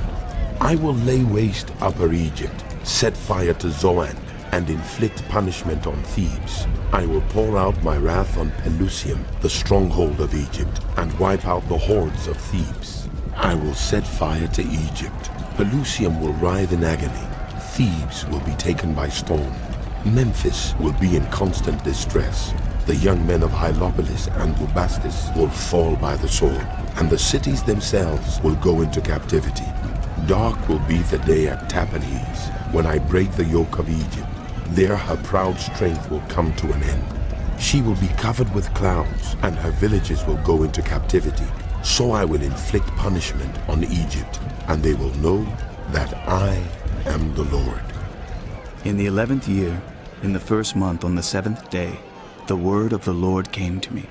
I will lay waste Upper Egypt, set fire to Zoan, and inflict punishment on Thebes. I will pour out my wrath on Pelusium, the stronghold of Egypt, and wipe out the hordes of Thebes. I will set fire to Egypt. Pelusium will writhe in agony. Thebes will be taken by storm. Memphis will be in constant distress. The young men of Hylopolis and Bubastis will fall by the sword, and the cities themselves will go into captivity. Dark will be the day at Tahpanhes, when I break the yoke of Egypt. There her proud strength will come to an end. She will be covered with clouds, and her villages will go into captivity. So I will inflict punishment on Egypt, and they will know that I am the Lord. In the 11th year, in the first month on the 7th day, the word of the Lord came to me.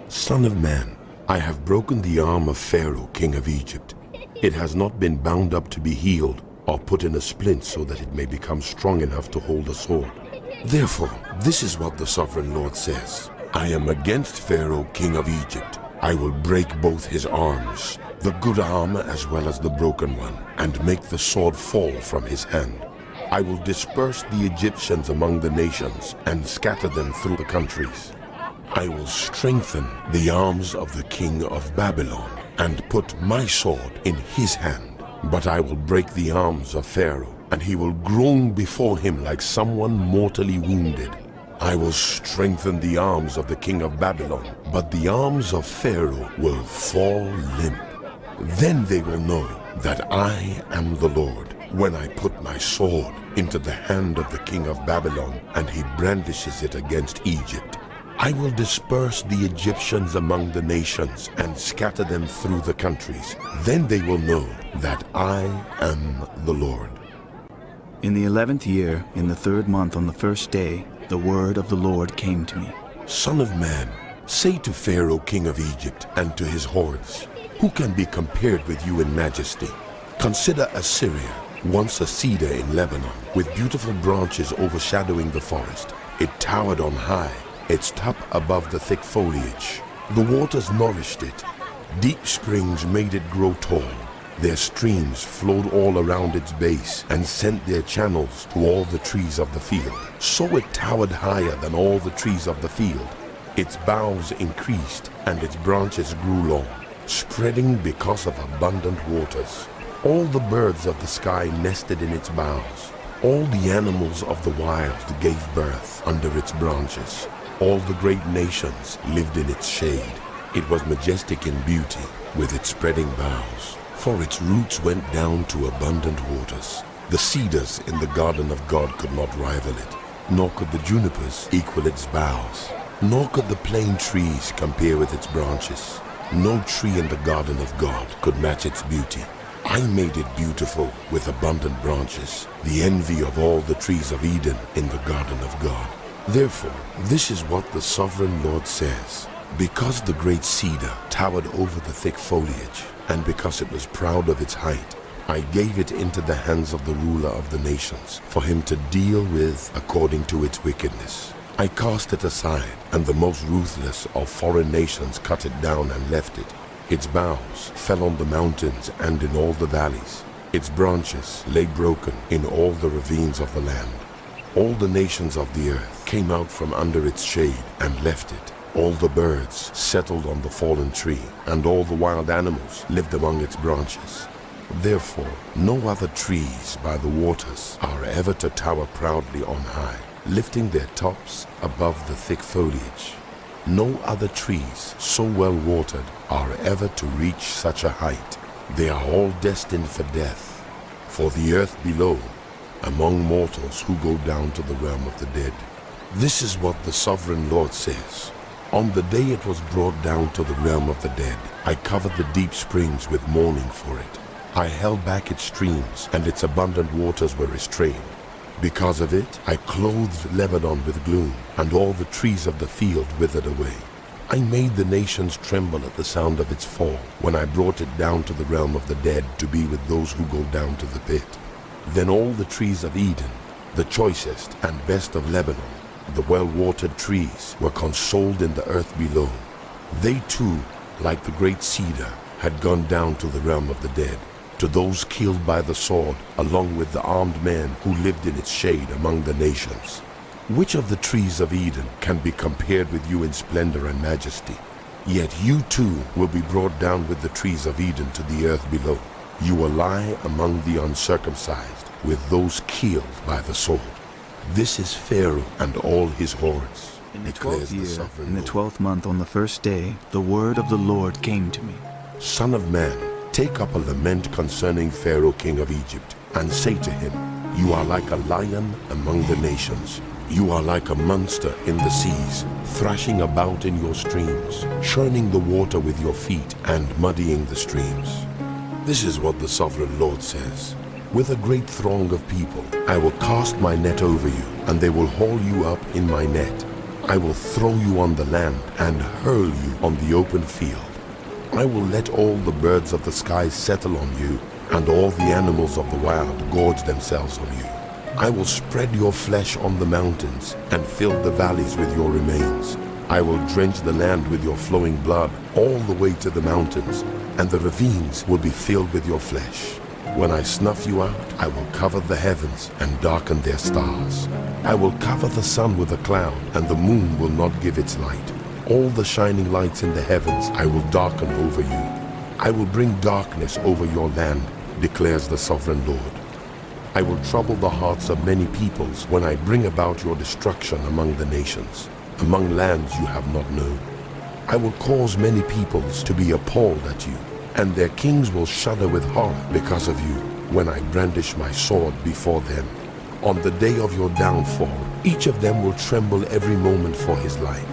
Son of man, I have broken the arm of Pharaoh, king of Egypt. It has not been bound up to be healed, or put in a splint so that it may become strong enough to hold a sword. Therefore, this is what the sovereign Lord says. I am against Pharaoh, king of Egypt. I will break both his arms, the good arm as well as the broken one, and make the sword fall from his hand. I will disperse the Egyptians among the nations and scatter them through the countries. I will strengthen the arms of the king of Babylon and put my sword in his hand. But I will break the arms of Pharaoh, and he will groan before him like someone mortally wounded. I will strengthen the arms of the king of Babylon, but the arms of Pharaoh will fall limp. Then they will know that I am the Lord, when I put my sword into the hand of the king of Babylon, and he brandishes it against Egypt. I will disperse the Egyptians among the nations and scatter them through the countries. Then they will know that I am the Lord. In the 11th year, in the 3rd month on the 1st day, the word of the Lord came to me. Son of man, say to Pharaoh, king of Egypt, and to his hordes, who can be compared with you in majesty? Consider Assyria, once a cedar in Lebanon, with beautiful branches overshadowing the forest. It towered on high, its top above the thick foliage. The waters nourished it. Deep springs made it grow tall. Their streams flowed all around its base and sent their channels to all the trees of the field. So it towered higher than all the trees of the field. Its boughs increased and its branches grew long, spreading because of abundant waters. All the birds of the sky nested in its boughs. All the animals of the wild gave birth under its branches. All the great nations lived in its shade. It was majestic in beauty, with its spreading boughs, for its roots went down to abundant waters. The cedars in the garden of God could not rival it, nor could the junipers equal its boughs, nor could the plane trees compare with its branches. No tree in the garden of God could match its beauty. I made it beautiful with abundant branches, the envy of all the trees of Eden in the garden of God. Therefore, this is what the sovereign Lord says. Because the great cedar towered over the thick foliage, and because it was proud of its height, I gave it into the hands of the ruler of the nations, for him to deal with according to its wickedness. I cast it aside, and the most ruthless of foreign nations cut it down and left it. Its boughs fell on the mountains and in all the valleys. Its branches lay broken in all the ravines of the land. All the nations of the earth came out from under its shade and left it. All the birds settled on the fallen tree, and all the wild animals lived among its branches. Therefore, no other trees by the waters are ever to tower proudly on high, lifting their tops above the thick foliage. No other trees so well watered are ever to reach such a height. They are all destined for death, for the earth below, among mortals who go down to the realm of the dead. This is what the sovereign Lord says. On the day it was brought down to the realm of the dead, I covered the deep springs with mourning for it. I held back its streams, and its abundant waters were restrained. Because of it, I clothed Lebanon with gloom, and all the trees of the field withered away. I made the nations tremble at the sound of its fall, when I brought it down to the realm of the dead to be with those who go down to the pit. Then all the trees of Eden, the choicest and best of Lebanon, the well-watered trees, were consoled in the earth below. They too, like the great cedar, had gone down to the realm of the dead, to those killed by the sword, along with the armed men who lived in its shade among the nations. Which of the trees of Eden can be compared with you in splendor and majesty? Yet you too will be brought down with the trees of Eden to the earth below. You will lie among the uncircumcised, with those killed by the sword. This is Pharaoh and all his hordes. In the declares 12th year, sovereign in the Lord. 12th month, on the first day, the word of the Lord came to me. Son of man, take up a lament concerning Pharaoh king of Egypt, and say to him, You are like a lion among the nations. You are like a monster in the seas, thrashing about in your streams, churning the water with your feet and muddying the streams. This is what the sovereign Lord says. With a great throng of people, I will cast my net over you, and they will haul you up in my net. I will throw you on the land and hurl you on the open field. I will let all the birds of the sky settle on you, and all the animals of the wild gorge themselves on you. I will spread your flesh on the mountains and fill the valleys with your remains. I will drench the land with your flowing blood all the way to the mountains, and the ravines will be filled with your flesh. When I snuff you out, I will cover the heavens and darken their stars. I will cover the sun with a cloud, and the moon will not give its light. All the shining lights in the heavens I will darken over you. I will bring darkness over your land, declares the sovereign Lord. I will trouble the hearts of many peoples when I bring about your destruction among the nations, among lands you have not known. I will cause many peoples to be appalled at you, and their kings will shudder with horror because of you when I brandish my sword before them. On the day of your downfall, each of them will tremble every moment for his life.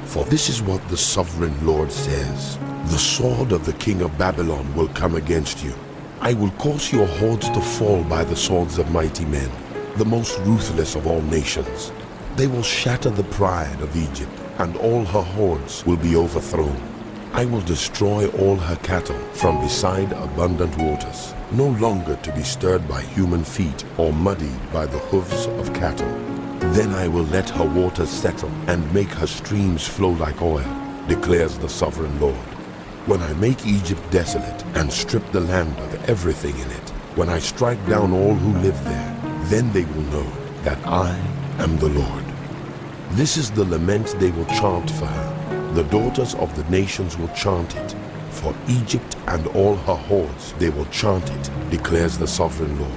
For this is what the sovereign Lord says. The sword of the king of Babylon will come against you. I will cause your hordes to fall by the swords of mighty men, the most ruthless of all nations. They will shatter the pride of Egypt, and all her hordes will be overthrown. I will destroy all her cattle from beside abundant waters, no longer to be stirred by human feet or muddied by the hooves of cattle. Then I will let her waters settle and make her streams flow like oil, declares the sovereign Lord. When I make Egypt desolate and strip the land of everything in it, when I strike down all who live there, then they will know that I am the Lord. This is the lament they will chant for her. The daughters of the nations will chant it. For Egypt and all her hordes they will chant it, declares the sovereign Lord.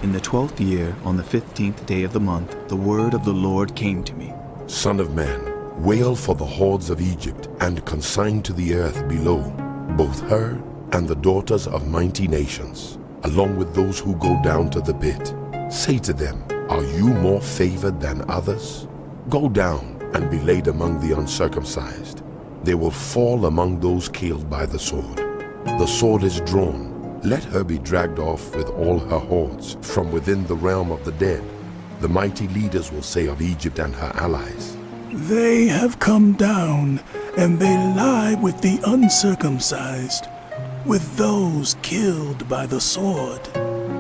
In the 12th year, on the 15th day of the month, the word of the Lord came to me. Son of man, wail for the hordes of Egypt and consign to the earth below, both her and the daughters of mighty nations, along with those who go down to the pit. Say to them, Are you more favored than others? Go down and be laid among the uncircumcised. They will fall among those killed by the sword. The sword is drawn. Let her be dragged off with all her hordes from within the realm of the dead. The mighty leaders will say of Egypt and her allies, They have come down, and they lie with the uncircumcised, with those killed by the sword.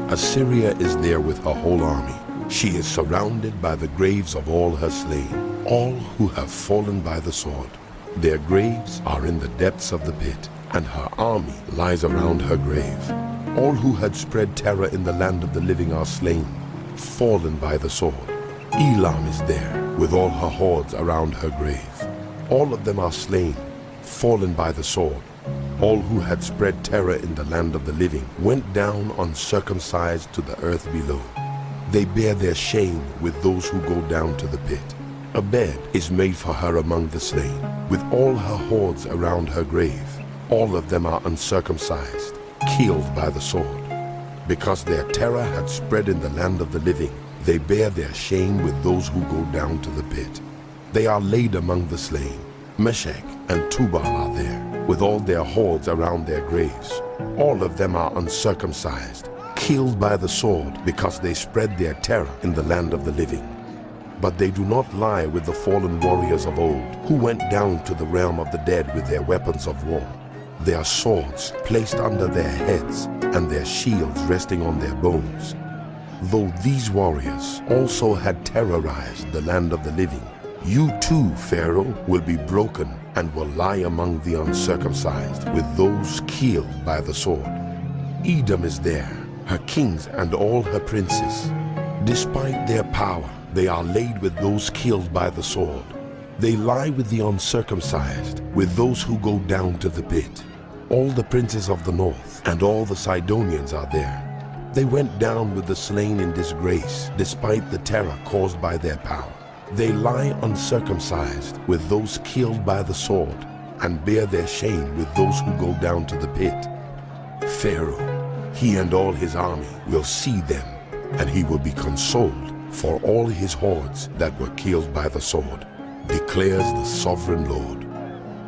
Assyria is there with her whole army. She is surrounded by the graves of all her slain, all who have fallen by the sword. Their graves are in the depths of the pit, and her army lies around her grave. All who had spread terror in the land of the living are slain. fallen by the sword. Elam is there, with all her hordes around her grave. All of them are slain, fallen by the sword. All who had spread terror in the land of the living went down uncircumcised to the earth below. They bear their shame with those who go down to the pit. A bed is made for her among the slain, with all her hordes around her grave. All of them are uncircumcised, killed by the sword. Because their terror had spread in the land of the living, they bear their shame with those who go down to the pit. They are laid among the slain. Meshech and Tubal are there, with all their hordes around their graves. All of them are uncircumcised, killed by the sword, because they spread their terror in the land of the living. But they do not lie with the fallen warriors of old, who went down to the realm of the dead with their weapons of war, their swords placed under their heads, and their shields resting on their bones. Though these warriors also had terrorized the land of the living, you too, Pharaoh, will be broken and will lie among the uncircumcised with those killed by the sword. Edom is there, her kings and all her princes. Despite their power, they are laid with those killed by the sword. They lie with the uncircumcised, with those who go down to the pit. All the princes of the north and all the Sidonians are there. They went down with the slain in disgrace, despite the terror caused by their power. They lie uncircumcised with those killed by the sword, and bear their shame with those who go down to the pit. Pharaoh, he and all his army will see them, and he will be consoled for all his hordes that were killed by the sword, declares the sovereign Lord.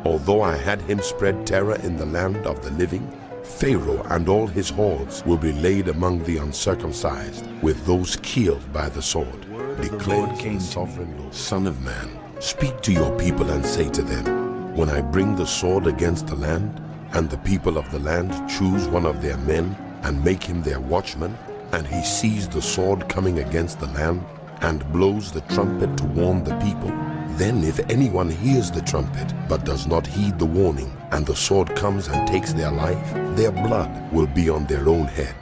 Although I had him spread terror in the land of the living, Pharaoh and all his hordes will be laid among the uncircumcised with those killed by the sword, declares the sovereign Lord. Son of man, speak to your people and say to them, when I bring the sword against the land, and the people of the land choose one of their men and make him their watchman, and he sees the sword coming against the land, and blows the trumpet to warn the people, then if anyone hears the trumpet, but does not heed the warning, and the sword comes and takes their life, their blood will be on their own head.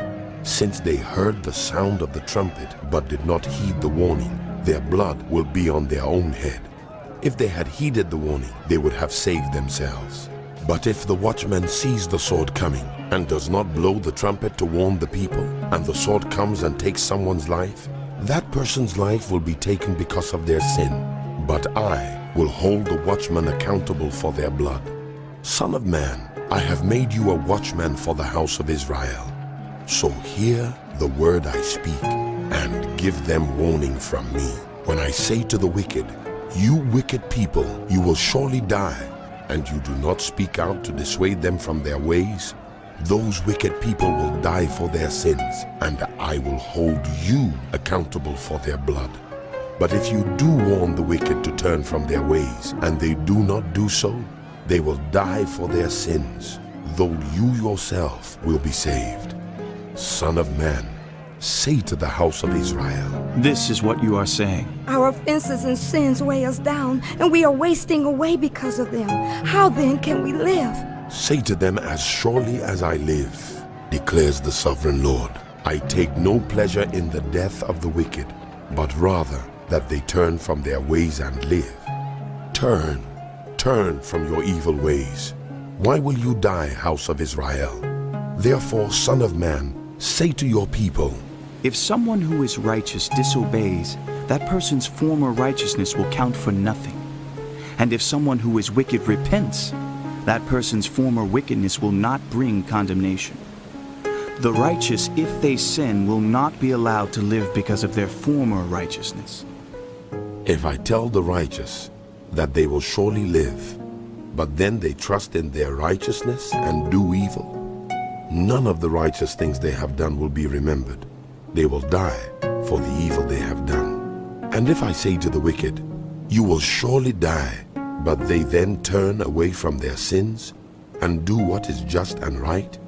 Since they heard the sound of the trumpet, but did not heed the warning, their blood will be on their own head. If they had heeded the warning, they would have saved themselves. But if the watchman sees the sword coming, and does not blow the trumpet to warn the people, and the sword comes and takes someone's life, that person's life will be taken because of their sin. But I will hold the watchman accountable for their blood. Son of man, I have made you a watchman for the house of Israel. So hear the word I speak, and give them warning from me. When I say to the wicked, you wicked people, you will surely die, and you do not speak out to dissuade them from their ways, those wicked people will die for their sins, and I will hold you accountable for their blood. But if you do warn the wicked to turn from their ways, and they do not do so, they will die for their sins, though you yourself will be saved. Son of man, say to the house of Israel, This is what you are saying. Our offenses and sins weigh us down, and we are wasting away because of them. How then can we live? say to them, as surely as I live, declares the sovereign Lord, I take no pleasure in the death of the wicked, but rather that they turn from their ways and live. Turn from your evil ways. Why will you die, house of Israel? Therefore, Son of man, say to your people, If someone who is righteous disobeys, that person's former righteousness will count for nothing. And if someone who is wicked repents, that person's former wickedness will not bring condemnation. The righteous, if they sin, will not be allowed to live because of their former righteousness. If I tell the righteous that they will surely live, but then they trust in their righteousness and do evil, none of the righteous things they have done will be remembered. They will die for the evil they have done. And if I say to the wicked, you will surely die, but they then turn away from their sins and do what is just and right,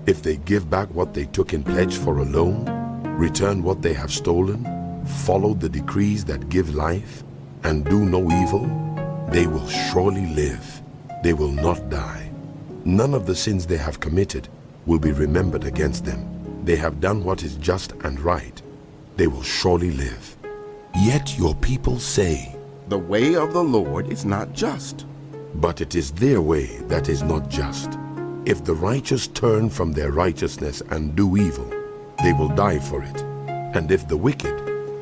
if they give back what they took in pledge for a loan, return what they have stolen, follow the decrees that give life, and do no evil, they will surely live. They will not die. None of the sins they have committed will be remembered against them. They have done what is just and right. they will surely live. Yet your people say, The way of the Lord is not just. but it is their way that is not just. If the righteous turn from their righteousness and do evil, they will die for it. And if the wicked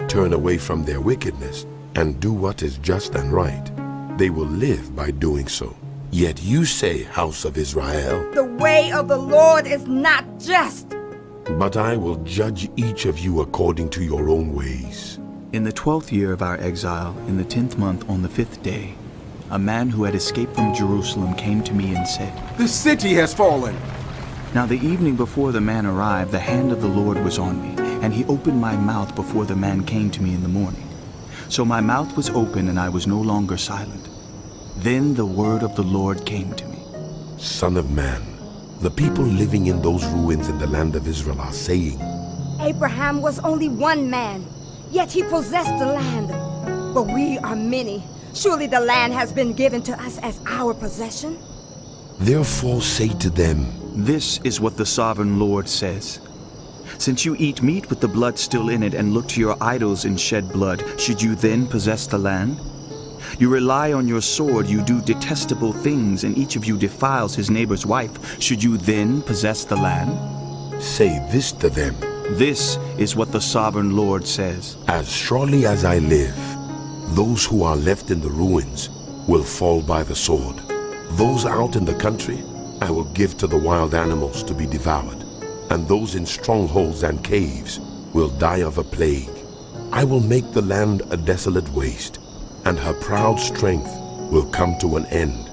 turn away from their wickedness and do what is just and right, they will live by doing so. Yet you say, House of Israel, The way of the Lord is not just. but I will judge each of you according to your own ways. In the 12th year of our exile, in the 10th month on the 5th day, a man who had escaped from Jerusalem came to me and said, The city has fallen. Now the evening before the man arrived, the hand of the Lord was on me, and he opened my mouth before the man came to me in the morning. So my mouth was open, and I was no longer silent. Then the word of the Lord came to me. Son of man, the people living in those ruins in the land of Israel are saying, Abraham was only one man, yet he possessed the land. But we are many. Surely the land has been given to us as our possession. Therefore say to them, This is what the sovereign Lord says. Since you eat meat with the blood still in it and look to your idols and shed blood, should you then possess the land? You rely on your sword, you do detestable things, and each of you defiles his neighbor's wife. Should you then possess the land? Say this to them, This is what the sovereign Lord says. As surely as I live, those who are left in the ruins will fall by the sword. Those out in the country I will give to the wild animals to be devoured, and those in strongholds and caves will die of a plague. I will make the land a desolate waste, and her proud strength will come to an end.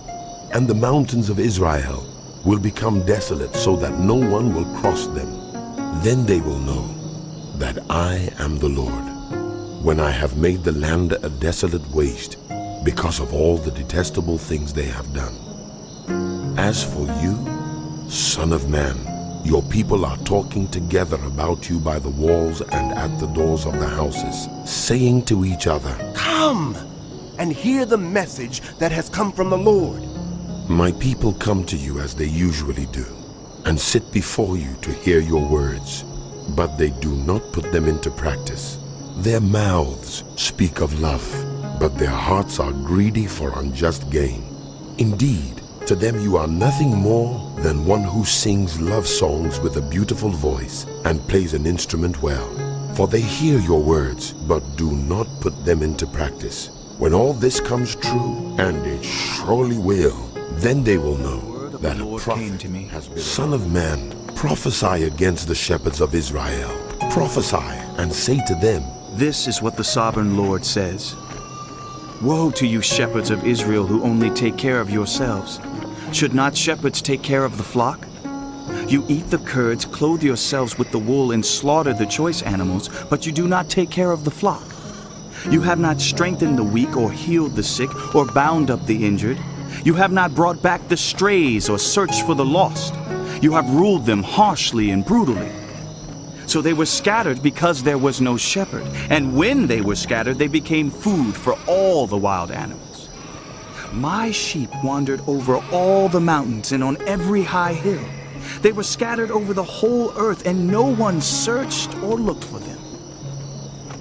And the mountains of Israel will become desolate so that no one will cross them. Then they will know that I am the Lord, when I have made the land a desolate waste because of all the detestable things they have done. As for you, Son of man, your people are talking together about you by the walls and at the doors of the houses, saying to each other, Come and hear the message that has come from the Lord. My people come to you as they usually do, and sit before you to hear your words, but they do not put them into practice. Their mouths speak of love, but their hearts are greedy for unjust gain. Indeed, to them you are nothing more than one who sings love songs with a beautiful voice and plays an instrument well. For they hear your words, but do not put them into practice. When all this comes true, and it surely will, then they will know that a prophet has been. Son of man, prophesy against the shepherds of Israel. Prophesy and say to them, This is what the sovereign Lord says. Woe to you, shepherds of Israel, who only take care of yourselves. Should not shepherds take care of the flock? You eat the curds, clothe yourselves with the wool, and slaughter the choice animals, but you do not take care of the flock. You have not strengthened the weak, or healed the sick, or bound up the injured. You have not brought back the strays, or searched for the lost. You have ruled them harshly and brutally. So they were scattered because there was no shepherd. And when they were scattered, they became food for all the wild animals. My sheep wandered over all the mountains and on every high hill. They were scattered over the whole earth, and no one searched or looked for them.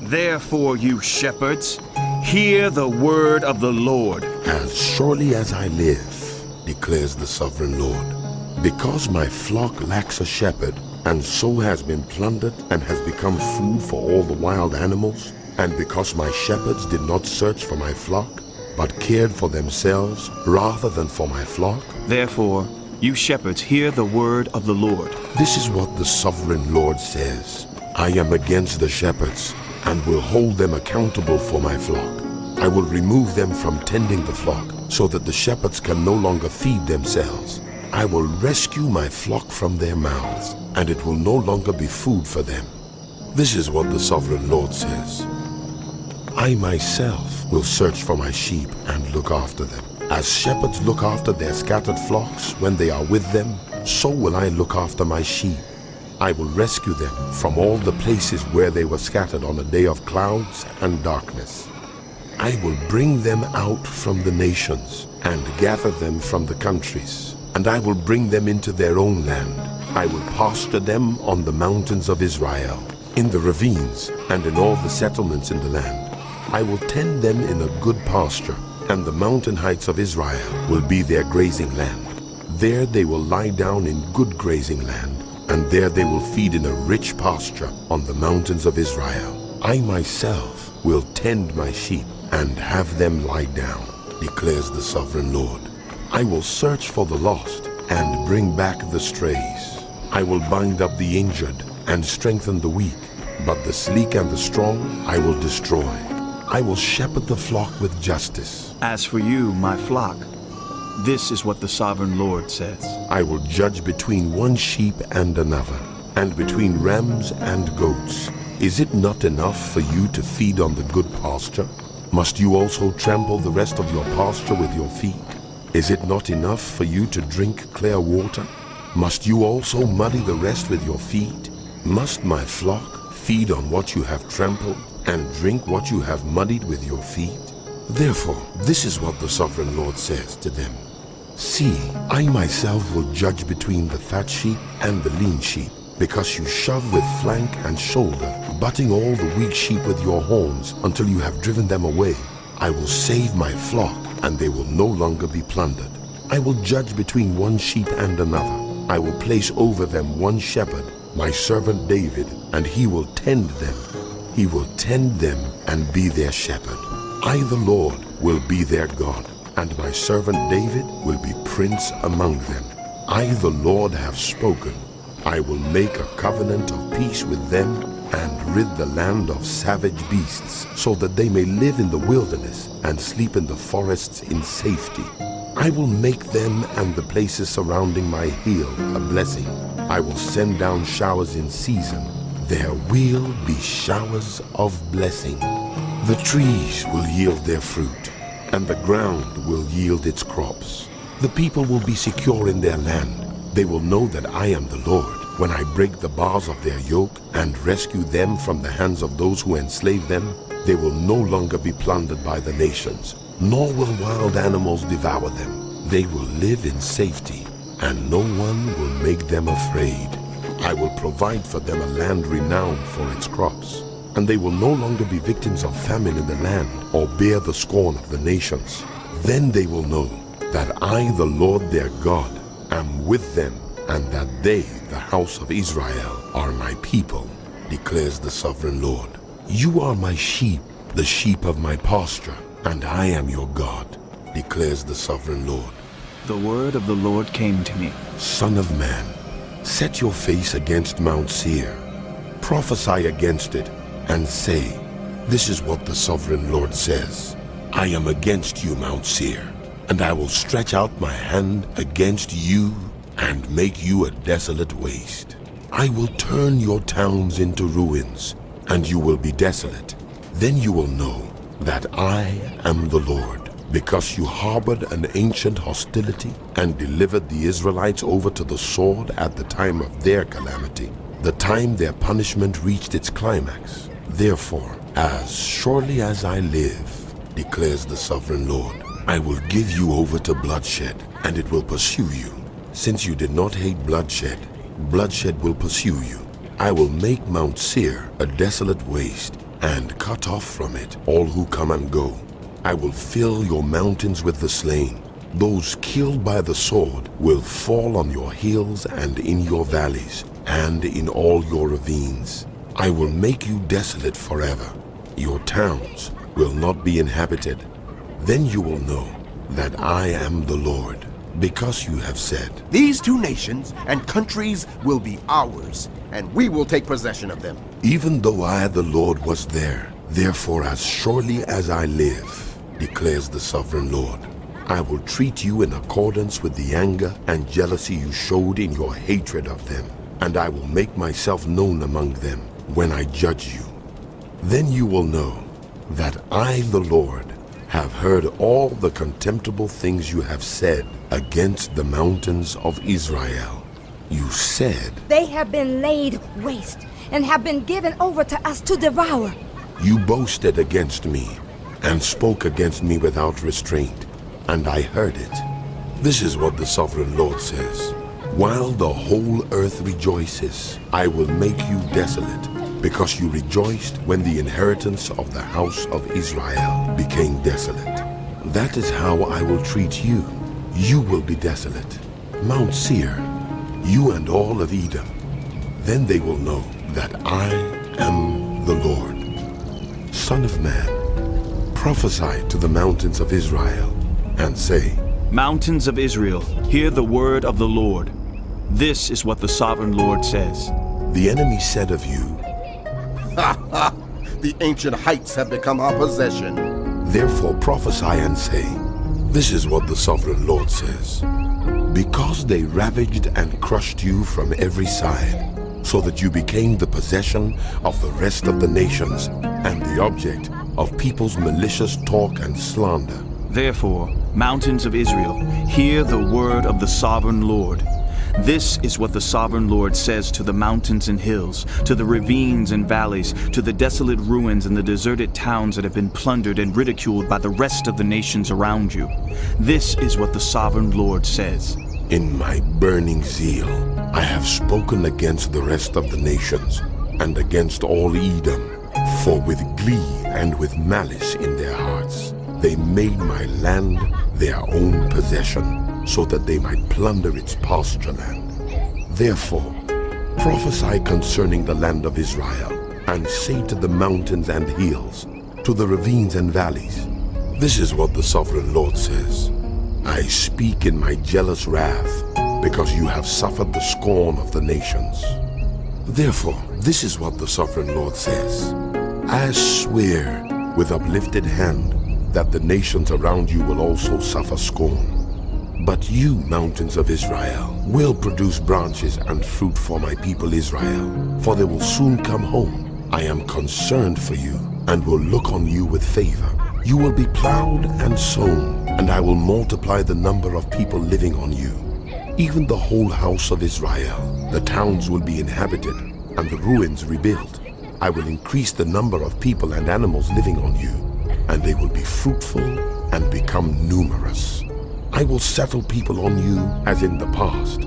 Therefore, you shepherds, hear the word of the Lord. As surely as I live, declares the sovereign Lord, because my flock lacks a shepherd, and so has been plundered and has become food for all the wild animals, and because my shepherds did not search for my flock, but cared for themselves rather than for my flock. Therefore, you shepherds, hear the word of the Lord. This is what the sovereign Lord says. I am against the shepherds, and will hold them accountable for my flock. I will remove them from tending the flock, so that the shepherds can no longer feed themselves. I will rescue my flock from their mouths, and it will no longer be food for them. This is what the sovereign Lord says. I myself will search for my sheep and look after them. As shepherds look after their scattered flocks when they are with them, so will I look after my sheep. I will rescue them from all the places where they were scattered on a day of clouds and darkness. I will bring them out from the nations and gather them from the countries, and I will bring them into their own land. I will pasture them on the mountains of Israel. In the ravines and in all the settlements in the land, I will tend them in a good pasture, and the mountain heights of Israel will be their grazing land. There they will lie down in good grazing land, and there they will feed in a rich pasture on the mountains of Israel. I myself will tend my sheep and have them lie down, declares the sovereign Lord. I will search for the lost and bring back the strays. I will bind up the injured and strengthen the weak, but the sleek and the strong I will destroy. I will shepherd the flock with justice. As for you, my flock, this is what the sovereign Lord says. I will judge between one sheep and another, and between rams and goats. Is it not enough for you to feed on the good pasture? Must you also trample the rest of your pasture with your feet? Is it not enough for you to drink clear water? Must you also muddy the rest with your feet? Must my flock feed on what you have trampled, and drink what you have muddied with your feet? Therefore, this is what the sovereign Lord says to them. See, I myself will judge between the fat sheep and the lean sheep, because you shove with flank and shoulder, butting all the weak sheep with your horns until you have driven them away. I will save my flock, and they will no longer be plundered. I will judge between one sheep and another. I will place over them one shepherd, my servant David, and he will tend them. He will tend them and be their shepherd. I, the Lord, will be their God, and my servant David will be prince among them. I, the Lord, have spoken. I will make a covenant of peace with them and rid the land of savage beasts, so that they may live in the wilderness and sleep in the forests in safety. I will make them and the places surrounding my hill a blessing. I will send down showers in season. There will be showers of blessing. The trees will yield their fruit, and the ground will yield its crops. The people will be secure in their land. They will know that I am the Lord, when I break the bars of their yoke and rescue them from the hands of those who enslave them. They will no longer be plundered by the nations, nor will wild animals devour them. They will live in safety, and no one will make them afraid. I will provide for them a land renowned for its crops, and they will no longer be victims of famine in the land or bear the scorn of the nations. Then they will know that I, the Lord their God, am with them, and that they, the house of Israel, are my people, declares the sovereign Lord. You are my sheep, the sheep of my pasture, and I am your God, declares the sovereign Lord. The word of the Lord came to me. Son of man, set your face against Mount Seir. Prophesy against it, and say, this is what the sovereign Lord says. I am against you, Mount Seir, and I will stretch out my hand against you and make you a desolate waste. I will turn your towns into ruins, and you will be desolate. Then you will know that I am the Lord, because you harbored an ancient hostility and delivered the Israelites over to the sword at the time of their calamity, the time their punishment reached its climax. Therefore, as surely as I live, declares the sovereign Lord, I will give you over to bloodshed, and it will pursue you. Since you did not hate bloodshed, bloodshed will pursue you. I will make Mount Seir a desolate waste, and cut off from it all who come and go. I will fill your mountains with the slain. Those killed by the sword will fall on your hills and in your valleys, and in all your ravines. I will make you desolate forever. Your towns will not be inhabited. Then you will know that I am the Lord, because you have said, These two nations and countries will be ours, and we will take possession of them. even though I, the Lord, was there. Therefore, as surely as I live, declares the sovereign Lord, I will treat you in accordance with the anger and jealousy you showed in your hatred of them, and I will make myself known among them when I judge you. Then you will know that I, the Lord, have heard all the contemptible things you have said against the mountains of Israel. You said, They have been laid waste and have been given over to us to devour. you boasted against me and spoke against me without restraint, and I heard it. This is what the sovereign Lord says. While the whole earth rejoices, I will make you desolate, because you rejoiced when the inheritance of the house of Israel became desolate. That is how I will treat you. You will be desolate. Mount Seir, you and all of Edom. Then they will know that I am the Lord. Son of man, prophesy to the mountains of Israel and say, Mountains of Israel, hear the word of the Lord. This is what the sovereign Lord says. The enemy said of you, Ha ha! The ancient heights have become our possession. Therefore prophesy and say, this is what the sovereign Lord says. Because they ravaged and crushed you from every side, so that you became the possession of the rest of the nations and the object of people's malicious talk and slander. Therefore, mountains of Israel, hear the word of the sovereign Lord. This is what the sovereign Lord says to the mountains and hills, to the ravines and valleys, to the desolate ruins and the deserted towns that have been plundered and ridiculed by the rest of the nations around you. This is what the sovereign Lord says. In my burning zeal, I have spoken against the rest of the nations and against all Edom, for with glee and with malice in their hearts, they made my land their own possession, so that they might plunder its pasture land. Therefore, prophesy concerning the land of Israel, and say to the mountains and hills, to the ravines and valleys, this is what the sovereign Lord says. I speak in my jealous wrath, because you have suffered the scorn of the nations. Therefore, this is what the sovereign Lord says. I swear with uplifted hand that the nations around you will also suffer scorn. But you, mountains of Israel, will produce branches and fruit for my people Israel, for they will soon come home. I am concerned for you, and will look on you with favor. You will be plowed and sown, and I will multiply the number of people living on you. Even the whole house of Israel, the towns will be inhabited, and the ruins rebuilt. I will increase the number of people and animals living on you, and they will be fruitful and become numerous. I will settle people on you as in the past,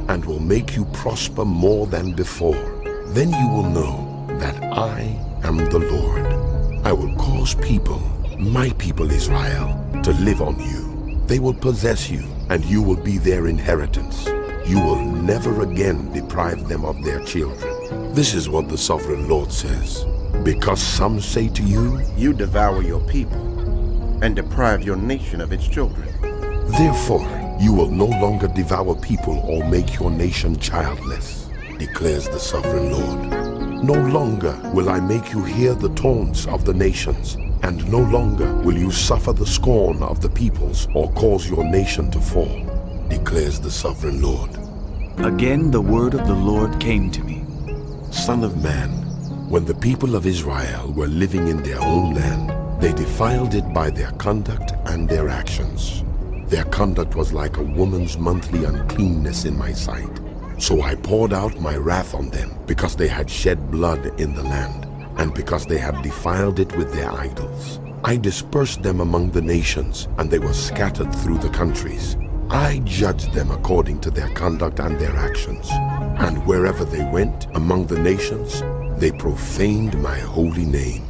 and will make you prosper more than before. Then you will know that I am the Lord. I will cause people, my people Israel, to live on you. They will possess you, and you will be their inheritance. You will never again deprive them of their children. This is what the sovereign Lord says. Because some say to you, you devour your people and deprive your nation of its children. Therefore, you will no longer devour people or make your nation childless, declares the sovereign Lord. No longer will I make you hear the taunts of the nations, and no longer will you suffer the scorn of the peoples or cause your nation to fall, declares the sovereign Lord. Again the word of the Lord came to me. Son of man, when the people of Israel were living in their own land, they defiled it by their conduct and their actions. Their conduct was like a woman's monthly uncleanness in my sight. So I poured out my wrath on them, because they had shed blood in the land, and because they had defiled it with their idols. I dispersed them among the nations, and they were scattered through the countries. I judged them according to their conduct and their actions. And wherever they went among the nations, they profaned my holy name.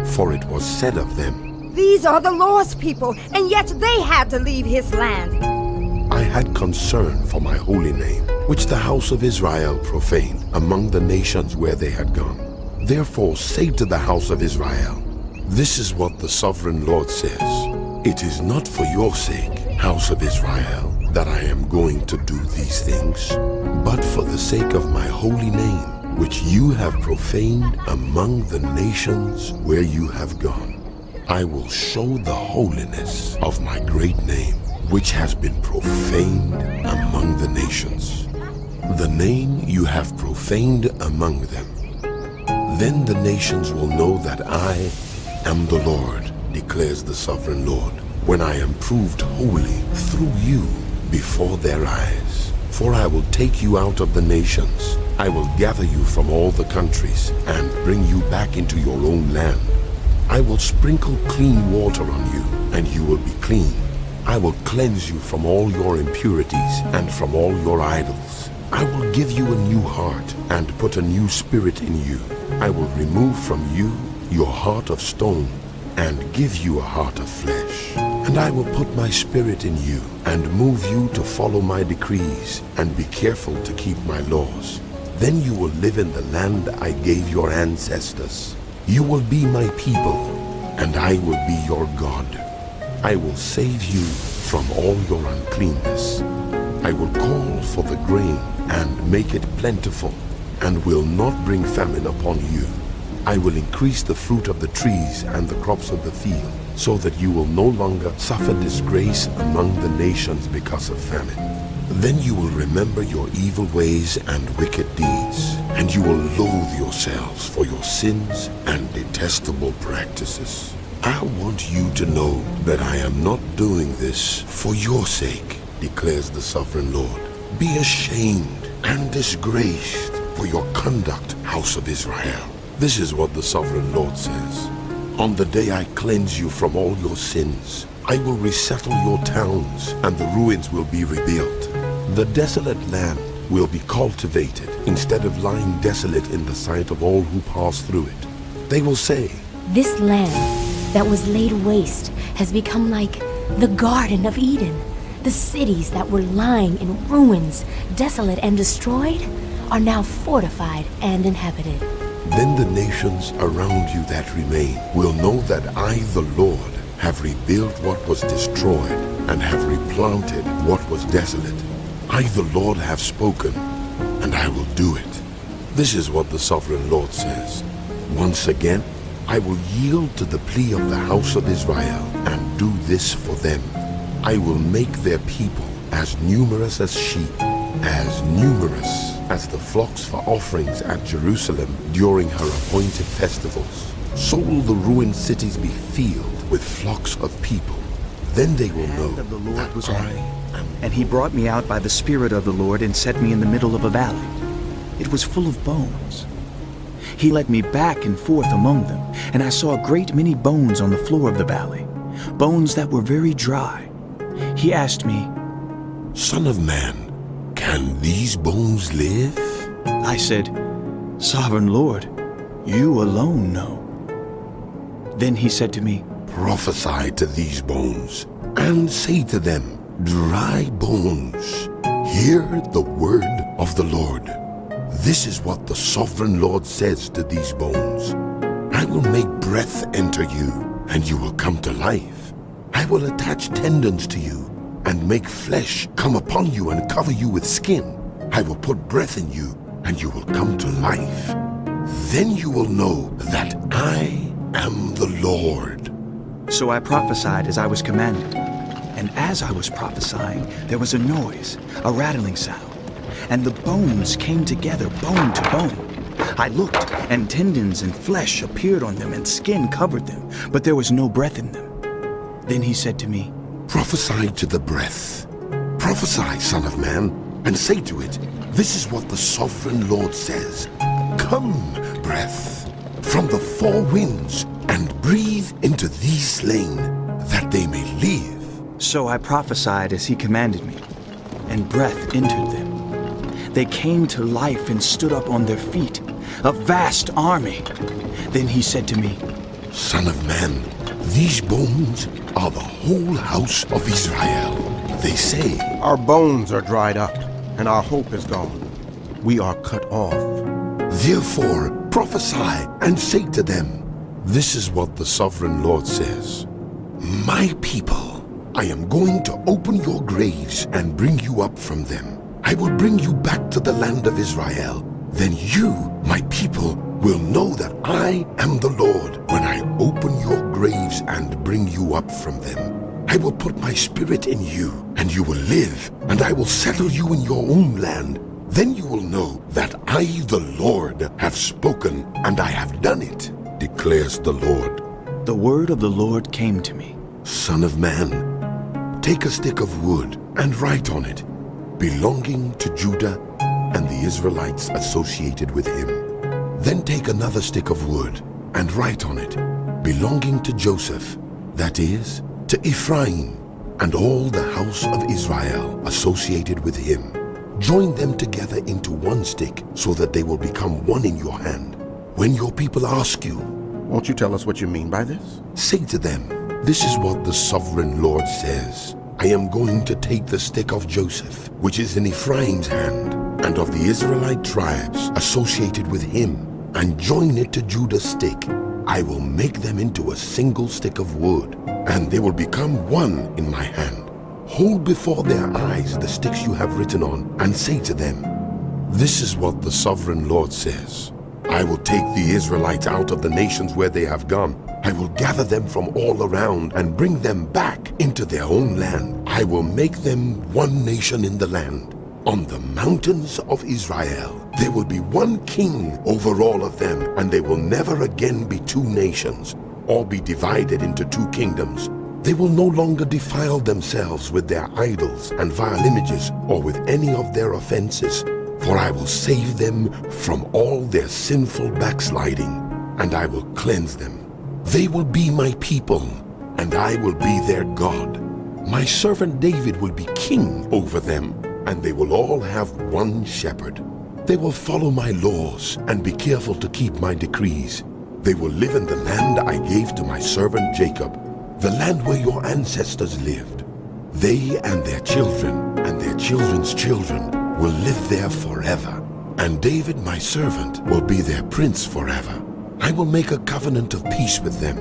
For it was said of them, these are the Lord's people, and yet they had to leave his land. I had concern for my holy name, which the house of Israel profaned among the nations where they had gone. Therefore say to the house of Israel, this is what the sovereign Lord says. It is not for your sake, house of Israel, that I am going to do these things, but for the sake of my holy name, which you have profaned among the nations where you have gone. I will show the holiness of my great name, which has been profaned among the nations. The name you have profaned among them. Then the nations will know that I am the Lord, declares the sovereign Lord, when I am proved holy through you before their eyes. For I will take you out of the nations. I will gather you from all the countries and bring you back into your own land. I will sprinkle clean water on you, and you will be clean. I will cleanse you from all your impurities and from all your idols. I will give you a new heart and put a new spirit in you. I will remove from you your heart of stone and give you a heart of flesh. And I will put my spirit in you and move you to follow my decrees and be careful to keep my laws. Then you will live in the land I gave your ancestors. You will be my people, and I will be your God. I will save you from all your uncleanness. I will call for the grain and make it plentiful, and will not bring famine upon you. I will increase the fruit of the trees and the crops of the field, so that you will no longer suffer disgrace among the nations because of famine. Then you will remember your evil ways and wicked deeds, and you will loathe yourselves for your sins and detestable practices. I want you to know that I am not doing this for your sake, declares the Sovereign Lord. Be ashamed and disgraced for your conduct, house of Israel. This is what the Sovereign Lord says. On the day I cleanse you from all your sins, I will resettle your towns, and the ruins will be rebuilt. The desolate land will be cultivated instead of lying desolate in the sight of all who pass through it. They will say, This land that was laid waste has become like the Garden of Eden. The cities that were lying in ruins, desolate and destroyed, are now fortified and inhabited. Then the nations around you that remain will know that I, the Lord, have rebuilt what was destroyed and have replanted what was desolate. I, the Lord, have spoken, and I will do it. This is what the Sovereign Lord says. Once again, I will yield to the plea of the house of Israel and do this for them. I will make their people as numerous as sheep, as numerous as the flocks for offerings at Jerusalem during her appointed festivals. So will the ruined cities be filled with flocks of people. Then they will know The Lord that was I on me, am. and he brought me out by the Spirit of the Lord and set me in the middle of a valley. It was full of bones. He led me back and forth among them, and I saw a great many bones on the floor of the valley, bones that were very dry. He asked me, Son of man, can these bones live? I said, Sovereign Lord, you alone know. Then he said to me, Prophesy to these bones, and say to them, Dry bones, hear the word of the Lord. This is what the Sovereign Lord says to these bones. I will make breath enter you, and you will come to life. I will attach tendons to you, and make flesh come upon you and cover you with skin. I will put breath in you, and you will come to life. Then you will know that I am the Lord. So I prophesied as I was commanded. And as I was prophesying, there was a noise, a rattling sound, and the bones came together, bone to bone. I looked, and tendons and flesh appeared on them, and skin covered them, but there was no breath in them. Then he said to me, Prophesy to the breath. Prophesy, Son of Man, and say to it, This is what the Sovereign Lord says. Come, breath, from the four winds, and breathe into these slain, that they may live. So I prophesied as he commanded me, and breath entered them. They came to life and stood up on their feet, a vast army. Then he said to me, Son of man, these bones are the whole house of Israel. They say, Our bones are dried up, and our hope is gone. We are cut off. Therefore prophesy and say to them, This is what the Sovereign Lord says. My people, I am going to open your graves and bring you up from them. I will bring you back to the land of Israel. Then you, my people, will know that I am the Lord when I open your graves and bring you up from them. I will put my spirit in you, and you will live, and I will settle you in your own land. Then you will know that I, the Lord, have spoken, and I have done it, declares the Lord. The word of the Lord came to me. Son of man, take a stick of wood and write on it, belonging to Judah and the Israelites associated with him. Then take another stick of wood and write on it, belonging to Joseph, that is, to Ephraim and all the house of Israel associated with him. Join them together into one stick so that they will become one in your hand. When your people ask you, Won't you tell us what you mean by this? say to them, this is what the sovereign Lord says. I am going to take the stick of Joseph, which is in Ephraim's hand, and of the Israelite tribes associated with him, and join it to Judah's stick. I will make them into a single stick of wood, and they will become one in my hand. Hold before their eyes the sticks you have written on, and say to them, this is what the sovereign Lord says. I will take the Israelites out of the nations where they have gone. I will gather them from all around and bring them back into their own land. I will make them one nation in the land. On the mountains of Israel, there will be one king over all of them, and they will never again be two nations, or be divided into two kingdoms. They will no longer defile themselves with their idols and vile images, or with any of their offenses. For I will save them from all their sinful backsliding, and I will cleanse them. They will be my people, and I will be their God. My servant David will be king over them, and they will all have one shepherd. They will follow my laws and be careful to keep my decrees. They will live in the land I gave to my servant Jacob, the land where your ancestors lived. They and their children and their children's children will live there forever, and David my servant will be their prince forever. I will make a covenant of peace with them.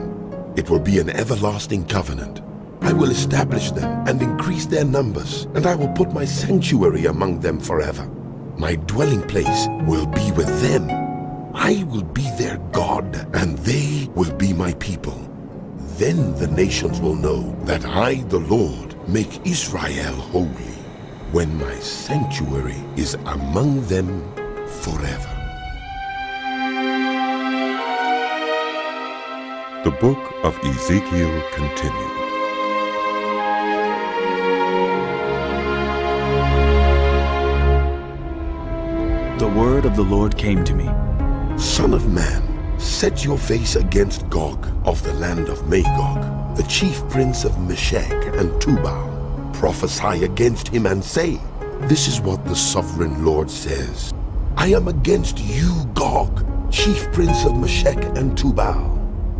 It will be an everlasting covenant. I will establish them and increase their numbers, and I will put my sanctuary among them forever. My dwelling place will be with them. I will be their God, and they will be my people. Then the nations will know that I, the Lord, make Israel holy, when my sanctuary is among them forever. The book of Ezekiel continued. The word of the Lord came to me. Son of man, set your face against Gog of the land of Magog, the chief prince of Meshech and Tubal. Prophesy against him and say, this is what the sovereign Lord says. I am against you, Gog, chief prince of Meshech and Tubal.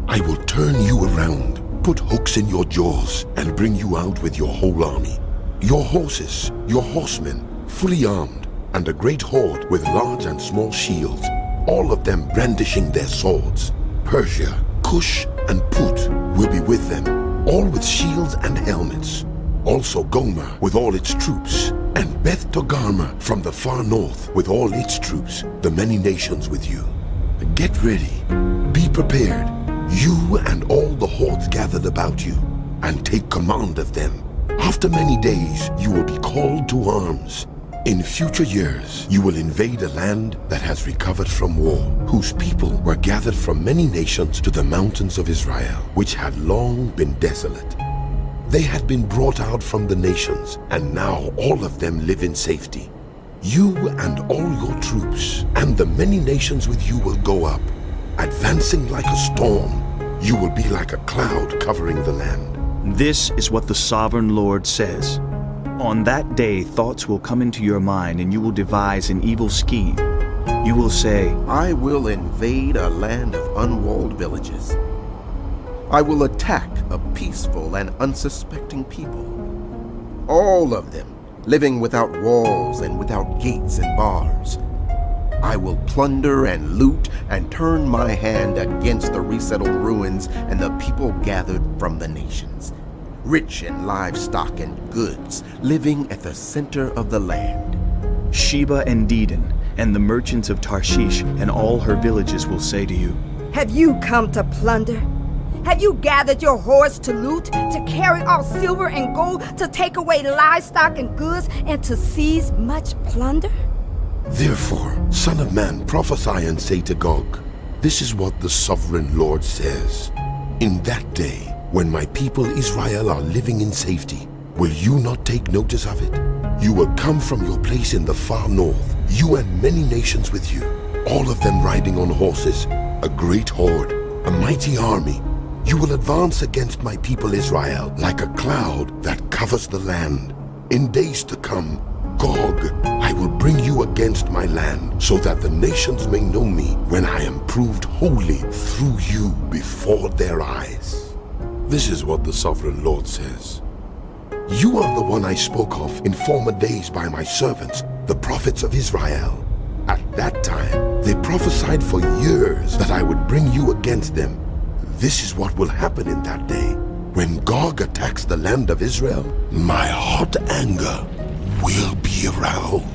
I will turn you around, put hooks in your jaws, and bring you out with your whole army. Your horses, your horsemen, fully armed, and a great horde with large and small shields, all of them brandishing their swords. Persia, Cush, and Put will be with them, all with shields and helmets. Also Gomer with all its troops, and Beth Togarmah from the far north with all its troops, the many nations with you. Get ready, be prepared, you and all the hordes gathered about you, and take command of them. After many days you will be called to arms. In future years you will invade a land that has recovered from war, whose people were gathered from many nations to the mountains of Israel, which had long been desolate. They had been brought out from the nations, and now all of them live in safety. You and all your troops and the many nations with you will go up, advancing like a storm. You will be like a cloud covering the land. This is what the sovereign Lord says. On that day thoughts will come into your mind, and you will devise an evil scheme. You will say, I will invade a land of unwalled villages. I will attack a peaceful and unsuspecting people. All of them living without walls and without gates and bars. I will plunder and loot and turn my hand against the resettled ruins and the people gathered from the nations, rich in livestock and goods, living at the center of the land. Sheba and Dedan and the merchants of Tarshish and all her villages will say to you, Have you come to plunder? Have you gathered your hordes to loot, to carry off silver and gold, to take away livestock and goods, and to seize much plunder? Therefore, Son of man, prophesy and say to Gog, this is what the sovereign Lord says. In that day, when my people Israel are living in safety, will you not take notice of it? You will come from your place in the far north, you and many nations with you, all of them riding on horses, a great horde, a mighty army. You will advance against my people Israel like a cloud that covers the land. In days to come, Gog I will will bring you against my land, so that the nations may know me when I am proved holy through you before their eyes. This is what the sovereign Lord says. You are the one I spoke of in former days by my servants, the prophets of Israel. At that time, they prophesied for years that I would bring you against them. This is what will happen in that day. When Gog attacks the land of Israel, my hot anger will be aroused,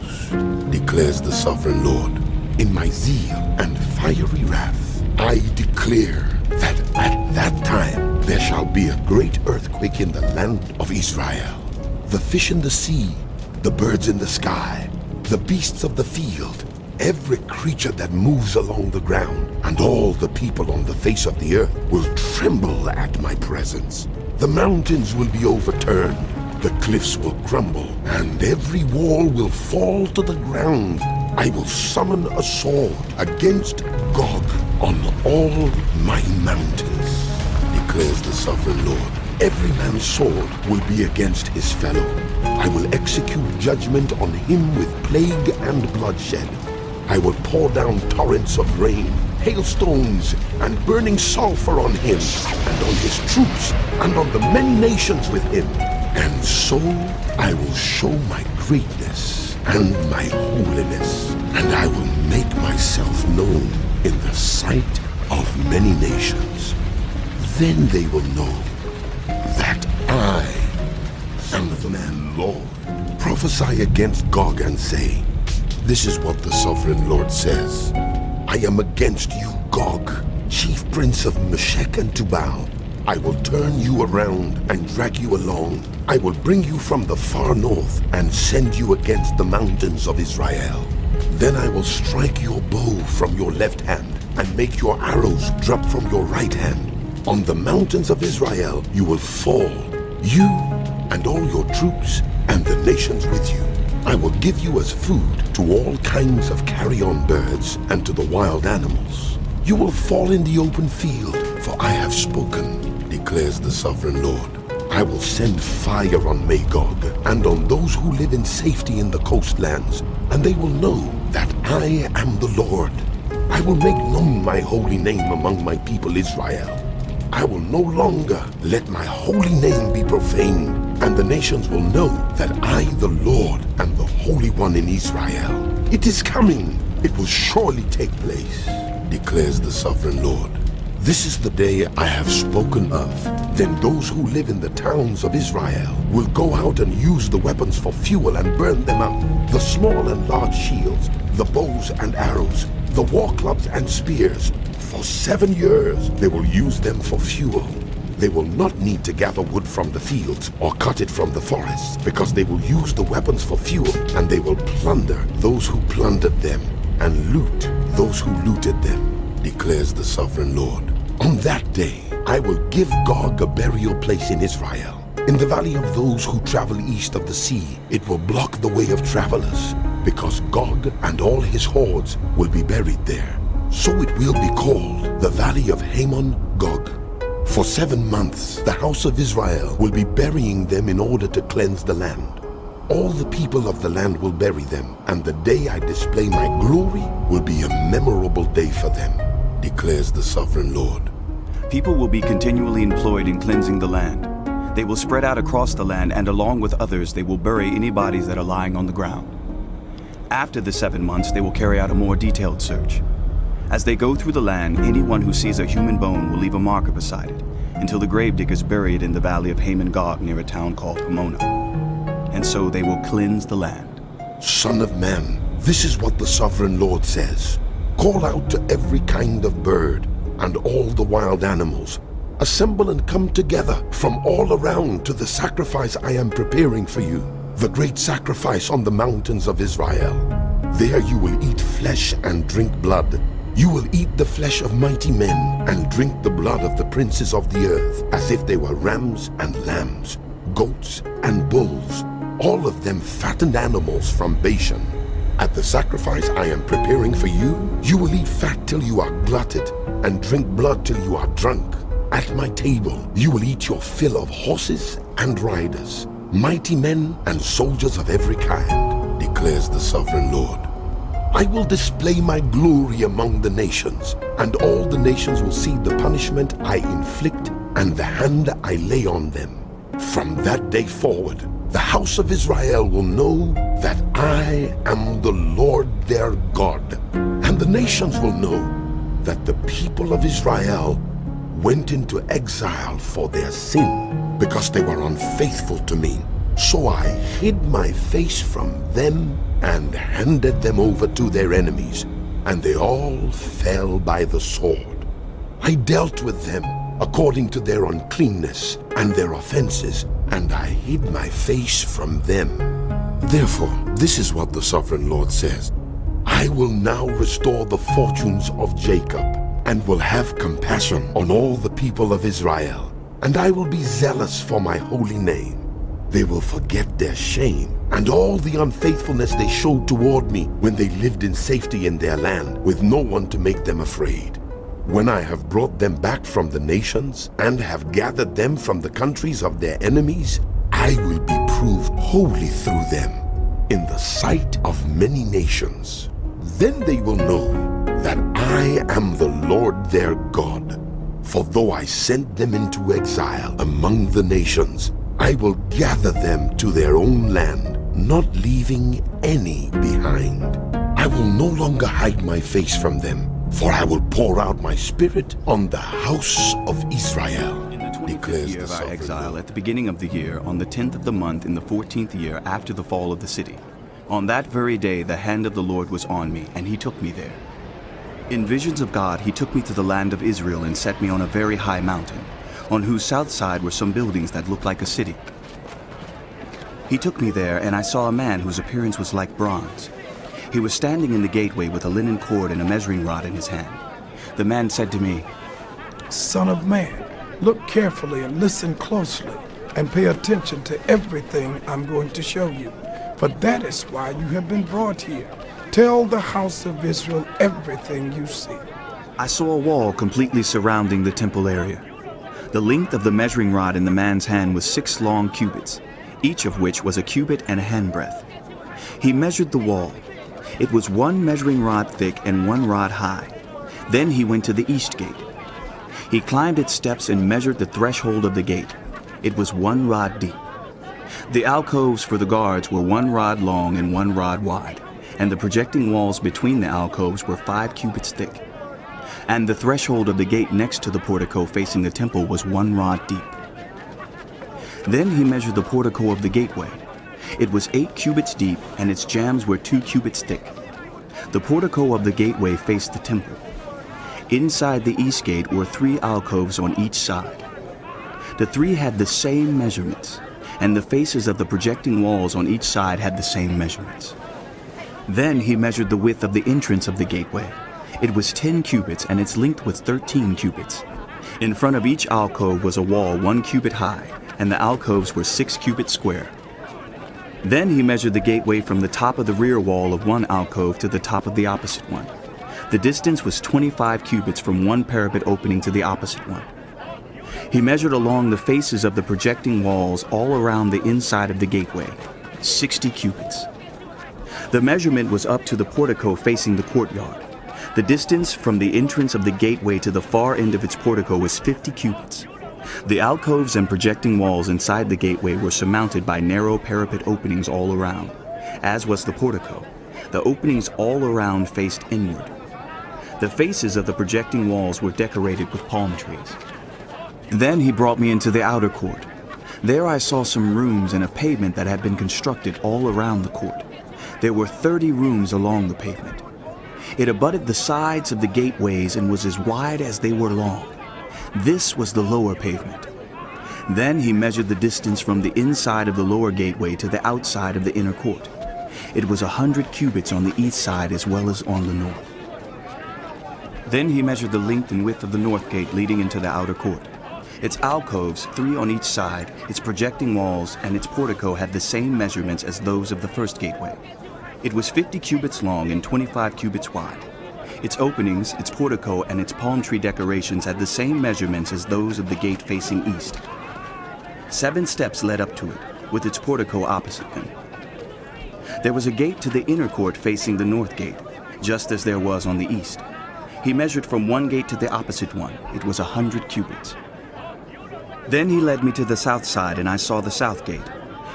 declares the sovereign Lord. In my zeal and fiery wrath, I declare that at that time there shall be a great earthquake in the land of Israel. The fish in the sea, the birds in the sky, the beasts of the field, every creature that moves along the ground, and all the people on the face of the earth will tremble at my presence. The mountains will be overturned, the cliffs will crumble, and every wall will fall to the ground. I will summon a sword against Gog on all my mountains, declares the sovereign Lord. Every man's sword will be against his fellow. I will execute judgment on him with plague and bloodshed. I will pour down torrents of rain, hailstones, and burning sulfur on him, and on his troops, and on the many nations with him. And so I will show my greatness and my holiness, and I will make myself known in the sight of many nations. Then they will know that I am the man Lord. Prophesy against Gog and say, this is what the sovereign Lord says. I am against you, Gog, chief prince of Meshech and Tubal. I will turn you around and drag you along. I will bring you from the far north and send you against the mountains of Israel. Then I will strike your bow from your left hand and make your arrows drop from your right hand. On the mountains of Israel you will fall, you and all your troops and the nations with you. I will give you as food to all kinds of carrion birds and to the wild animals. You will fall in the open field, for I have spoken, declares the sovereign Lord. I will send fire on Magog and on those who live in safety in the coastlands, and they will know that I am the Lord. I will make known my holy name among my people Israel. I will no longer let my holy name be profaned, and the nations will know that I, the Lord, am the Holy One in Israel. It is coming. It will surely take place, declares the sovereign Lord. This is the day I have spoken of. Then those who live in the towns of Israel will go out and use the weapons for fuel and burn them up, the small and large shields, the bows and arrows, the war clubs and spears. For 7 years they will use them for fuel. They will not need to gather wood from the fields or cut it from the forests, because they will use the weapons for fuel, and they will plunder those who plundered them and loot those who looted them, declares the sovereign Lord. On that day I will give Gog a burial place in Israel. In the valley of those who travel east of the sea, it will block the way of travelers, because Gog and all his hordes will be buried there. So it will be called the Valley of Hamon Gog. For 7 months, the house of Israel will be burying them in order to cleanse the land. All the people of the land will bury them, and the day I display my glory will be a memorable day for them, declares the sovereign Lord. People will be continually employed in cleansing the land. They will spread out across the land, and along with others, they will bury any bodies that are lying on the ground. After the 7 months, they will carry out a more detailed search. As they go through the land, anyone who sees a human bone will leave a marker beside it, until the gravediggers bury it in the valley of Hamon Gog near a town called Pomona. And so they will cleanse the land. Son of man, this is what the sovereign Lord says. Call out to every kind of bird and all the wild animals. Assemble and come together from all around to the sacrifice I am preparing for you, the great sacrifice on the mountains of Israel. There you will eat flesh and drink blood. You will eat the flesh of mighty men and drink the blood of the princes of the earth, as if they were rams and lambs, goats and bulls, all of them fattened animals from Bashan. At the sacrifice I am preparing for you, you will eat fat till you are glutted and drink blood till you are drunk. At my table you will eat your fill of horses and riders, mighty men and soldiers of every kind, declares the sovereign Lord. I will display my glory among the nations, and all the nations will see the punishment I inflict and the hand I lay on them. From that day forward, the house of Israel will know that I am the Lord their God, and the nations will know that the people of Israel went into exile for their sin, because they were unfaithful to me. So I hid my face from them and handed them over to their enemies, and they all fell by the sword. I dealt with them according to their uncleanness and their offenses, and I hid my face from them. Therefore, this is what the sovereign Lord says. I will now restore the fortunes of Jacob, and will have compassion on all the people of Israel, and I will be zealous for my holy name. They will forget their shame and all the unfaithfulness they showed toward me when they lived in safety in their land, with no one to make them afraid. When I have brought them back from the nations and have gathered them from the countries of their enemies, I will be proved holy through them in the sight of many nations. Then they will know that I am the Lord their God. For though I sent them into exile among the nations, I will gather them to their own land, not leaving any behind. I will no longer hide my face from them, for I will pour out my spirit on the house of Israel. In the 25th year of our exile, at the beginning of the year, on the 10th of the month, in the 14th year after the fall of the city, on that very day the hand of the Lord was on me, and he took me there. In visions of God, he took me to the land of Israel and set me on a very high mountain, on whose south side were some buildings that looked like a city. He took me there, and I saw a man whose appearance was like bronze. He was standing in the gateway with a linen cord and a measuring rod in his hand. The man said to me, Son of man, look carefully and listen closely, and pay attention to everything I'm going to show you, for that is why you have been brought here. Tell the house of Israel everything you see. I saw a wall completely surrounding the temple area. The length of the measuring rod in the man's hand was 6 long cubits, each of which was a cubit and a handbreadth. He measured the wall. It was 1 measuring rod thick and 1 rod high. Then he went to the east gate. He climbed its steps and measured the threshold of the gate. It was 1 rod deep. The alcoves for the guards were 1 rod long and 1 rod wide, and the projecting walls between the alcoves were 5 cubits thick. And the threshold of the gate next to the portico facing the temple was 1 rod deep. Then he measured the portico of the gateway. It was 8 cubits deep, and its jambs were 2 cubits thick. The portico of the gateway faced the temple. Inside the east gate were 3 alcoves on each side. The 3 had the same measurements, and the faces of the projecting walls on each side had the same measurements. Then he measured the width of the entrance of the gateway. It was 10 cubits, and its length was 13 cubits. In front of each alcove was a wall 1 cubit high, and the alcoves were 6 cubits square. Then he measured the gateway from the top of the rear wall of one alcove to the top of the opposite one. The distance was 25 cubits from one parapet opening to the opposite one. He measured along the faces of the projecting walls all around the inside of the gateway, 60 cubits. The measurement was up to the portico facing the courtyard. The distance from the entrance of the gateway to the far end of its portico was 50 cubits. The alcoves and projecting walls inside the gateway were surmounted by narrow parapet openings all around, as was the portico. The openings all around faced inward. The faces of the projecting walls were decorated with palm trees. Then he brought me into the outer court. There I saw some rooms and a pavement that had been constructed all around the court. There were 30 rooms along the pavement. It abutted the sides of the gateways and was as wide as they were long. This was the lower pavement. Then he measured the distance from the inside of the lower gateway to the outside of the inner court. It was 100 cubits on the east side as well as on the north. Then he measured the length and width of the north gate leading into the outer court. Its alcoves, 3 on each side, its projecting walls, and its portico had the same measurements as those of the first gateway. It was 50 cubits long and 25 cubits wide. Its openings, its portico, and its palm tree decorations had the same measurements as those of the gate facing east. 7 steps led up to it, with its portico opposite them. There was a gate to the inner court facing the north gate, just as there was on the east. He measured from one gate to the opposite one. It was 100 cubits. Then he led me to the south side, and I saw the south gate.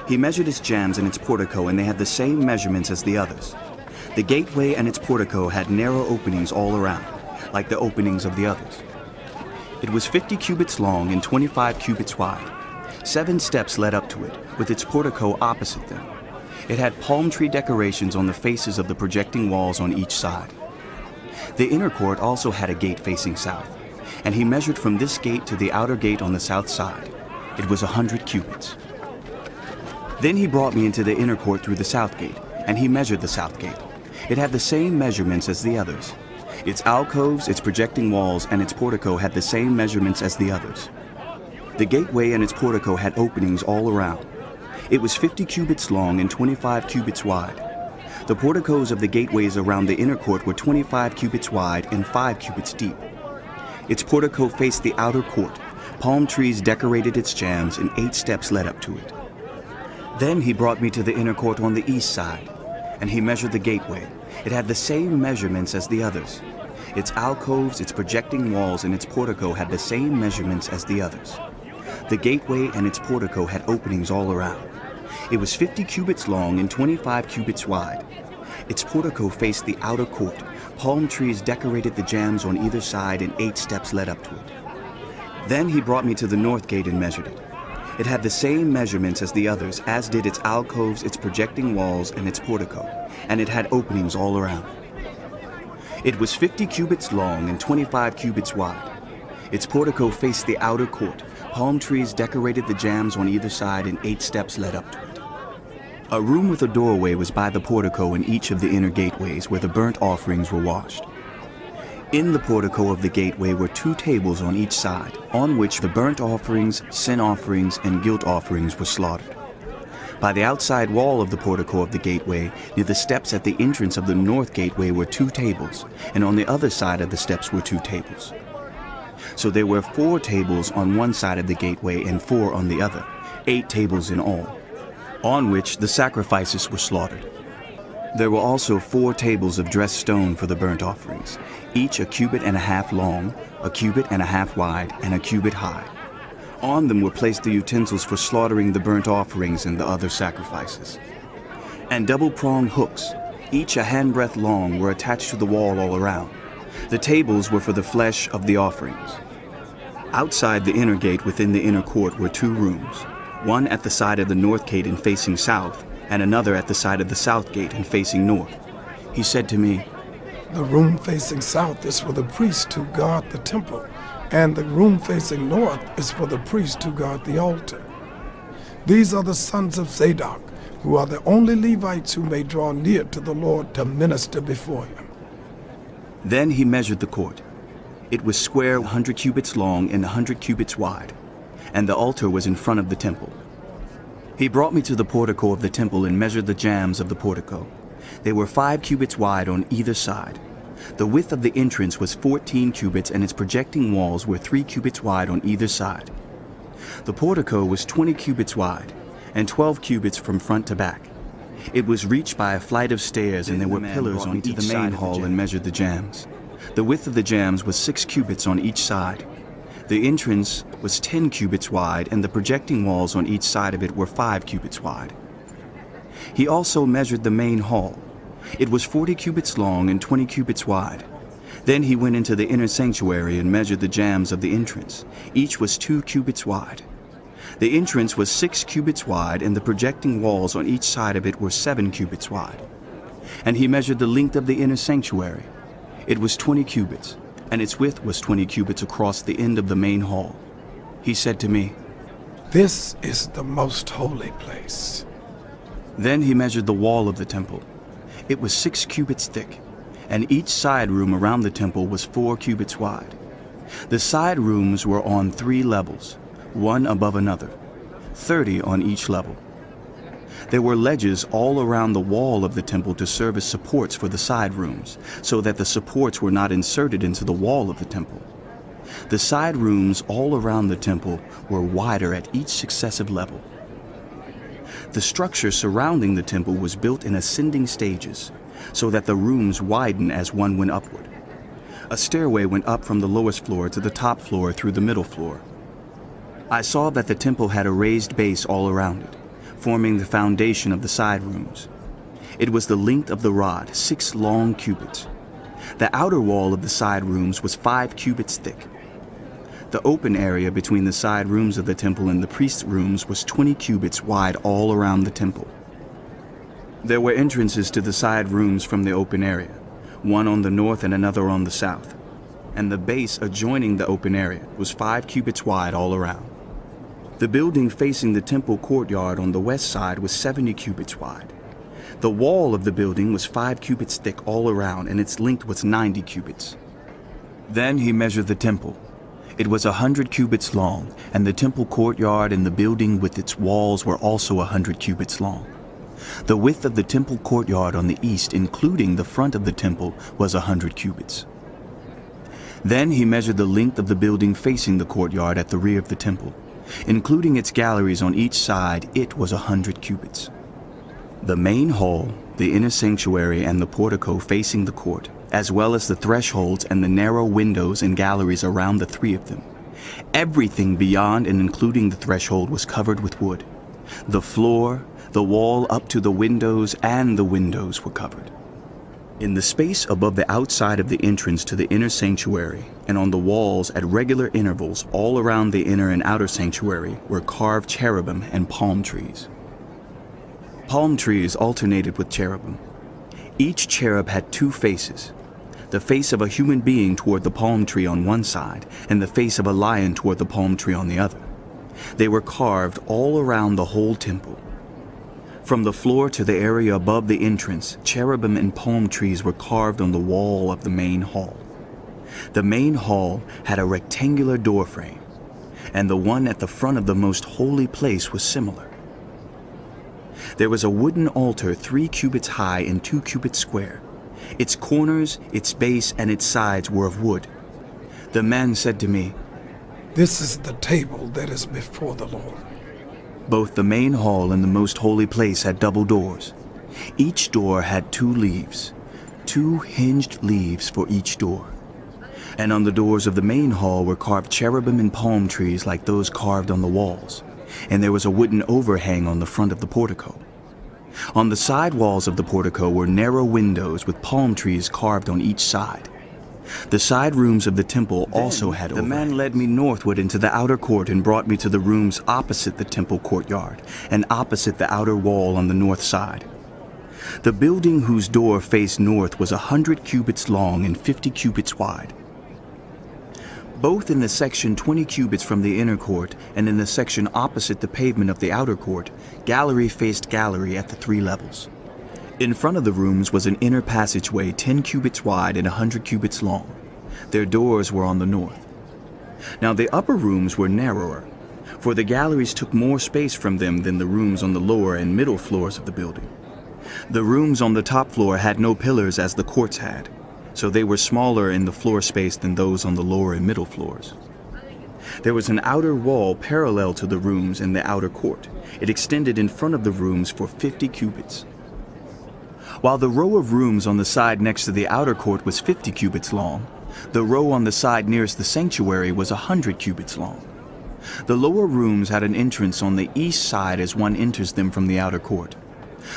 He measured its jambs and its portico, and they had the same measurements as the others. The gateway and its portico had narrow openings all around, like the openings of the others. It was 50 cubits long and 25 cubits wide. 7 steps led up to it, with its portico opposite them. It had palm tree decorations on the faces of the projecting walls on each side. The inner court also had a gate facing south, and he measured from this gate to the outer gate on the south side. It was 100 cubits. Then he brought me into the inner court through the south gate, and he measured the south gate. It had the same measurements as the others. Its alcoves, its projecting walls, and its portico had the same measurements as the others. The gateway and its portico had openings all around. It was 50 cubits long and 25 cubits wide. The porticos of the gateways around the inner court were 25 cubits wide and 5 cubits deep. Its portico faced the outer court. Palm trees decorated its jambs, and 8 steps led up to it. Then he brought me to the inner court on the east side, and he measured the gateway. It had the same measurements as the others. Its alcoves, its projecting walls, and its portico had the same measurements as the others. The gateway and its portico had openings all around. It was 50 cubits long and 25 cubits wide. Its portico faced the outer court. Palm trees decorated the jambs on either side, and 8 steps led up to it. Then he brought me to the north gate and measured it. It had the same measurements as the others, as did its alcoves, its projecting walls, and its portico, and it had openings all around. It was 50 cubits long and 25 cubits wide. Its portico faced the outer court. Palm trees decorated the jambs on either side, and 8 steps led up to it. A room with a doorway was by the portico in each of the inner gateways where the burnt offerings were washed. In the portico of the gateway were 2 tables on each side, on which the burnt offerings, sin offerings, and guilt offerings were slaughtered. By the outside wall of the portico of the gateway, near the steps at the entrance of the north gateway were 2 tables, and on the other side of the steps were 2 tables. So there were 4 tables on one side of the gateway and 4 on the other, 8 tables in all, on which the sacrifices were slaughtered. There were also 4 tables of dressed stone for the burnt offerings, each a cubit and a half long, a cubit and a half wide, and a cubit high. On them were placed the utensils for slaughtering the burnt offerings and the other sacrifices. And double-pronged hooks, each a handbreadth long, were attached to the wall all around. The tables were for the flesh of the offerings. Outside the inner gate within the inner court were 2 rooms, one at the side of the north gate and facing south, and another at the side of the south gate and facing north. He said to me, "The room facing south is for the priests who guard the temple, and the room facing north is for the priests who guard the altar. These are the sons of Zadok, who are the only Levites who may draw near to the Lord to minister before him." Then he measured the court. It was square, 100 cubits long and 100 cubits wide, and the altar was in front of the temple. He brought me to the portico of the temple and measured the jambs of the portico. They were 5 cubits wide on either side. The width of the entrance was 14 cubits, and its projecting walls were 3 cubits wide on either side. The portico was 20 cubits wide, and 12 cubits from front to back. It was reached by a flight of stairs, and there were pillars on each side. The main hall and measured the jambs. The width of the jambs was 6 cubits on each side. The entrance was 10 cubits wide, and the projecting walls on each side of it were 5 cubits wide. He also measured the main hall. It was 40 cubits long and 20 cubits wide. Then he went into the inner sanctuary and measured the jambs of the entrance. Each was 2 cubits wide. The entrance was 6 cubits wide, and the projecting walls on each side of it were 7 cubits wide. And he measured the length of the inner sanctuary. It was 20 cubits, and its width was 20 cubits across the end of the main hall. He said to me, "This is the most holy place." Then he measured the wall of the temple. It was 6 cubits thick, and each side room around the temple was 4 cubits wide. The side rooms were on 3 levels, one above another, 30 on each level. There were ledges all around the wall of the temple to serve as supports for the side rooms, so that the supports were not inserted into the wall of the temple. The side rooms all around the temple were wider at each successive level. The structure surrounding the temple was built in ascending stages, so that the rooms widened as one went upward. A stairway went up from the lowest floor to the top floor through the middle floor. I saw that the temple had a raised base all around it, forming the foundation of the side rooms. It was the length of the rod, 6 long cubits. The outer wall of the side rooms was 5 cubits thick. The open area between the side rooms of the temple and the priest's rooms was 20 cubits wide all around the temple. There were entrances to the side rooms from the open area, one on the north and another on the south, and the base adjoining the open area was 5 cubits wide all around. The building facing the temple courtyard on the west side was 70 cubits wide. The wall of the building was 5 cubits thick all around, and its length was 90 cubits. Then he measured the temple. It was 100 cubits long, and the temple courtyard and the building with its walls were also 100 cubits long. The width of the temple courtyard on the east, including the front of the temple, was 100 cubits. Then he measured the length of the building facing the courtyard at the rear of the temple. Including its galleries on each side, it was 100 cubits. The main hall, the inner sanctuary, and the portico facing the court, as well as the thresholds and the narrow windows and galleries around the 3 of them. Everything beyond and including the threshold was covered with wood. The floor, the wall up to the windows, and the windows were covered. In the space above the outside of the entrance to the inner sanctuary, and on the walls at regular intervals all around the inner and outer sanctuary, were carved cherubim and palm trees. Palm trees alternated with cherubim. Each cherub had 2 faces, the face of a human being toward the palm tree on one side, and the face of a lion toward the palm tree on the other. They were carved all around the whole temple. From the floor to the area above the entrance, cherubim and palm trees were carved on the wall of the main hall. The main hall had a rectangular doorframe, and the one at the front of the most holy place was similar. There was a wooden altar 3 cubits high and 2 cubits square. Its corners, its base, and its sides were of wood. The man said to me, "This is the table that is before the Lord." Both the main hall and the most holy place had double doors. Each door had 2 leaves, 2 hinged leaves for each door. And on the doors of the main hall were carved cherubim and palm trees like those carved on the walls, and there was a wooden overhang on the front of the portico. On the side walls of the portico were narrow windows with palm trees carved on each side. The side rooms of the temple also had overhangs. The man led me northward into the outer court and brought me to the rooms opposite the temple courtyard and opposite the outer wall on the north side. The building whose door faced north was 100 cubits long and 50 cubits wide. Both in the section 20 cubits from the inner court and in the section opposite the pavement of the outer court, gallery faced gallery at the 3 levels. In front of the rooms was an inner passageway 10 cubits wide and 100 cubits long. Their doors were on the north. Now the upper rooms were narrower, for the galleries took more space from them than the rooms on the lower and middle floors of the building. The rooms on the top floor had no pillars as the courts had, so they were smaller in the floor space than those on the lower and middle floors. There was an outer wall parallel to the rooms in the outer court. It extended in front of the rooms for 50 cubits. While the row of rooms on the side next to the outer court was 50 cubits long, the row on the side nearest the sanctuary was 100 cubits long. The lower rooms had an entrance on the east side as one enters them from the outer court.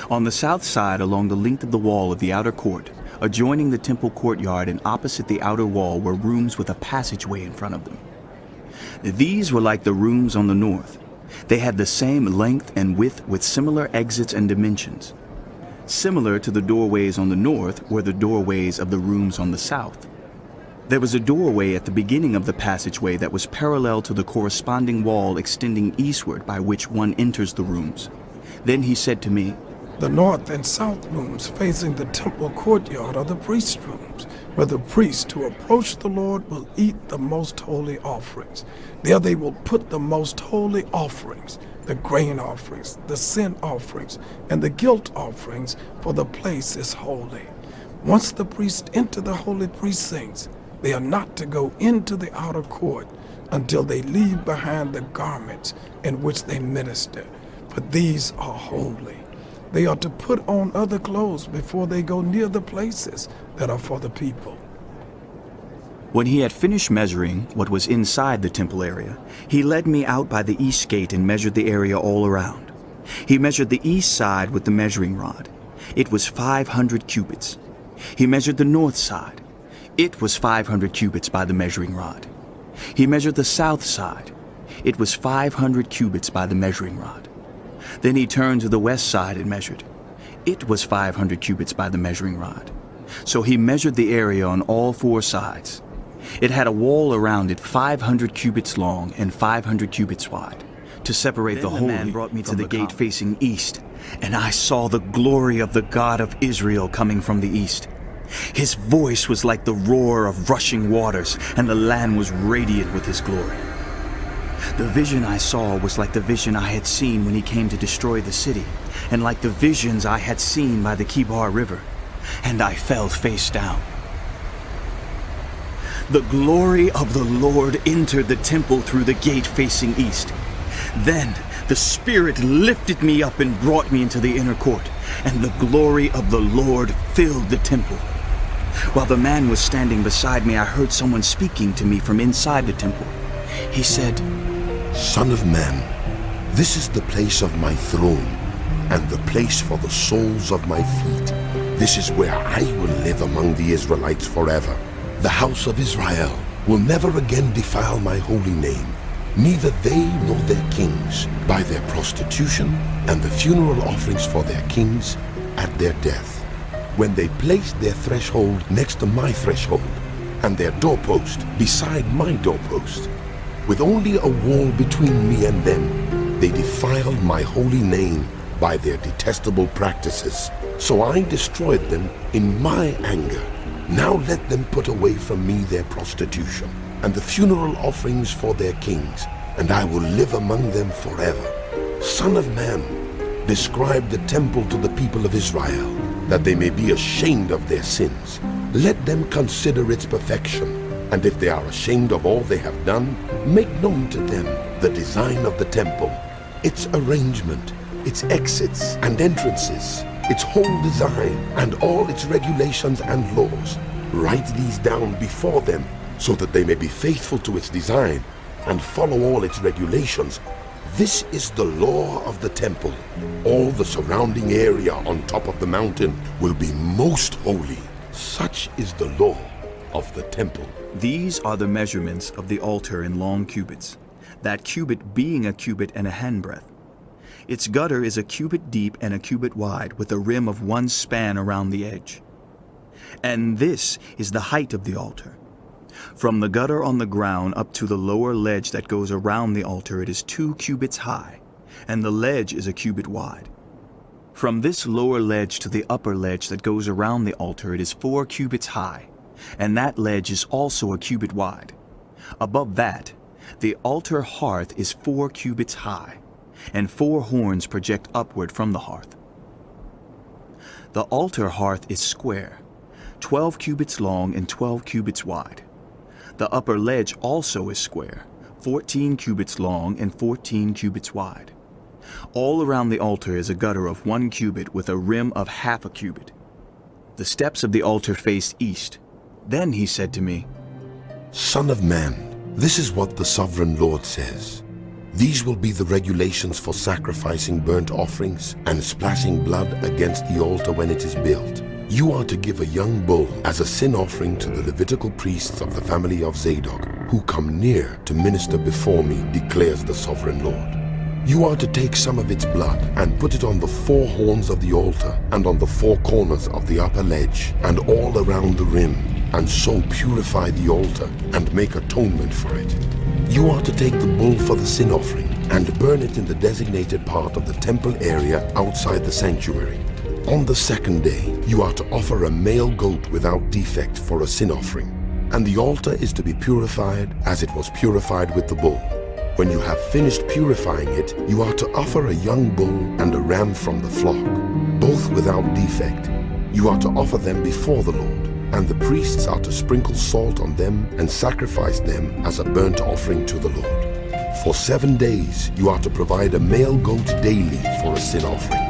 On the south side, along the length of the wall of the outer court, adjoining the temple courtyard and opposite the outer wall, were rooms with a passageway in front of them. These were like the rooms on the north. They had the same length and width with similar exits and dimensions. Similar to the doorways on the north were the doorways of the rooms on the south. There was a doorway at the beginning of the passageway that was parallel to the corresponding wall extending eastward by which one enters the rooms. Then he said to me, "The north and south rooms facing the temple courtyard are the priest's rooms, where the priests who approach the Lord will eat the most holy offerings. There they will put the most holy offerings, the grain offerings, the sin offerings, and the guilt offerings, for the place is holy. Once the priests enter the holy precincts, they are not to go into the outer court until they leave behind the garments in which they minister, but these are holy. They are to put on other clothes before they go near the places that are for the people. When he had finished measuring what was inside the temple area, he led me out by the east gate and measured the area all around. He measured the east side with the measuring rod. It was 500 cubits. He measured the north side. It was 500 cubits by the measuring rod. He measured the south side. It was 500 cubits by the measuring rod. Then he turned to the west side and measured. It was 500 cubits by the measuring rod. So he measured the area on all four sides. It had a wall around it 500 cubits long and 500 cubits wide, to separate the holy. Man brought me to the gate facing east, and I saw the glory of the God of Israel coming from the east. His voice was like the roar of rushing waters, and the land was radiant with his glory. The vision I saw was like the vision I had seen when he came to destroy the city, and like the visions I had seen by the Kibar River, and I fell face down. The glory of the Lord entered the temple through the gate facing east. Then the Spirit lifted me up and brought me into the inner court, and the glory of the Lord filled the temple. While the man was standing beside me, I heard someone speaking to me from inside the temple. He said, Son of man, this is the place of my throne, and the place for the soles of my feet. This is where I will live among the Israelites forever. The house of Israel will never again defile my holy name, neither they nor their kings, by their prostitution and the funeral offerings for their kings at their death. When they placed their threshold next to my threshold, and their doorpost beside my doorpost, with only a wall between me and them, they defiled my holy name by their detestable practices. So I destroyed them in my anger. Now let them put away from me their prostitution and the funeral offerings for their kings, and I will live among them forever. Son of man, describe the temple to the people of Israel, that they may be ashamed of their sins. Let them consider its perfection, and if they are ashamed of all they have done, make known to them the design of the temple, its arrangement, its exits and entrances, its whole design, and all its regulations and laws. Write these down before them, so that they may be faithful to its design and follow all its regulations. This is the law of the temple. All the surrounding area on top of the mountain will be most holy. Such is the law of the temple. These are the measurements of the altar in long cubits, that cubit being a cubit and a handbreadth. Its gutter is a cubit deep and a cubit wide, with a rim of 1 span around the edge. And this is the height of the altar. From the gutter on the ground up to the lower ledge that goes around the altar, it is 2 cubits high, and the ledge is a cubit wide. From this lower ledge to the upper ledge that goes around the altar, it is 4 cubits high, and that ledge is also a cubit wide. Above that, the altar hearth is 4 cubits high, and 4 horns project upward from the hearth. The altar hearth is square, 12 cubits long and 12 cubits wide. The upper ledge also is square, 14 cubits long and 14 cubits wide. All around the altar is a gutter of 1 cubit with a rim of half a cubit. The steps of the altar face east. Then he said to me, Son of man, this is what the sovereign Lord says. These will be the regulations for sacrificing burnt offerings and splashing blood against the altar when it is built. You are to give a young bull as a sin offering to the Levitical priests of the family of Zadok, who come near to minister before me, declares the sovereign Lord. You are to take some of its blood and put it on the 4 horns of the altar and on the 4 corners of the upper ledge and all around the rim, and so purify the altar and make atonement for it. You are to take the bull for the sin offering and burn it in the designated part of the temple area outside the sanctuary. On the 2nd day, you are to offer a male goat without defect for a sin offering, and the altar is to be purified as it was purified with the bull. When you have finished purifying it, you are to offer a young bull and a ram from the flock, both without defect. You are to offer them before the Lord, and the priests are to sprinkle salt on them and sacrifice them as a burnt offering to the Lord. For 7 days you are to provide a male goat daily for a sin offering.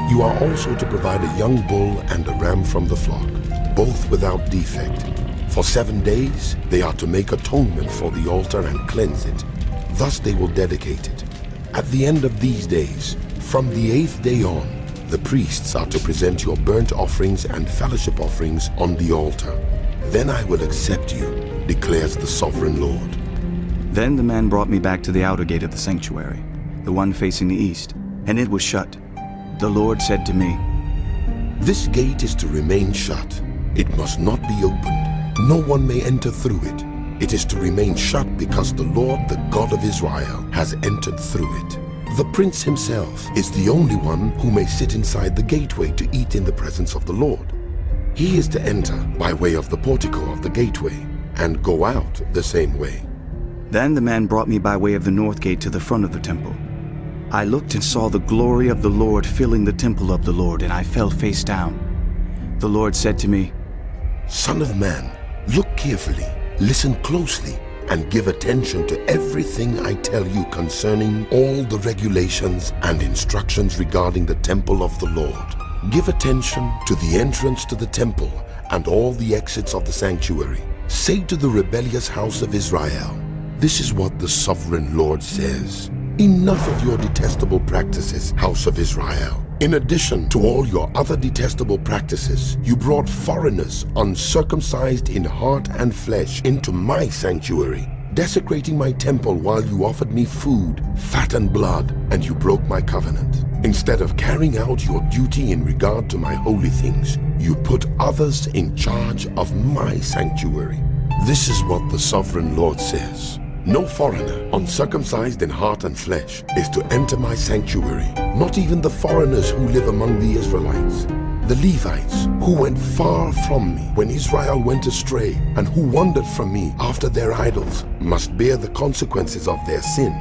You are also to provide a young bull and a ram from the flock, both without defect. For 7 days they are to make atonement for the altar and cleanse it. Thus they will dedicate it. At the end of these days, from the 8th day on, the priests are to present your burnt offerings and fellowship offerings on the altar. Then I will accept you, declares the sovereign Lord. Then the man brought me back to the outer gate of the sanctuary, the one facing the east, and it was shut. The Lord said to me, This gate is to remain shut. It must not be opened. No one may enter through it. It is to remain shut because the Lord, the God of Israel, has entered through it. The prince himself is the only one who may sit inside the gateway to eat in the presence of the Lord. He is to enter by way of the portico of the gateway and go out the same way. Then the man brought me by way of the north gate to the front of the temple. I looked and saw the glory of the Lord filling the temple of the Lord, and I fell face down. The Lord said to me, Son of man, look carefully, listen closely, and give attention to everything I tell you concerning all the regulations and instructions regarding the temple of the Lord. Give attention to the entrance to the temple and all the exits of the sanctuary. Say to the rebellious house of Israel, This is what the sovereign Lord says. Enough of your detestable practices, house of Israel. In addition to all your other detestable practices, you brought foreigners, uncircumcised in heart and flesh, into my sanctuary, desecrating my temple while you offered me food, fat and blood, and you broke my covenant. Instead of carrying out your duty in regard to my holy things, you put others in charge of my sanctuary. This is what the sovereign Lord says. No foreigner, uncircumcised in heart and flesh, is to enter my sanctuary, not even the foreigners who live among the Israelites. The Levites, who went far from me when Israel went astray, and who wandered from me after their idols, must bear the consequences of their sin.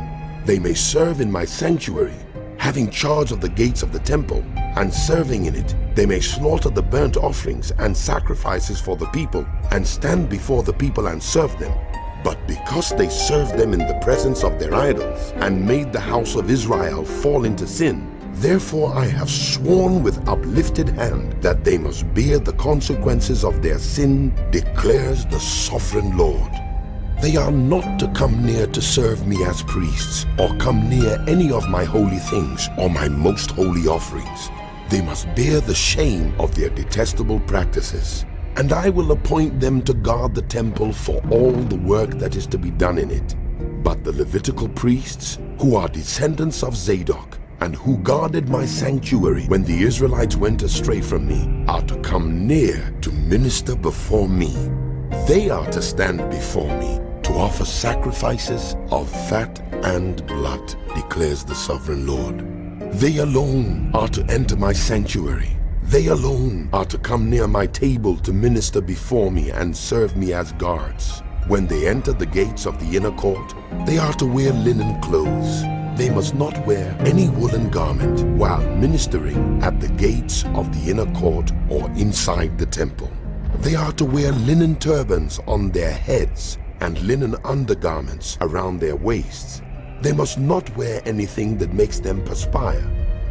They may serve in my sanctuary, having charge of the gates of the temple, and serving in it, they may slaughter the burnt offerings and sacrifices for the people, and stand before the people and serve them. But because they served them in the presence of their idols, and made the house of Israel fall into sin, therefore I have sworn with uplifted hand that they must bear the consequences of their sin, declares the sovereign Lord. They are not to come near to serve me as priests, or come near any of my holy things, or my most holy offerings. They must bear the shame of their detestable practices. And I will appoint them to guard the temple for all the work that is to be done in it. But the Levitical priests, who are descendants of Zadok, and who guarded my sanctuary when the Israelites went astray from me, are to come near to minister before me. They are to stand before me to offer sacrifices of fat and blood, declares the sovereign Lord. They alone are to enter my sanctuary. They alone are to come near my table to minister before me and serve me as guards. When they enter the gates of the inner court, they are to wear linen clothes. They must not wear any woolen garment while ministering at the gates of the inner court or inside the temple. They are to wear linen turbans on their heads and linen undergarments around their waists. They must not wear anything that makes them perspire.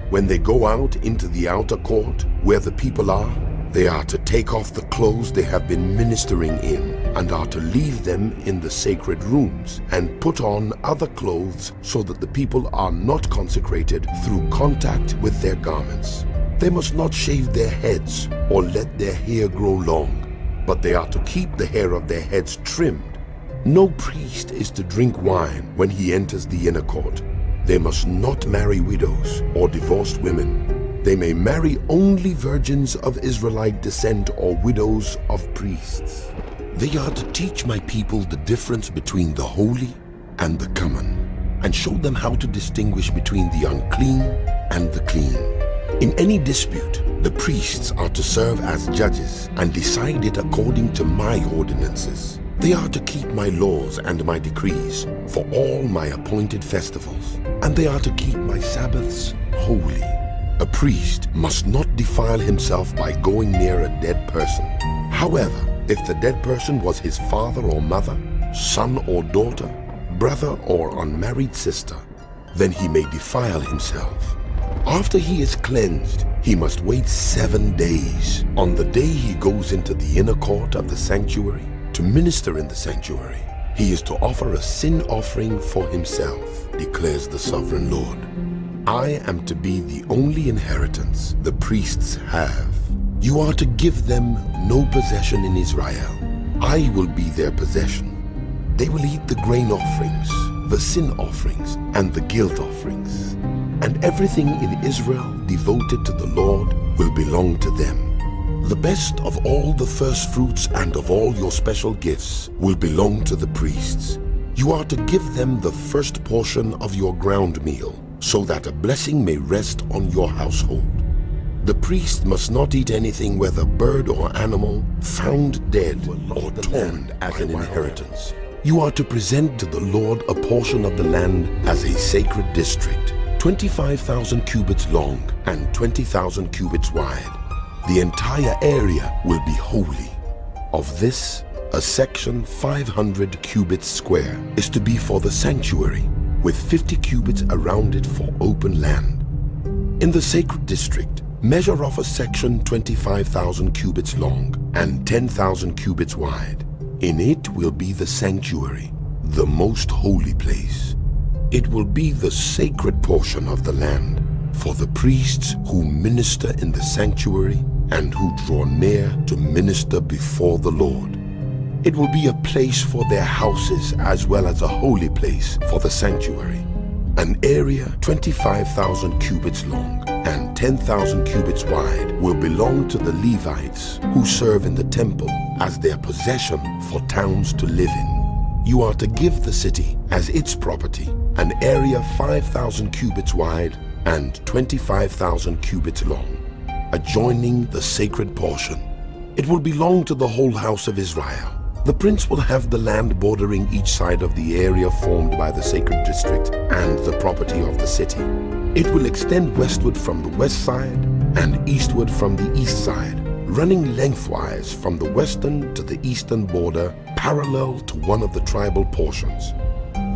When they go out into the outer court, where the people are, they are to take off the clothes they have been ministering in, and are to leave them in the sacred rooms, and put on other clothes so that the people are not consecrated through contact with their garments. They must not shave their heads or let their hair grow long, but they are to keep the hair of their heads trimmed. No priest is to drink wine when he enters the inner court. They must not marry widows or divorced women. They may marry only virgins of Israelite descent or widows of priests. They are to teach my people the difference between the holy and the common, and show them how to distinguish between the unclean and the clean. In any dispute, the priests are to serve as judges and decide it according to my ordinances. They are to keep my laws and my decrees for all my appointed festivals, and they are to keep my Sabbaths holy. A priest must not defile himself by going near a dead person. However, if the dead person was his father or mother, son or daughter, brother or unmarried sister, then he may defile himself. After he is cleansed, he must wait 7 days. On the day he goes into the inner court of the sanctuary to minister in the sanctuary, he is to offer a sin offering for himself, declares the sovereign Lord. I am to be the only inheritance the priests have. You are to give them no possession in Israel. I will be their possession. They will eat the grain offerings, the sin offerings, and the guilt offerings. And everything in Israel devoted to the Lord will belong to them. The best of all the first fruits and of all your special gifts will belong to the priests. You are to give them the first portion of your ground meal, so that a blessing may rest on your household. The priest must not eat anything, whether bird or animal, found dead or torn as an inheritance. You are to present to the Lord a portion of the land as a sacred district, 25,000 cubits long and 20,000 cubits wide. The entire area will be holy. Of this, a section 500 cubits square is to be for the sanctuary, with 50 cubits around it for open land. In the sacred district, measure off a section 25,000 cubits long and 10,000 cubits wide. In it will be the sanctuary, the most holy place. It will be the sacred portion of the land for the priests who minister in the sanctuary and who draw near to minister before the Lord. It will be a place for their houses as well as a holy place for the sanctuary. An area 25,000 cubits long and 10,000 cubits wide will belong to the Levites who serve in the temple as their possession for towns to live in. You are to give the city as its property an area 5,000 cubits wide and 25,000 cubits long, adjoining the sacred portion. It will belong to the whole house of Israel. The prince will have the land bordering each side of the area formed by the sacred district and the property of the city. It will extend westward from the west side and eastward from the east side, running lengthwise from the western to the eastern border, parallel to one of the tribal portions.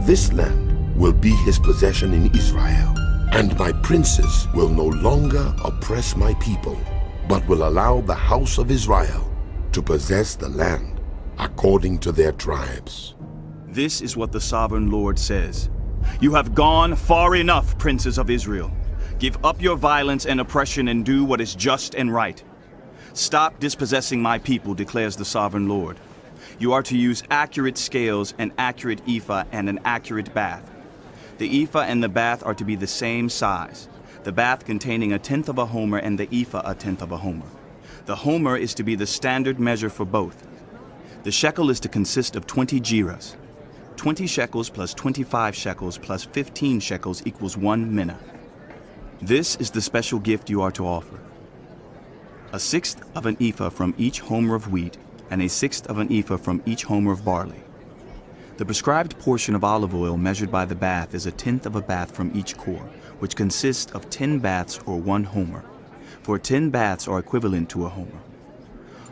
This land will be his possession in Israel, and my princes will no longer oppress my people, but will allow the house of Israel to possess the land according to their tribes. This is what the sovereign Lord says. You have gone far enough, princes of Israel. Give up your violence and oppression and do what is just and right. Stop dispossessing my people, declares the sovereign Lord. You are to use accurate scales, an accurate ephah, and an accurate bath. The ephah and the bath are to be the same size, the bath containing 1/10 of a homer and the ephah 1/10 of a homer. The homer is to be the standard measure for both. The shekel is to consist of 20 gerahs. 20 shekels plus 25 shekels plus 15 shekels equals 1 minna. This is the special gift you are to offer: 1/6 of an ephah from each homer of wheat and 1/6 of an ephah from each homer of barley. The prescribed portion of olive oil measured by the bath is 1/10 of a bath from each core, which consists of 10 baths or 1 homer, for 10 baths are equivalent to a homer.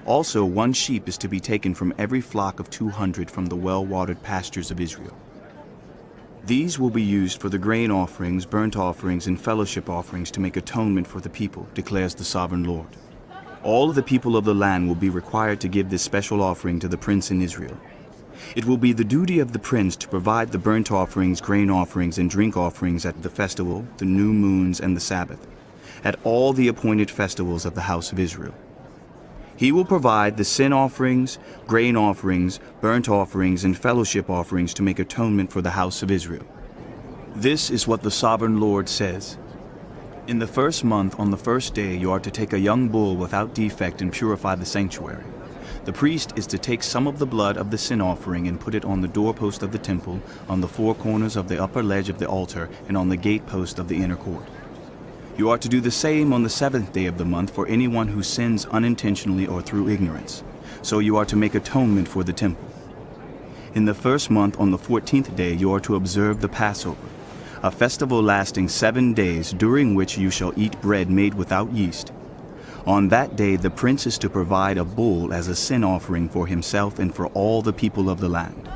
Also, 1 sheep is to be taken from every flock of 200 from the well-watered pastures of Israel. These will be used for the grain offerings, burnt offerings, and fellowship offerings to make atonement for the people, declares the sovereign Lord. All of the people of the land will be required to give this special offering to the prince in Israel. It will be the duty of the prince to provide the burnt offerings, grain offerings, and drink offerings at the festival, the new moons, and the Sabbath, at all the appointed festivals of the house of Israel. He will provide the sin offerings, grain offerings, burnt offerings, and fellowship offerings to make atonement for the house of Israel. This is what the sovereign Lord says. In the first month, on the first day, you are to take a young bull without defect and purify the sanctuary. The priest is to take some of the blood of the sin offering and put it on the doorpost of the temple, on the 4 corners of the upper ledge of the altar, and on the gatepost of the inner court. You are to do the same on the 7th day of the month for anyone who sins unintentionally or through ignorance. So you are to make atonement for the temple. In the first month, on the 14th day, you are to observe the Passover, a festival lasting 7 days, during which you shall eat bread made without yeast. On that day, the prince is to provide a bull as a sin offering for himself and for all the people of the land.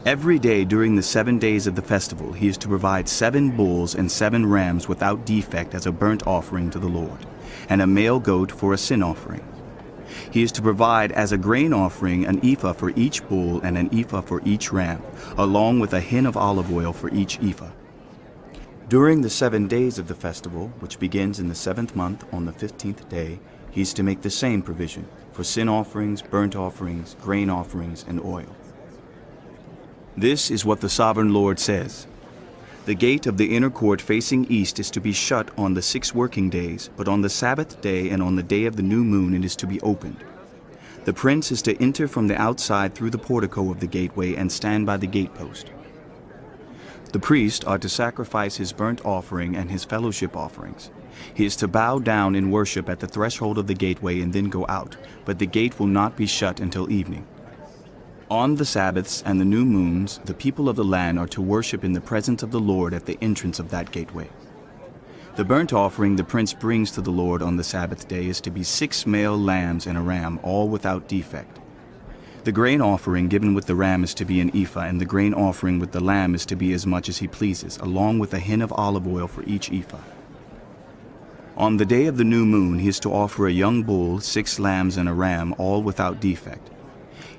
Every day during the 7 days of the festival, he is to provide 7 bulls and 7 rams without defect as a burnt offering to the Lord, and a male goat for a sin offering. He is to provide as a grain offering an ephah for each bull and an ephah for each ram, along with a hin of olive oil for each ephah. During the 7 days of the festival, which begins in the 7th month on the 15th day, he is to make the same provision for sin offerings, burnt offerings, grain offerings, and oil. This is what the sovereign Lord says. The gate of the inner court facing east is to be shut on the 6 working days, but on the Sabbath day and on the day of the new moon it is to be opened. The prince is to enter from the outside through the portico of the gateway and stand by the gatepost. The priests are to sacrifice his burnt offering and his fellowship offerings. He is to bow down in worship at the threshold of the gateway and then go out, but the gate will not be shut until evening. On the Sabbaths and the new moons, the people of the land are to worship in the presence of the Lord at the entrance of that gateway. The burnt offering the prince brings to the Lord on the Sabbath day is to be 6 male lambs and a ram, all without defect. The grain offering given with the ram is to be an ephah, and the grain offering with the lamb is to be as much as he pleases, along with a hin of olive oil for each ephah. On the day of the new moon, he is to offer a young bull, 6 lambs, and a ram, all without defect.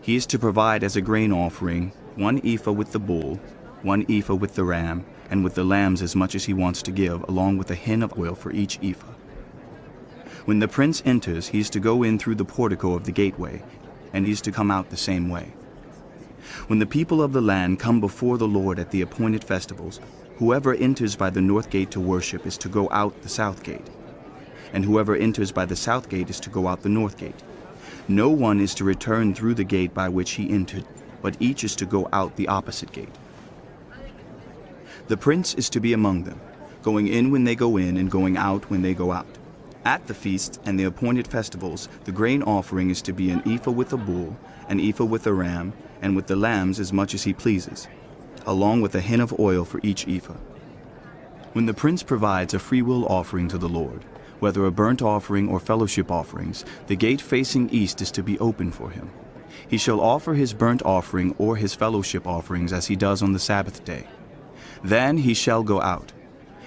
He is to provide as a grain offering 1 ephah with the bull, 1 ephah with the ram, and with the lambs as much as he wants to give, along with a hin of oil for each ephah. When the prince enters, he is to go in through the portico of the gateway, and he is to come out the same way. When the people of the land come before the Lord at the appointed festivals, whoever enters by the north gate to worship is to go out the south gate, and whoever enters by the south gate is to go out the north gate. No one is to return through the gate by which he entered, but each is to go out the opposite gate. The prince is to be among them, going in when they go in and going out when they go out. At the feasts and the appointed festivals, the grain offering is to be an ephah with a bull, an ephah with a ram, and with the lambs as much as he pleases, along with a hin of oil for each ephah. When the prince provides a freewill offering to the Lord, whether a burnt offering or fellowship offerings, the gate facing east is to be open for him. He shall offer his burnt offering or his fellowship offerings as he does on the Sabbath day. Then he shall go out,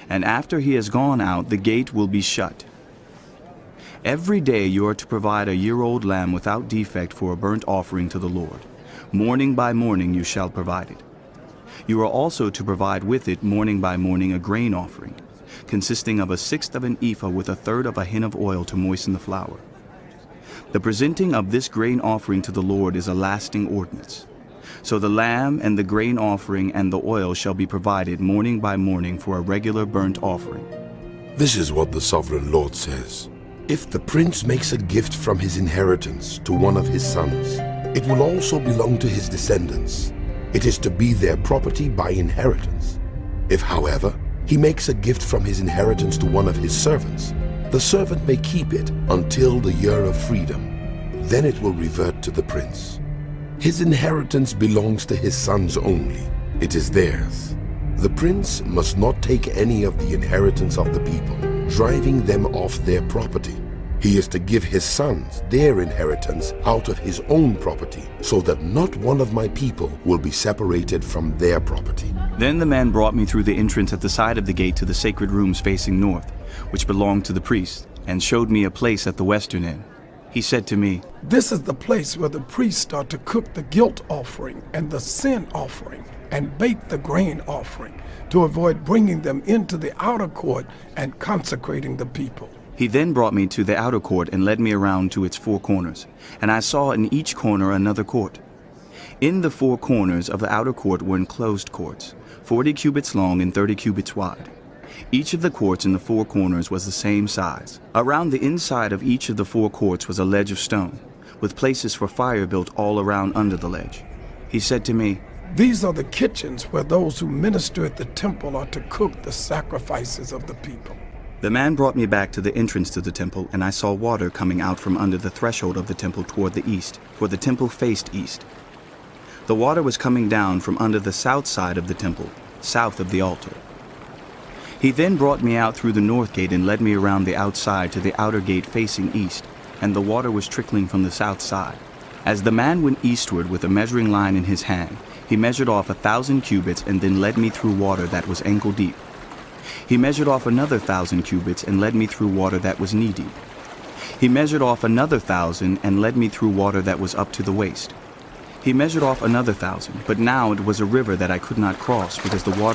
and after he has gone out, the gate will be shut. Every day you are to provide a year-old lamb without defect for a burnt offering to the Lord. Morning by morning you shall provide it. You are also to provide with it morning by morning a grain offering, consisting of 1/6 of an ephah with 1/3 of a hin of oil to moisten the flour. The presenting of this grain offering to the Lord is a lasting ordinance. So the lamb and the grain offering and the oil shall be provided morning by morning for a regular burnt offering. This is what the sovereign Lord says. If the prince makes a gift from his inheritance to one of his sons, it will also belong to his descendants. It is to be their property by inheritance. If, however, he makes a gift from his inheritance to one of his servants, the servant may keep it until the year of freedom. Then it will revert to the prince. His inheritance belongs to his sons only. It is theirs. The prince must not take any of the inheritance of the people, driving them off their property. He is to give his sons their inheritance out of his own property, so that not one of my people will be separated from their property. Then the man brought me through the entrance at the side of the gate to the sacred rooms facing north, which belonged to the priests, and showed me a place at the western end. He said to me, "This is the place where the priests are to cook the guilt offering and the sin offering and bake the grain offering, to avoid bringing them into the outer court and consecrating the people." He then brought me to the outer court and led me around to its 4 corners, and I saw in each corner another court. In the 4 corners of the outer court were enclosed courts, 40 cubits long and 30 cubits wide. Each of the courts in the 4 corners was the same size. Around the inside of each of the 4 courts was a ledge of stone, with places for fire built all around under the ledge. He said to me, "These are the kitchens where those who minister at the temple are to cook the sacrifices of the people." The man brought me back to the entrance to the temple, and I saw water coming out from under the threshold of the temple toward the east, for the temple faced east. The water was coming down from under the south side of the temple, south of the altar. He then brought me out through the north gate and led me around the outside to the outer gate facing east, and the water was trickling from the south side. As the man went eastward with a measuring line in his hand, he measured off 1,000 cubits and then led me through water that was ankle deep. He measured off another 1,000 cubits and led me through water that was knee deep. He measured off another 1,000 and led me through water that was up to the waist. He measured off another 1,000, but now it was a river that I could not cross because the water